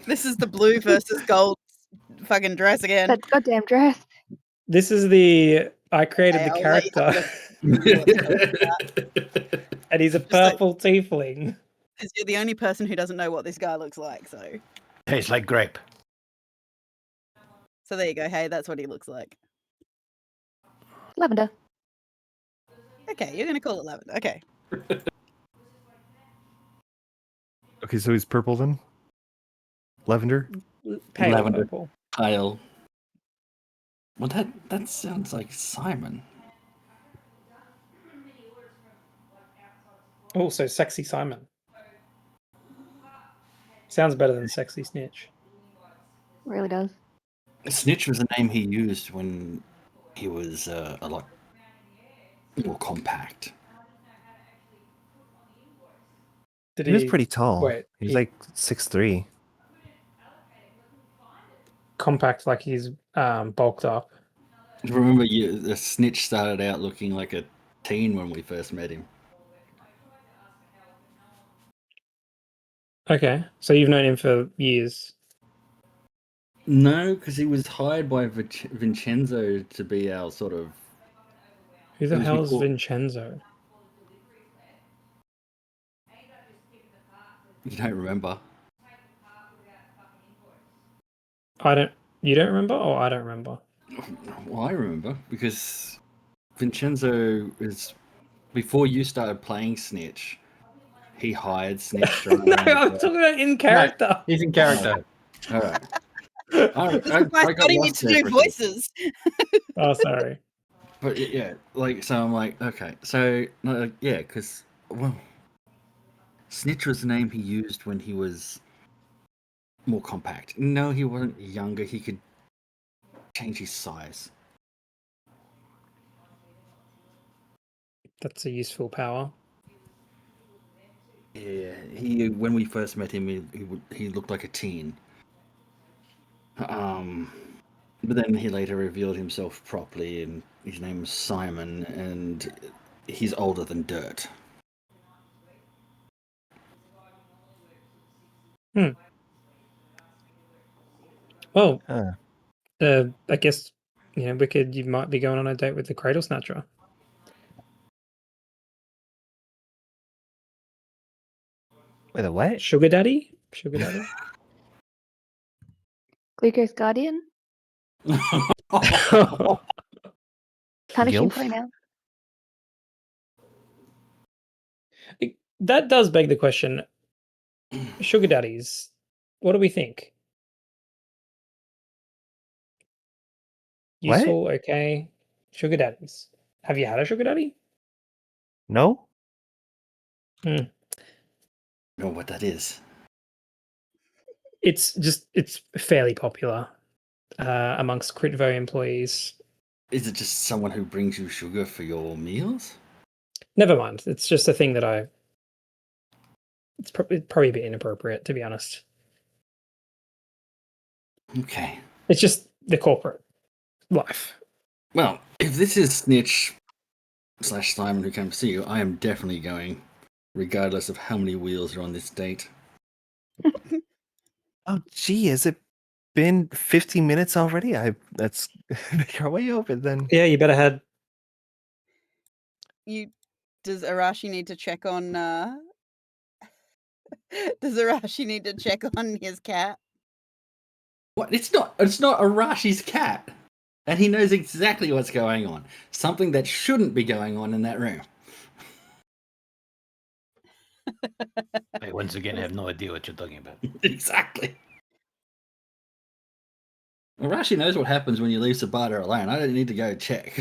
This is the blue versus gold fucking dress again. That goddamn dress. This is the I created Okay, the I'll let you have character, and he's a Just like- purple tiefling. Because you're the only person who doesn't know what this guy looks like. So Tastes like grape. there you go. Hey, that's what he looks like. Lavender. Okay, you're gonna call it lavender. Okay. Okay, so he's purple then? Lavender? Pale Lavender. purple. Kyle. Well, that sounds like Simon. Also, sexy Simon. Sounds better than sexy Snitch. Really does. Snitch was a name he used when he was a lot more compact. Did He was pretty tall. Wait, he was like 6'3". compact, like he's bulked up. Remember, the Snitch started out looking like a teen when we first met him. Okay, so you've known him for years. No, because he was hired by Vincenzo to be our sort of. Who the It was hell is before- Vincenzo? You don't remember? You don't remember, or I don't remember? Well, I remember because Vincenzo is before you started playing Snitch. He hired Snitch to run No, around. I'm talking about in character. He's in character. All right. This is why Scotty needs to do voices. Oh, sorry. But yeah, like, so I'm like, okay, so no, yeah, because well, Snitch was the name he used when he was more compact. No, he wasn't younger. He could change his size. That's a useful power. Yeah, when we first met him, he looked like a teen. But then he later revealed himself properly, and his name was Simon, and he's older than dirt. Well, Huh. I guess Wicked. You might be going on a date with the Cradle Snatcher. Wait, a what? Sugar Daddy. Sugar Daddy. Glucose Guardian. Punishing Gilf? pronoun. That does beg the question. Sugar daddies. What do we think? What? Useful, okay. Sugar daddies. Have you had a sugar daddy? No? Know what that is? It's fairly popular amongst Critvo employees. Is it just someone who brings you sugar for your meals? Never mind. It's just a thing that it's probably a bit inappropriate, to be honest. Okay. It's just the corporate life. Well, if this is Snitch / Simon who comes to see you, I am definitely going, regardless of how many wheels are on this date. Oh, gee, has it been 15 minutes already? Let's make our way over then. Yeah, you better head. Does Arashi need to check on does Arashi need to check on his cat? What? It's not Arashi's cat. And he knows exactly what's going on. Something that shouldn't be going on in that room. I once again have no idea what you're talking about. Exactly. Arashi knows what happens when you leave Sabata alone. I don't need to go check.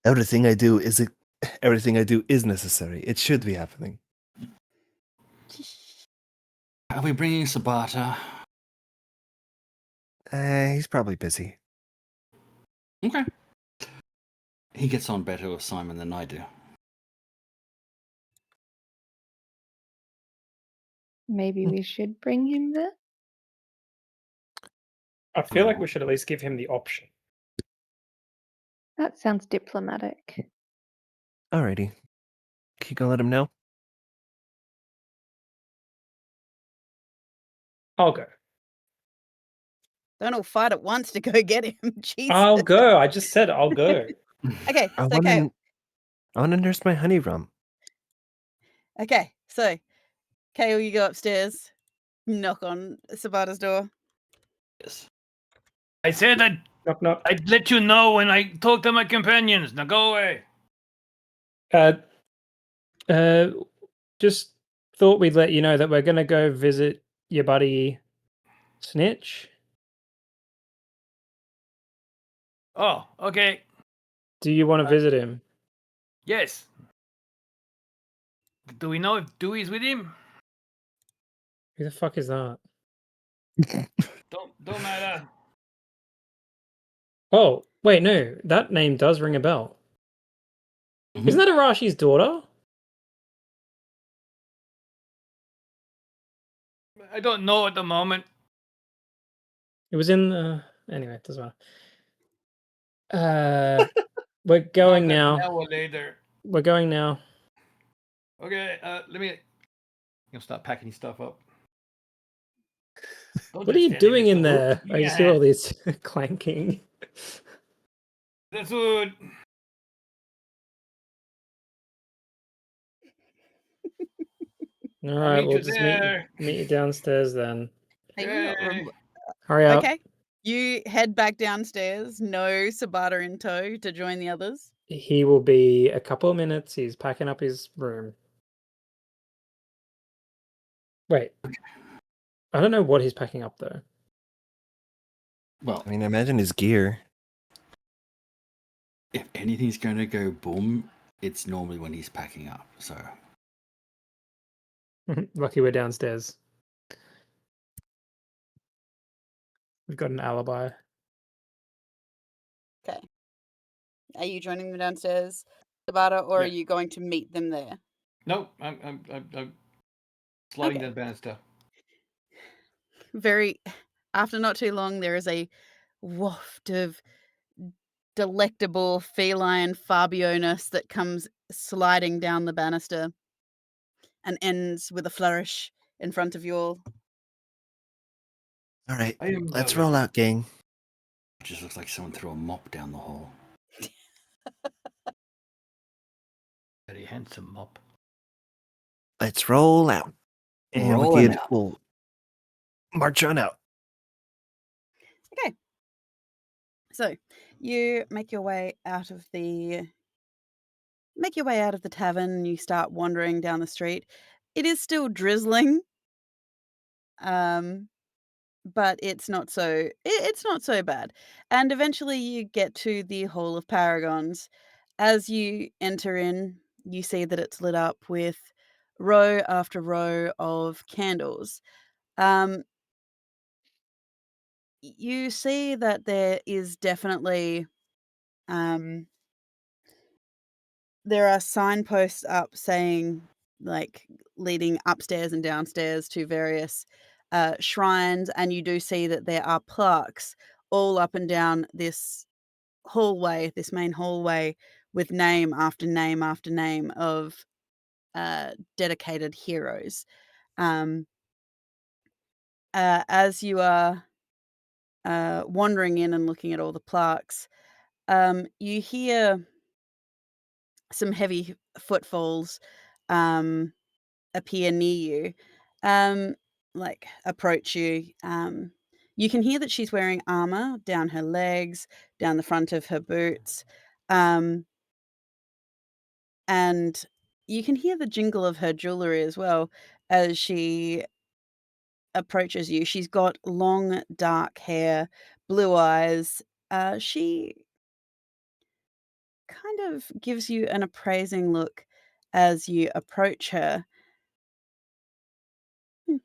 Everything I do is necessary. It should be happening. Are we bringing Sabata? He's probably busy. Okay. He gets on better with Simon than I do. Maybe we should bring him there. I feel like we should at least give him the option. That sounds diplomatic. Alrighty. Can you go let him know? I'll go. Don't all fight at once to go get him. Jesus. I'll go. I just said I'll go. Okay, I so okay. want to nurse my honey rum. Okay, so Kale, you go upstairs, knock on Sabata's door. Yes. I said Knock, knock. I'd let you know when I talk to my companions. Now go away. Just thought we'd let you know that we're gonna go visit your buddy Snitch. Oh, okay. Do you want to visit him? Yes. Do we know if Dewey's with him? Who the fuck is that? Don't matter. Oh, wait, no. That name does ring a bell. Mhm. Isn't that Arashi's daughter? I don't know at the moment. It was in the... Anyway, it doesn't matter. We're going now. Now or later. We're going now. Okay, let me... You'll start packing your stuff up. Don't What are just you stand doing in this there? way. I just hear all this clanking. That's good. All right, meet we'll you just there. meet you downstairs then. Are you not Yay. Hurry up. Okay. You head back downstairs, no Sabata in tow to join the others. He will be a couple of minutes. He's packing up his room. Wait. I don't know what he's packing up though. Well, I mean, I imagine his gear. if anything's going to go boom, it's normally when he's packing up. So Lucky we're downstairs. We've got an alibi. Okay. Are you joining them downstairs, Sabata, or are Yeah. you going to meet them there? No, I'm sliding Okay. that banister. After not too long, there is a waft of delectable feline Fabio-ness that comes sliding down the banister and ends with a flourish in front of you all. All right, I am let's very- roll out, gang. it just looks like someone threw a mop down the hall. Very handsome mop. Let's roll out. And Rolling out. we'll march on out. Okay. So you make your way out of the tavern. You start wandering down the street. It is still drizzling, but it's not so bad. And eventually, you get to the Hall of Paragons. As you enter in, you see that it's lit up with row after row of candles. You see that there is definitely there are signposts up saying, like, leading upstairs and downstairs to various shrines, and you do see that there are plaques all up and down this hallway, this main hallway, with name after name after name of dedicated heroes. As you are wandering in and looking at all the plaques, you hear some heavy footfalls appear near you, like approach you. You can hear that she's wearing armor down her legs, down the front of her boots, and you can hear the jingle of her jewelry as well as she approaches you. She's got long, dark hair, blue eyes. She kind of gives you an appraising look as you approach her. "Hmm.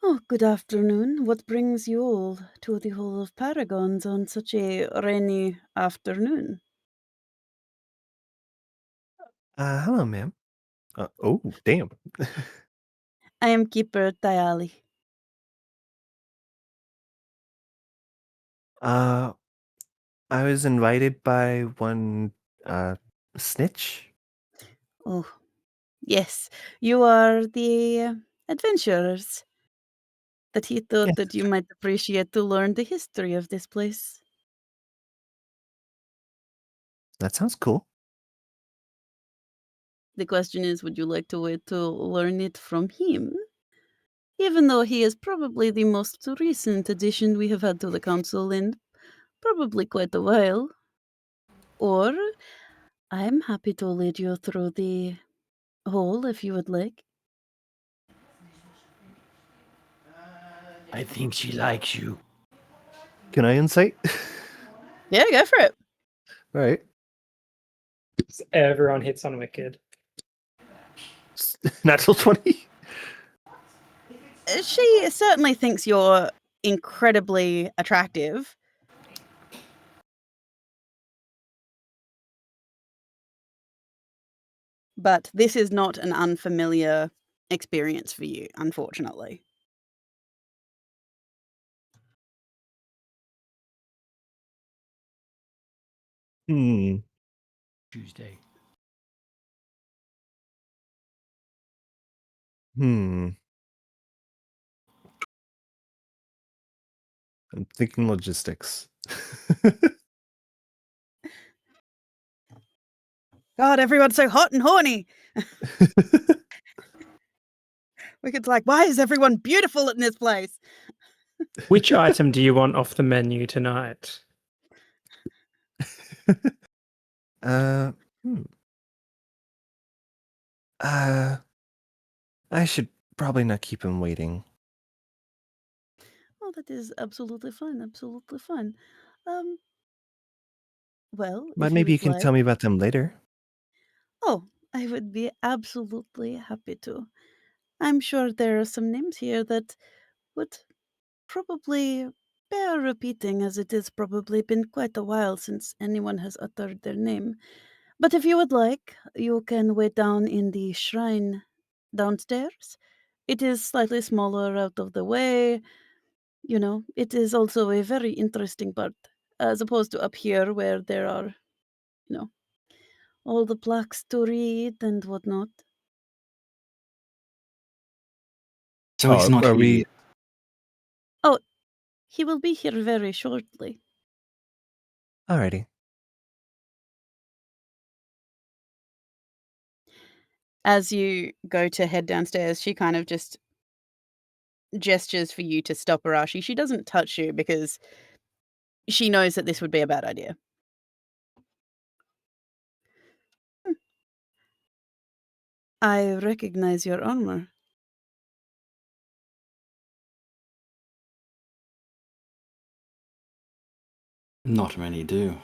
Oh, good afternoon. What brings you all to the Hall of Paragons on such a rainy afternoon?" Hello, ma'am. Oh, damn. "I am Keeper Tayali." uh, I was invited by one, Snitch. "Oh, yes, you are the adventurers that he thought Yes, that you might appreciate to learn the history of this place." that sounds cool. The question is, would you like to wait to learn it from him? Even though he is probably the most recent addition we have had to the council in probably quite a while. Or I'm happy to lead you through the hall if you would like. I think she likes you. Can I insight? Yeah, go for it. All right. Everyone hits on Wicked. Natural 20. She certainly thinks you're incredibly attractive. But this is not an unfamiliar experience for you, unfortunately. Hmm. Tuesday. Hmm. I'm thinking logistics. God, everyone's so hot and horny. Wicked's like, why is everyone beautiful in this place? Which item do you want off the menu tonight? uh, hmm. uh, I should probably not keep him waiting. Oh, that is absolutely fine, absolutely fine. Um, well, But if you maybe you would can like. tell me about them later. Oh, I would be absolutely happy to. I'm sure there are some names here that would probably bear repeating, as it has probably been quite a while since anyone has uttered their name. But if you would like, you can wait down in the shrine downstairs. It is slightly smaller, out of the way. You know, it is also a very interesting part, as opposed to up here where there are, you know, all the plaques to read and whatnot. So he's not Are here we? yet. Oh, he will be here very shortly. Alrighty. As you go to head downstairs, she kind of just gestures for you to stop Arashi. She doesn't touch you because she knows that this would be a bad idea. "Hmm, I recognize your armor." Not many do.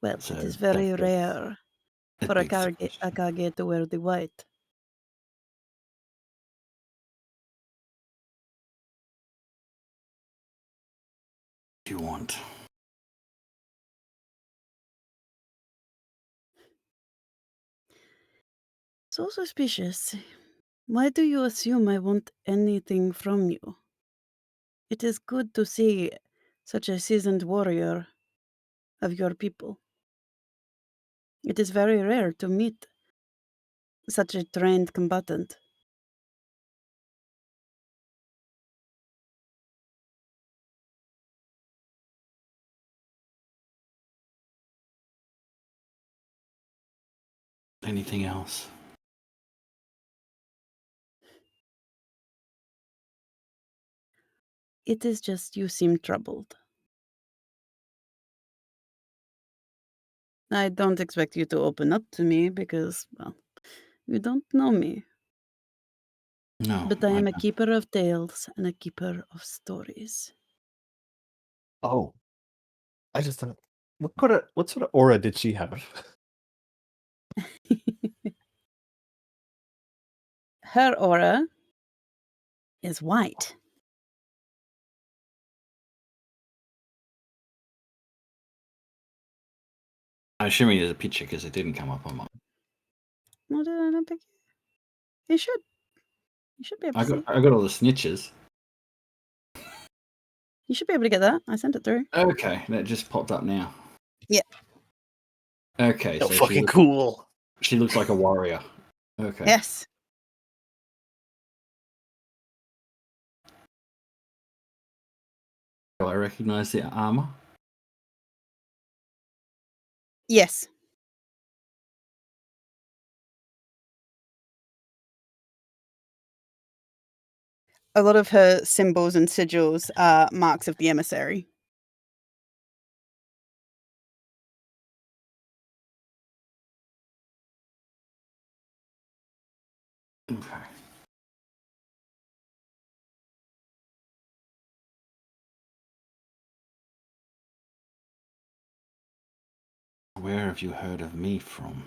"Well, So it is that very begs rare it for a begs the Kage, question. to wear the white." Do you want? "So suspicious. Why do you assume I want anything from you?" It is good to see such a seasoned warrior of your people. It is very rare to meet such a trained combatant. Anything else? It is just you seem troubled. I don't expect you to open up to me because, well, you don't know me. No, But I am a don't. keeper of tales and a keeper of stories. Oh, I just thought, what sort of aura did she have? Her aura is white. I'm assuming there's a picture because it didn't come up on mine. No, I don't think you should. You should be able to see. I got all the snitches. You should be able to get that. I sent it through. Okay, that just popped up now. Yeah. Okay, So so fucking cool. she looks like a warrior. Okay. Yes. Do I recognize the armor? Yes. A lot of her symbols and sigils are marks of the emissary. Okay. Where have you heard of me from?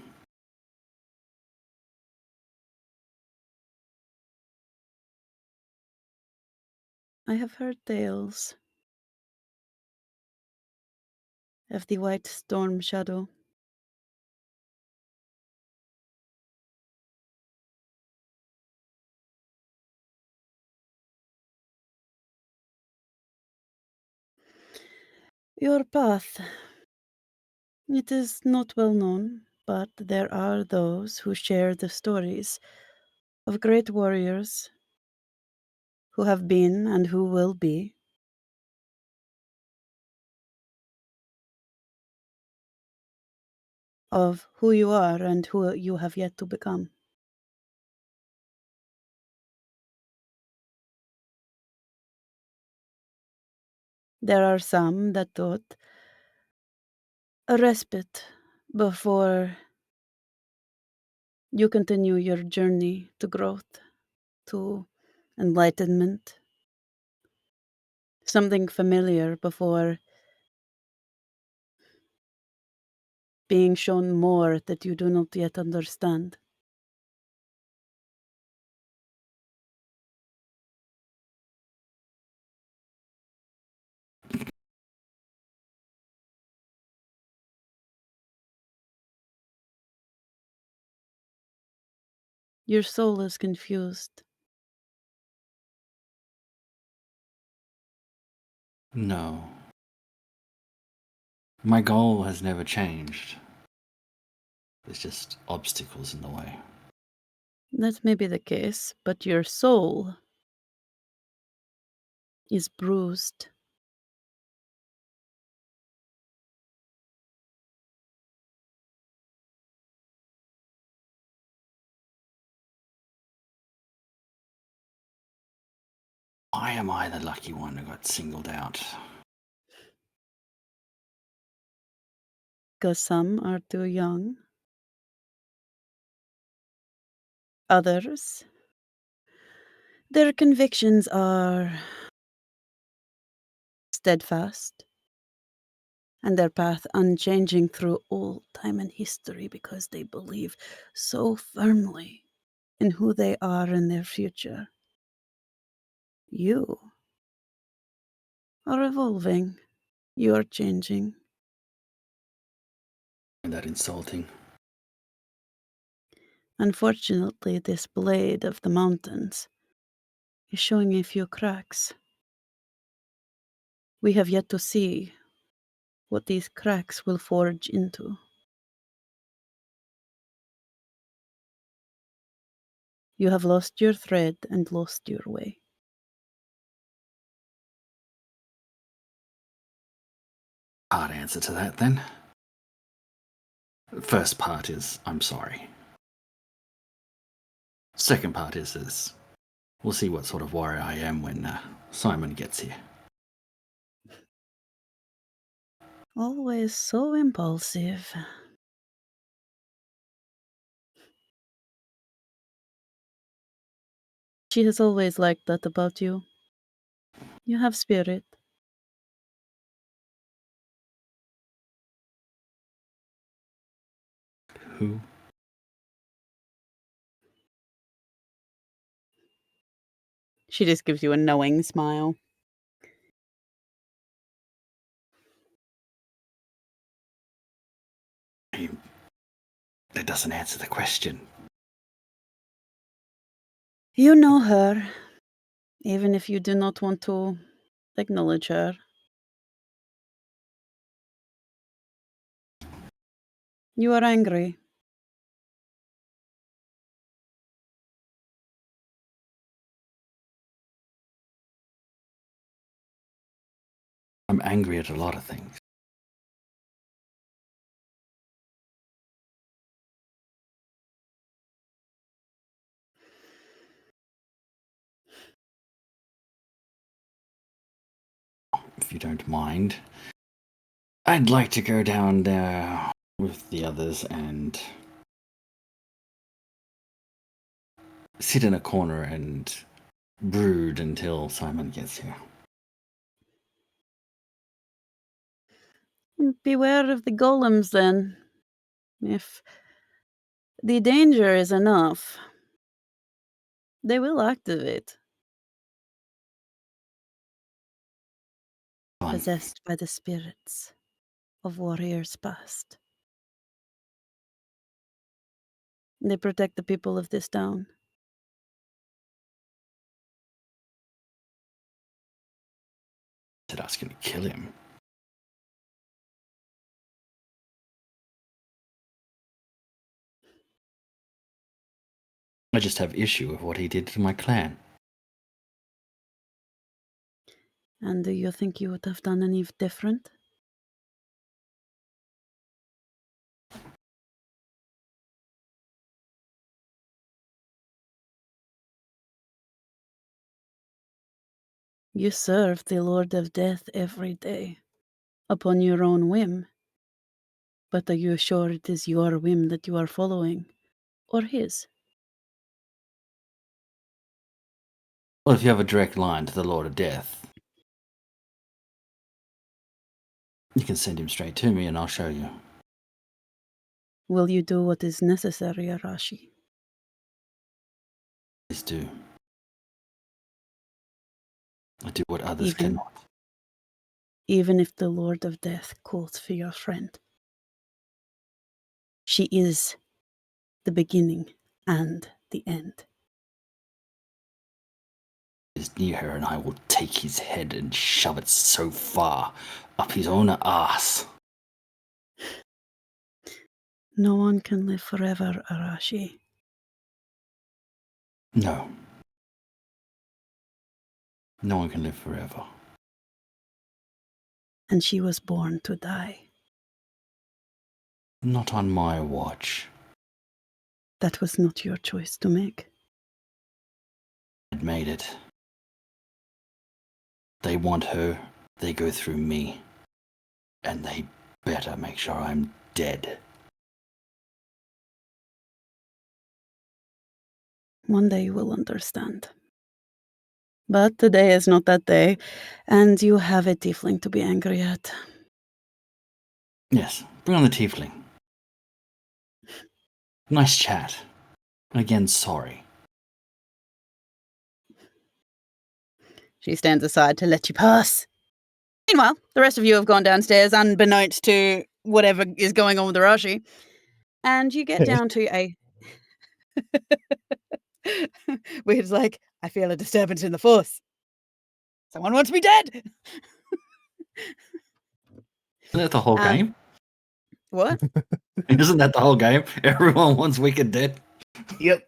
I have heard tales of the white storm shadow. Your path. It is not well known, but there are those who share the stories of great warriors who have been and who will be. Of who you are and who you have yet to become. There are some that thought a respite before you continue your journey to growth, to enlightenment. Something familiar before being shown more that you do not yet understand. Your soul is confused. No. My goal has never changed. There's just obstacles in the way. That may be the case, but your soul is bruised. Why am I the lucky one who got singled out? Because some are too young. Others, their convictions are steadfast and their path unchanging through all time and history because they believe so firmly in who they are and their future. You are evolving. You are changing. Isn't that insulting? Unfortunately, this blade of the mountains is showing a few cracks. We have yet to see what these cracks will forge into. You have lost your thread and lost your way. Hard answer to that, then. First part is, I'm sorry. Second part is we'll see what sort of warrior I am when Simon gets here. Always so impulsive. She has always liked that about you. You have spirit. Who? She just gives you a knowing smile. That doesn't answer the question. You know her, even if you do not want to acknowledge her. You are angry. I'm angry at a lot of things. If you don't mind, I'd like to go down there with the others and sit in a corner and brood until Simon gets here. Beware of the golems, then. If the danger is enough, they will activate. Fine. Possessed by the spirits of warriors past. They protect the people of this town. Said I was going to kill him. I just have issue with what he did to my clan. And do you think you would have done any different? You serve the Lord of Death every day, upon your own whim. But are you sure it is your whim that you are following, or his? Well, if you have a direct line to the Lord of Death, you can send him straight to me and I'll show you. Will you do what is necessary, Arashi? Please do. I do what others cannot. Even if the Lord of Death calls for your friend. She is the beginning and the end. Is near her and I will take his head and shove it so far up his own ass. No one can live forever, Arashi. No. No one can live forever. And she was born to die. Not on my watch. That was not your choice to make. I'd made it. They want her, they go through me. And they better make sure I'm dead. One day you will understand. But today is not that day, and you have a tiefling to be angry at. Yes, bring on the tiefling. Nice chat. Again, sorry. She stands aside to let you pass. Meanwhile, the rest of you have gone downstairs, unbeknownst to whatever is going on with Arashi. And you get down to a... where it's like, I feel a disturbance in the force. Someone wants me dead! Isn't that the whole Um, game? What? Isn't that the whole game? Everyone wants Wicked dead. Yep.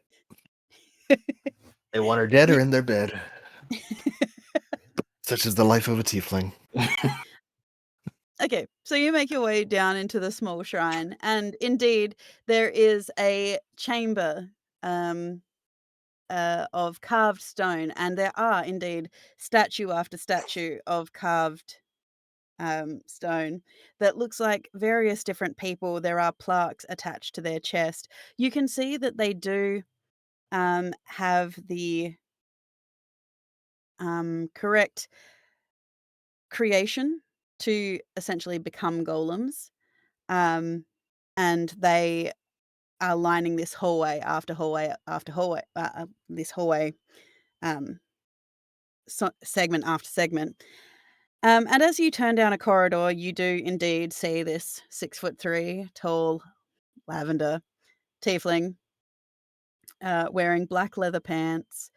They want her dead or Ye- in their bed. Such is the life of a tiefling. Okay, so you make your way down into the small shrine, and indeed, there is a chamber of carved stone, and there are indeed statue after statue of carved stone that looks like various different people. There are plaques attached to their chest. You can see that they do have the correct creation to essentially become golems. Um, and they are lining this hallway after hallway after hallway, this hallway segment after segment. And as you turn down a corridor, you do indeed see this 6'3" tall lavender tiefling wearing black leather pants,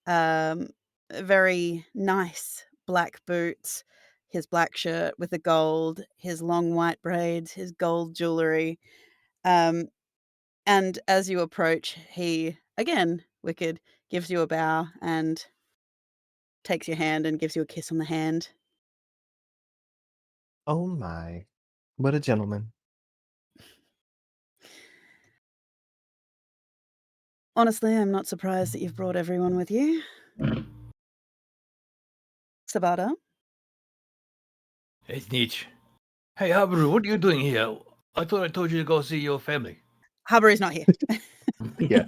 um, very nice black boots, his black shirt with the gold, his long white braids, his gold jewelry. Um, and as you approach, he, again, Wicked, gives you a bow and takes your hand and gives you a kiss on the hand. Oh my. What a gentleman. Honestly, I'm not surprised that you've brought everyone with you. Sabata? Hey, Snitch. Hey, Habru, what are you doing here? I thought I told you to go see your family. Habaru's not here. Yeah.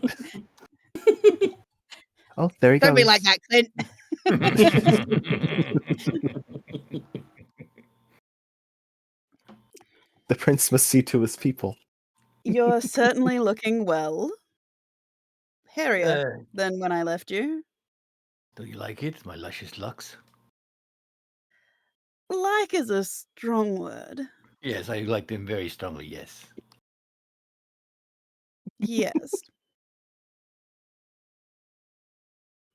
Oh, there he Don't goes. be like that, Clint. The prince must see to his people. You're certainly looking well. Hairier Uh, than when I left you. do you like it, my luscious locks? Like is a strong word. Yes, I like them very strongly, yes. Yes.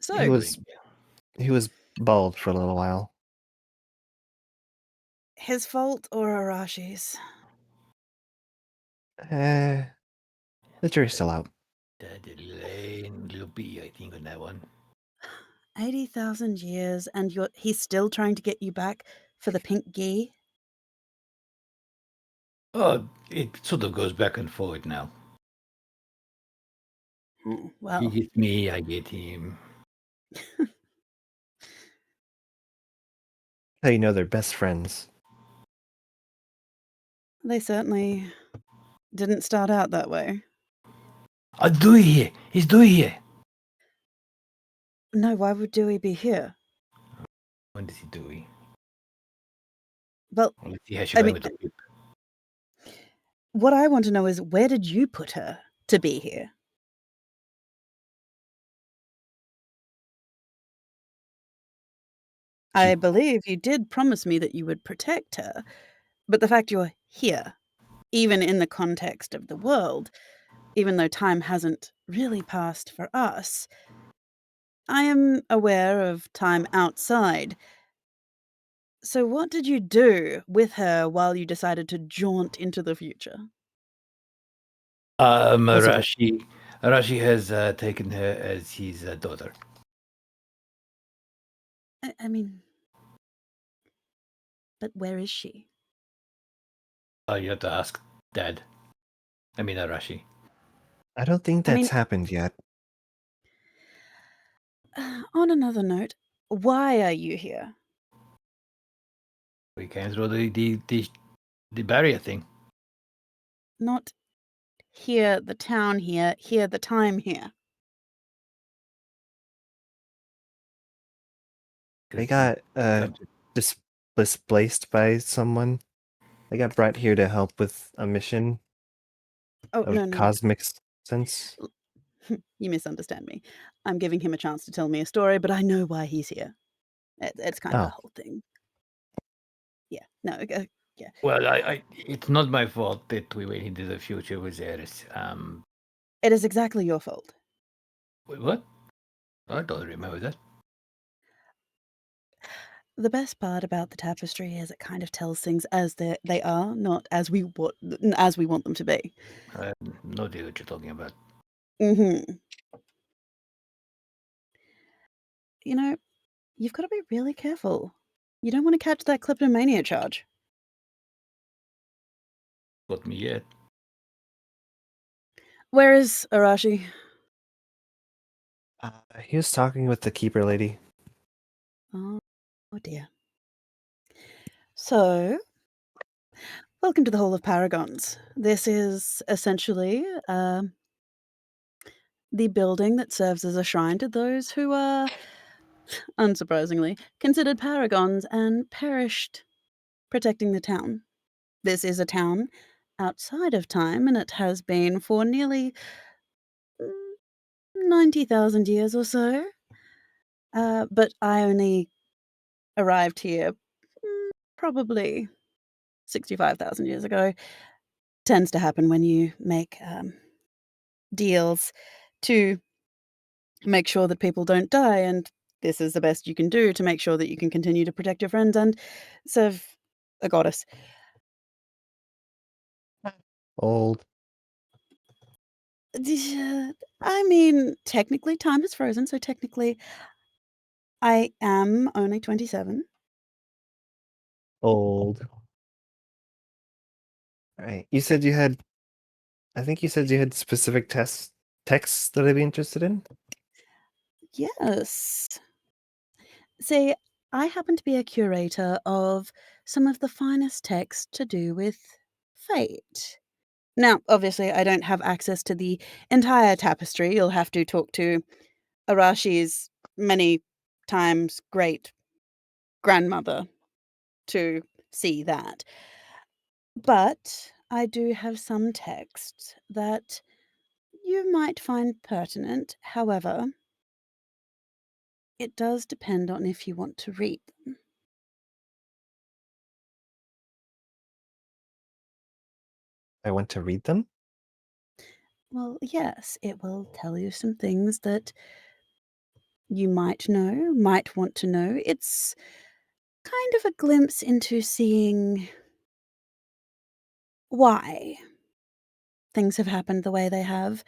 So, He was bald for a little while. his fault or Arashi's? The jury's still out. The delay and little B, I think, on that one. 80,000 years and he's still trying to get you back for the pink gi? Oh, it sort of goes back and forward now. He Well, gets me, I get him. How you know they're best friends. they certainly didn't start out that way. Dewey here. He's Dewey here. No, why would Dewey be here? When is he Dewey? Well, Let's see how she I got mean, with the whip. what I want to know is where did you put her to be here? I believe you did promise me that you would protect her, but the fact you're here, even in the context of the world, even though time hasn't really passed for us, I am aware of time outside. So what did you do with her while you decided to jaunt into the future? Was it- Arashi has taken her as his daughter. I mean, but where is she? You have to ask Dad. I mean Arashi. I don't think I that's mean, happened yet. on another note, why are you here? We came through the barrier thing. Not here, the town here, the time here. They got displaced by someone. They got brought here to help with a mission Oh, of no. cosmic sense. You misunderstand me. I'm giving him a chance to tell me a story, but I know why he's here. It's kind of a Oh. whole thing. Yeah, no, yeah. Well, it's not my fault that we went into the future with Eris. It is exactly your fault. Wait, what? I don't remember that. The best part about the tapestry is it kind of tells things as they are, not as we want them to be. I have no idea what you're talking about. Mhm. You know, you've got to be really careful. You don't want to catch that kleptomania charge. Got me yet. Where is Arashi? He was talking with the keeper lady. Oh dear. So, welcome to the Hall of Paragons. This is essentially the building that serves as a shrine to those who are, unsurprisingly, considered paragons and perished protecting the town. This is a town outside of time, and it has been for nearly 90,000 years or so. But I only arrived here probably 65,000 years ago. Tends to happen when you make deals to make sure that people don't die, and this is the best you can do to make sure that you can continue to protect your friends and serve a goddess. Old. I mean, technically, time is frozen, so technically, I am only 27. Old. Right. You said you had. I think you said you had specific texts that I'd be interested in. Yes. See, I happen to be a curator of some of the finest texts to do with fate. Now, obviously, I don't have access to the entire tapestry. You'll have to talk to Arashi's many times great grandmother to see that. But I do have some texts that you might find pertinent. However, it does depend on if you want to read them. I went to read them. Well, yes, it will tell you some things that you might know, might want to know. It's kind of a glimpse into seeing why things have happened the way they have,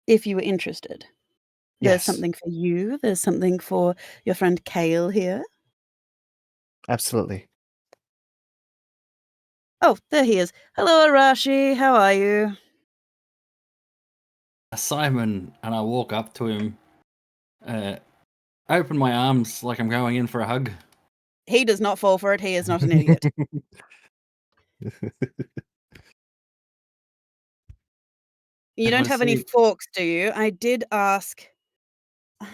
if you were interested. There's Yes, something for you, there's something for your friend Kale here. absolutely. Oh, there he is. Hello, Arashi, how are you? Simon, and I walk up to him, open my arms like I'm going in for a hug. He does not fall for it, he is not an idiot. You And don't when I have any see, forks, do you? I did ask.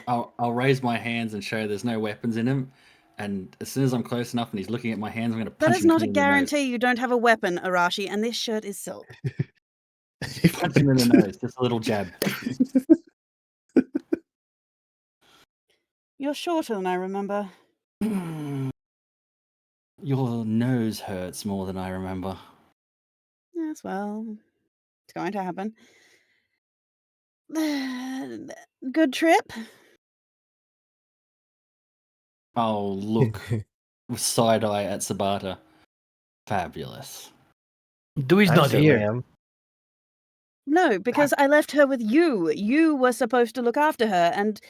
I'll raise my hands and show there's no weapons in him. And as soon as I'm close enough and he's looking at my hands, I'm going to That punch is him not a clean in the nose. guarantee you don't have a weapon, Arashi, and this shirt is silk. Punch him in the nose, just a little jab. You're shorter than I remember. Your nose hurts more than I remember. Yes, well, it's going to happen. Good trip? I'll look with side eye at Sabata. Fabulous. Dewey's I not certainly here. am. No, because I left her with you. You were supposed to look after her, and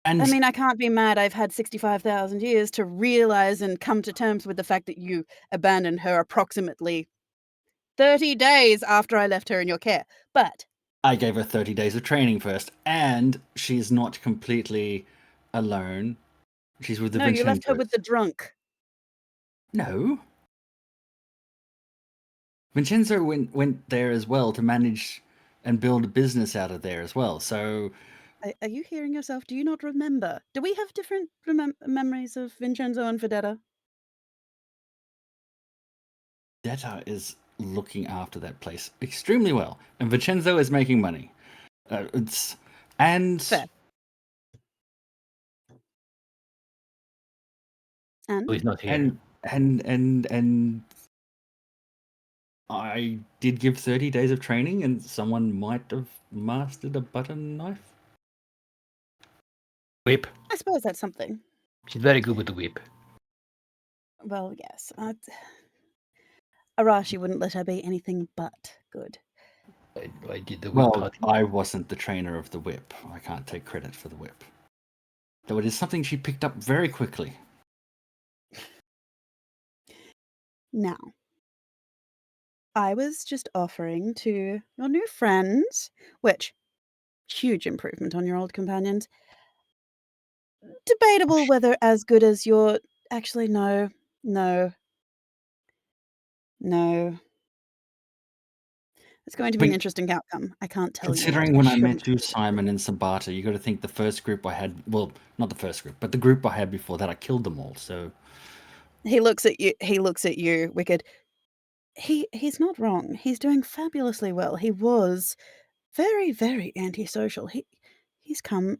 And I mean, I can't be mad. I've had 65,000 years to realize and come to terms with the fact that you abandoned her approximately 30 days after I left her in your care. But I gave her 30 days of training first, and she's not completely alone. She's with the no, you left her with the Vincenzos. drunk. No. Vincenzo went there as well to manage and build a business out of there as well. So Are you hearing yourself? Do you not remember? Do we have different memories of Vincenzo and Fedetta? Detta is looking after that place extremely well, and Vincenzo is making money. It's and Fair. Dewey's not here. and I did give 30 days of training, and someone might have mastered a butter knife. Whip. I suppose that's something. She's very good with the whip. Well, yes. Arashi wouldn't let her be anything but good. I did the whip Well, part. I wasn't the trainer of the whip. I can't take credit for the whip. Though it is something she picked up very quickly. Now, I was just offering to your new friends, which, huge improvement on your old companions. Debatable whether as good as your. Actually, no. No. No. It's going to be an Wait. interesting outcome. I can't tell you yet. Considering when I shouldn't. met you, Simon and Sabata, you got to think the first group I had. Well, not the first group, but the group I had before that, I killed them all. So He looks at you, Wicked. He's not wrong. He's doing fabulously well. He was very, very antisocial. He's come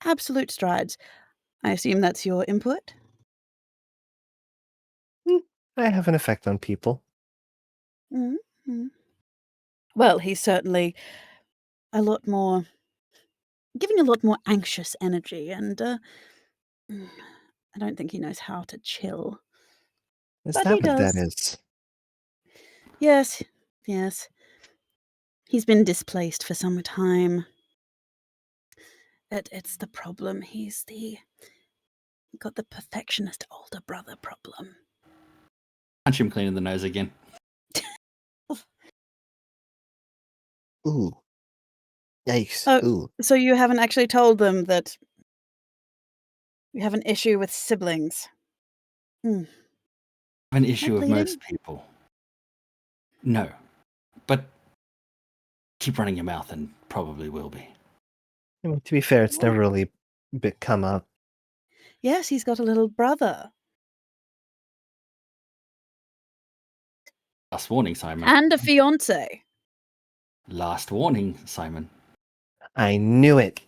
absolute strides. I assume that's your input? I have an effect on people. Mm-hmm. Well, he's certainly a lot more, giving a lot more anxious energy, and I don't think he knows how to chill. Is But that he what that does. is? Yes, yes. He's been displaced for some time. It's the problem. He's got the perfectionist older brother problem. punch him clean in the nose again. Ooh. Yikes. Oh, Ooh. so you haven't actually told them that you have an issue with siblings? I have an issue with pleading? most people. No, but keep running your mouth and probably will be. I mean, to be fair, it's What? never really come up. Yes, he's got a little brother. Last warning, Simon. And a fiance. Last warning, Simon. I knew it.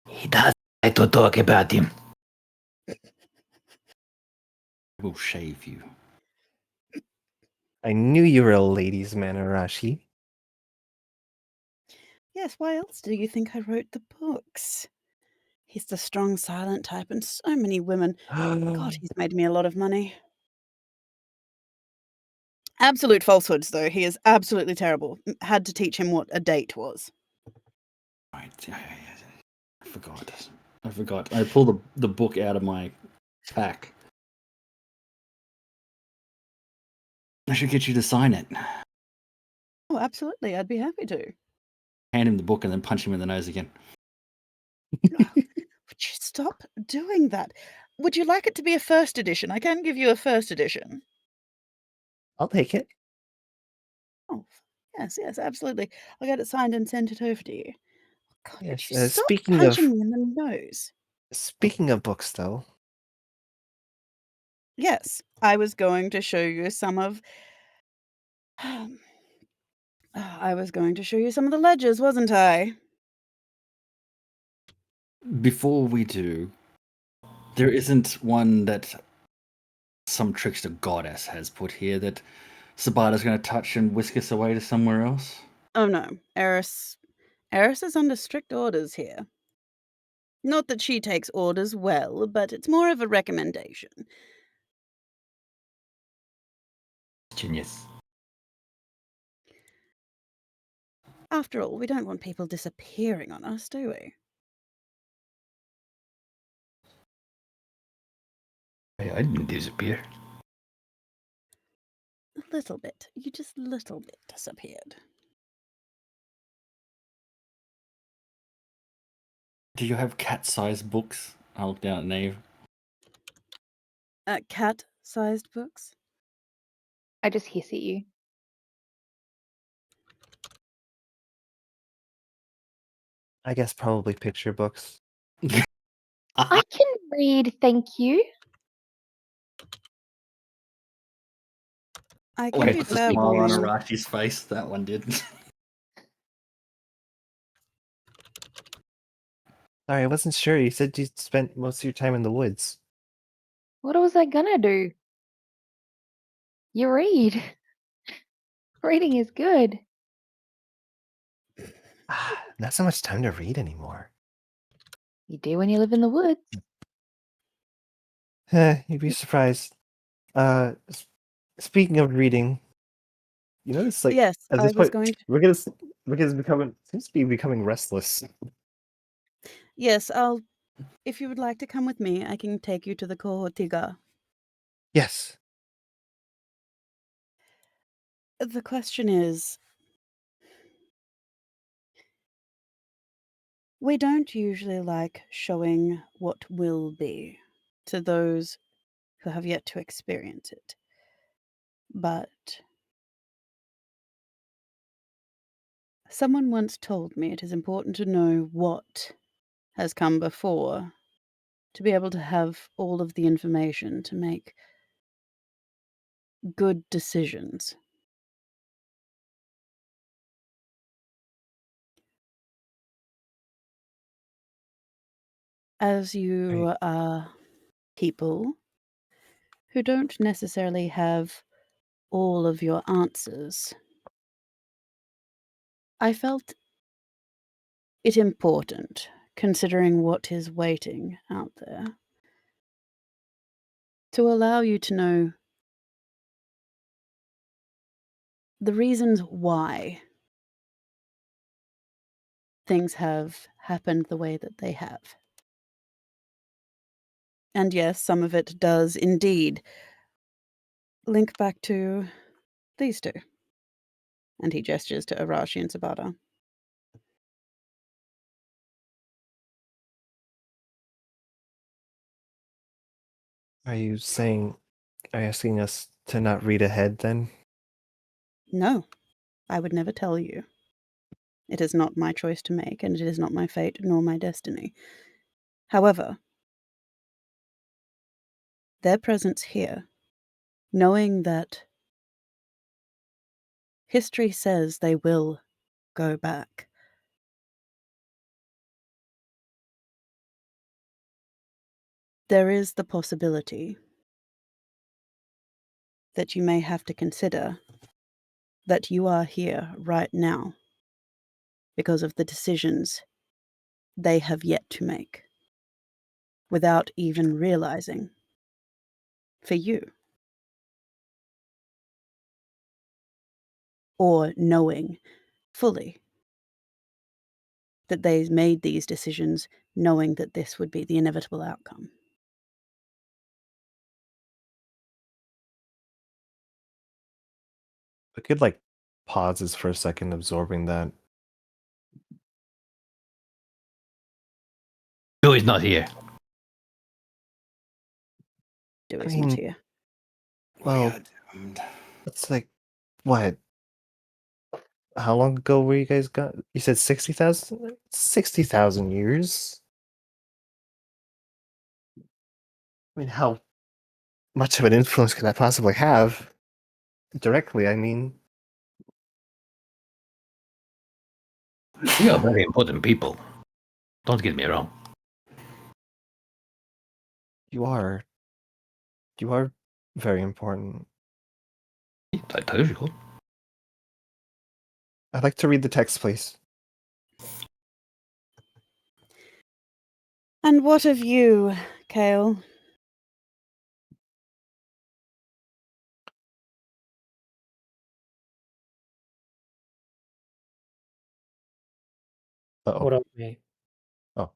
He does like to talk about him. I will shave you. I knew you were a ladies' man, Arashi. Yes, why else do you think I wrote the books? He's the strong, silent type, and so many women. God, he's made me a lot of money. Absolute falsehoods, though. He is absolutely terrible. Had to teach him what a date was. Right. I forgot. I pulled the book out of my pack. I should get you to sign it. Oh, absolutely. I'd be happy to. Hand him the book and then punch him in the nose again. Would you stop doing that? Would you like it to be a first edition? I can give you a first edition. I'll take it. Oh, yes, absolutely. I'll get it signed and send it over to you. God, would Yes. you stop Speaking punching me in the nose? of books, though, Yes, I was going to show you some of. I was going to show you some of the ledgers, wasn't I? Before we do, there isn't one that some trickster goddess has put here that Sabata's going to touch and whisk us away to somewhere else? Oh no, Eris is under strict orders here. Not that she takes orders well, but it's more of a recommendation. Genius. After all, we don't want people disappearing on us, do we? I didn't disappear. A little bit. You just little bit disappeared. Do you have cat-sized books? I'll look down at Nave. Cat-sized books? I just hiss at you. I guess probably picture books. I can read, thank you. I can Wait, do puts a fair smile on warning. Arashi's face. That one didn't. Sorry, I wasn't sure. You said you spent most of your time in the woods. What was I gonna do? You read. Reading is good. Not so much time to read anymore. You do when you live in the woods. You'd be surprised. Speaking of reading, you notice like Yes, at I this was point going to. Rick is becoming seems to be becoming restless. Yes, if you would like to come with me, I can take you to the Kohotiga. Yes. The question is, we don't usually like showing what will be to those who have yet to experience it. But someone once told me it is important to know what has come before to be able to have all of the information to make good decisions. As you Right. are people who don't necessarily have all of your answers, I felt it important, considering what is waiting out there, to allow you to know the reasons why things have happened the way that they have. And yes, some of it does indeed link back to these two. And he gestures to Arashi and Sabata. Are you asking us to not read ahead then? No, I would never tell you. It is not my choice to make, and it is not my fate nor my destiny. However, their presence here, knowing that history says they will go back, there is the possibility that you may have to consider that you are here right now because of the decisions they have yet to make, without even realizing, for you, or knowing fully that they made these decisions knowing that this would be the inevitable outcome. The kid like pauses for a second, absorbing that. Joey's not here. Dewey's not mean, here. Well, doomed. it's like what? How long ago were you guys gone? You said 60,000? 60,000 years? I mean, how much of an influence could that possibly have? Directly, I mean. We are very important people. Don't get me wrong. You are. You are very important. I told you. I'd like to read the text, please. And what of you, Kale? Uh-oh. What of me? Oh.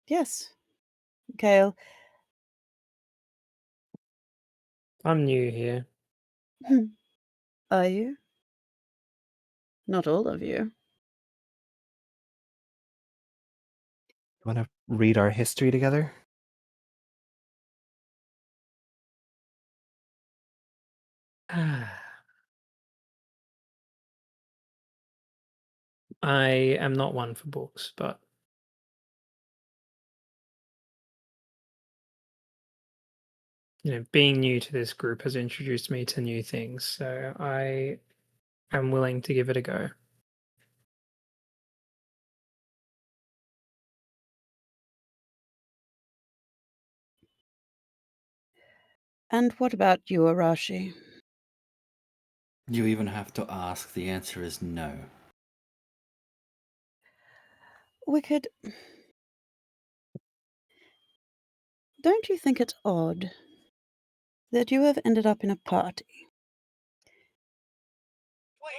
Yes, Kale. I'm new here. Are you? Not all of you. You want to read our history together? I am not one for books, but being new to this group has introduced me to new things, so I am willing to give it a go. And what about you, Arashi? You even have to ask. The answer is no. Wicked. Don't you think it's odd that you have ended up in a party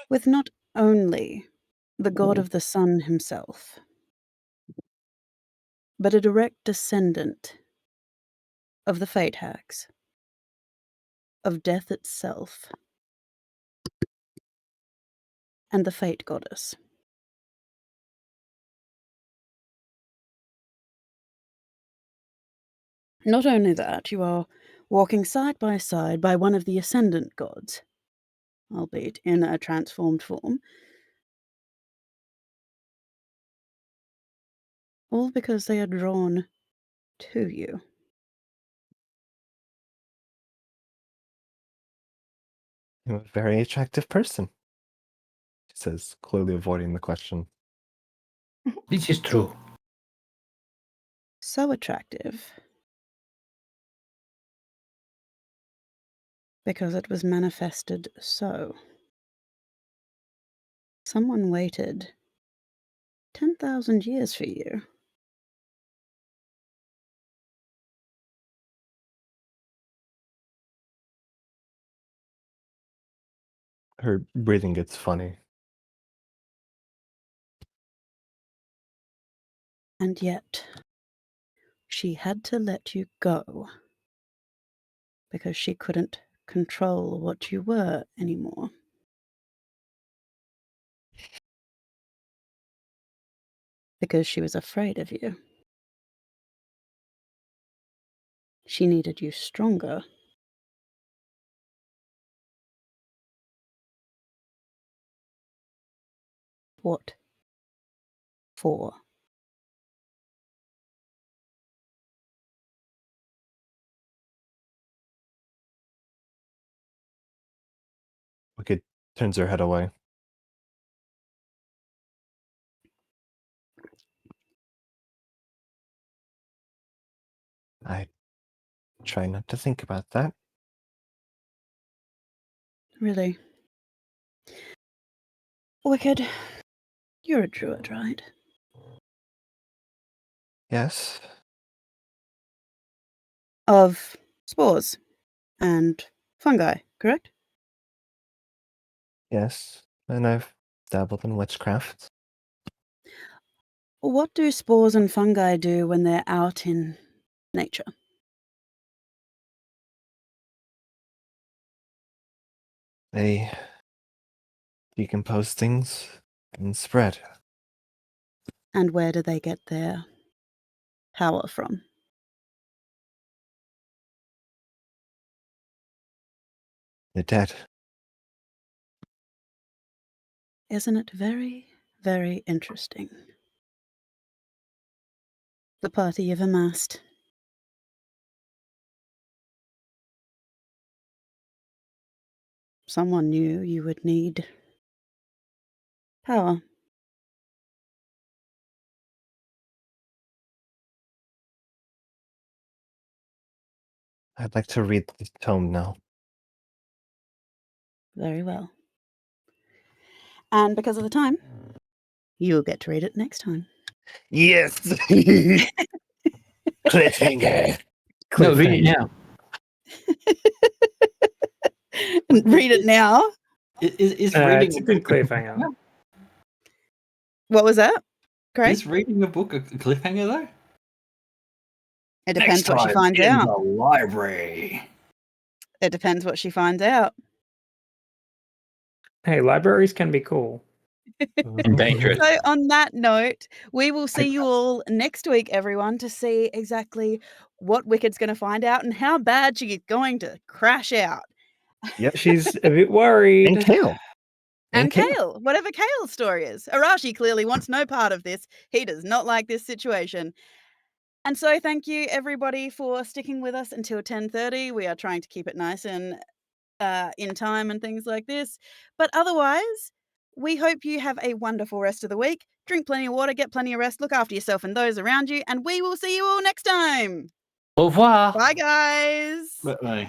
with not only the god of the sun himself, but a direct descendant of the Fate Hags, of death itself, and the Fate Goddess? Not only that, you are walking side by side by one of the Ascendant gods, albeit in a transformed form, all because they are drawn to you. You're a very attractive person, she says, clearly avoiding the question. This is true. So attractive because it was manifested so. Someone waited 10,000 years for you. Her breathing gets funny. And yet, she had to let you go because she couldn't control what you were anymore. Because she was afraid of you. She needed you stronger. What for? Wicked turns her head away. I try not to think about that. Really? Wicked, you're a druid, right? Yes, Of spores and fungi, correct? yes, and I've dabbled in witchcraft. What do spores and fungi do when they're out in nature? They decompose things and spread. And where do they get their power from? The dead. Isn't it very, very interesting? The party you've amassed. Someone knew you would need power. I'd like to read the tome now. Very well. And because of the time, you'll get to read it next time. Yes! Cliffhanger! No, read it now. Read it now. Is reading It's a good cliffhanger. What was that? Great. Is reading a book a cliffhanger though? It depends what she finds in out. the library. It depends what she finds out. Hey, libraries can be cool. And dangerous. So on that note, we will see you all next week, everyone, to see exactly what Wicked's going to find out and how bad she is going to crash out. Yep. She's a bit worried. And Kale. And Kale, whatever Kale's story is. Arashi clearly wants no part of this. He does not like this situation. And so thank you, everybody, for sticking with us until 10:30. We are trying to keep it nice and in time and things like this. But otherwise, we hope you have a wonderful rest of the week. Drink plenty of water, get plenty of rest, look after yourself and those around you, and we will see you all next time. Au revoir. Bye, guys. Bye.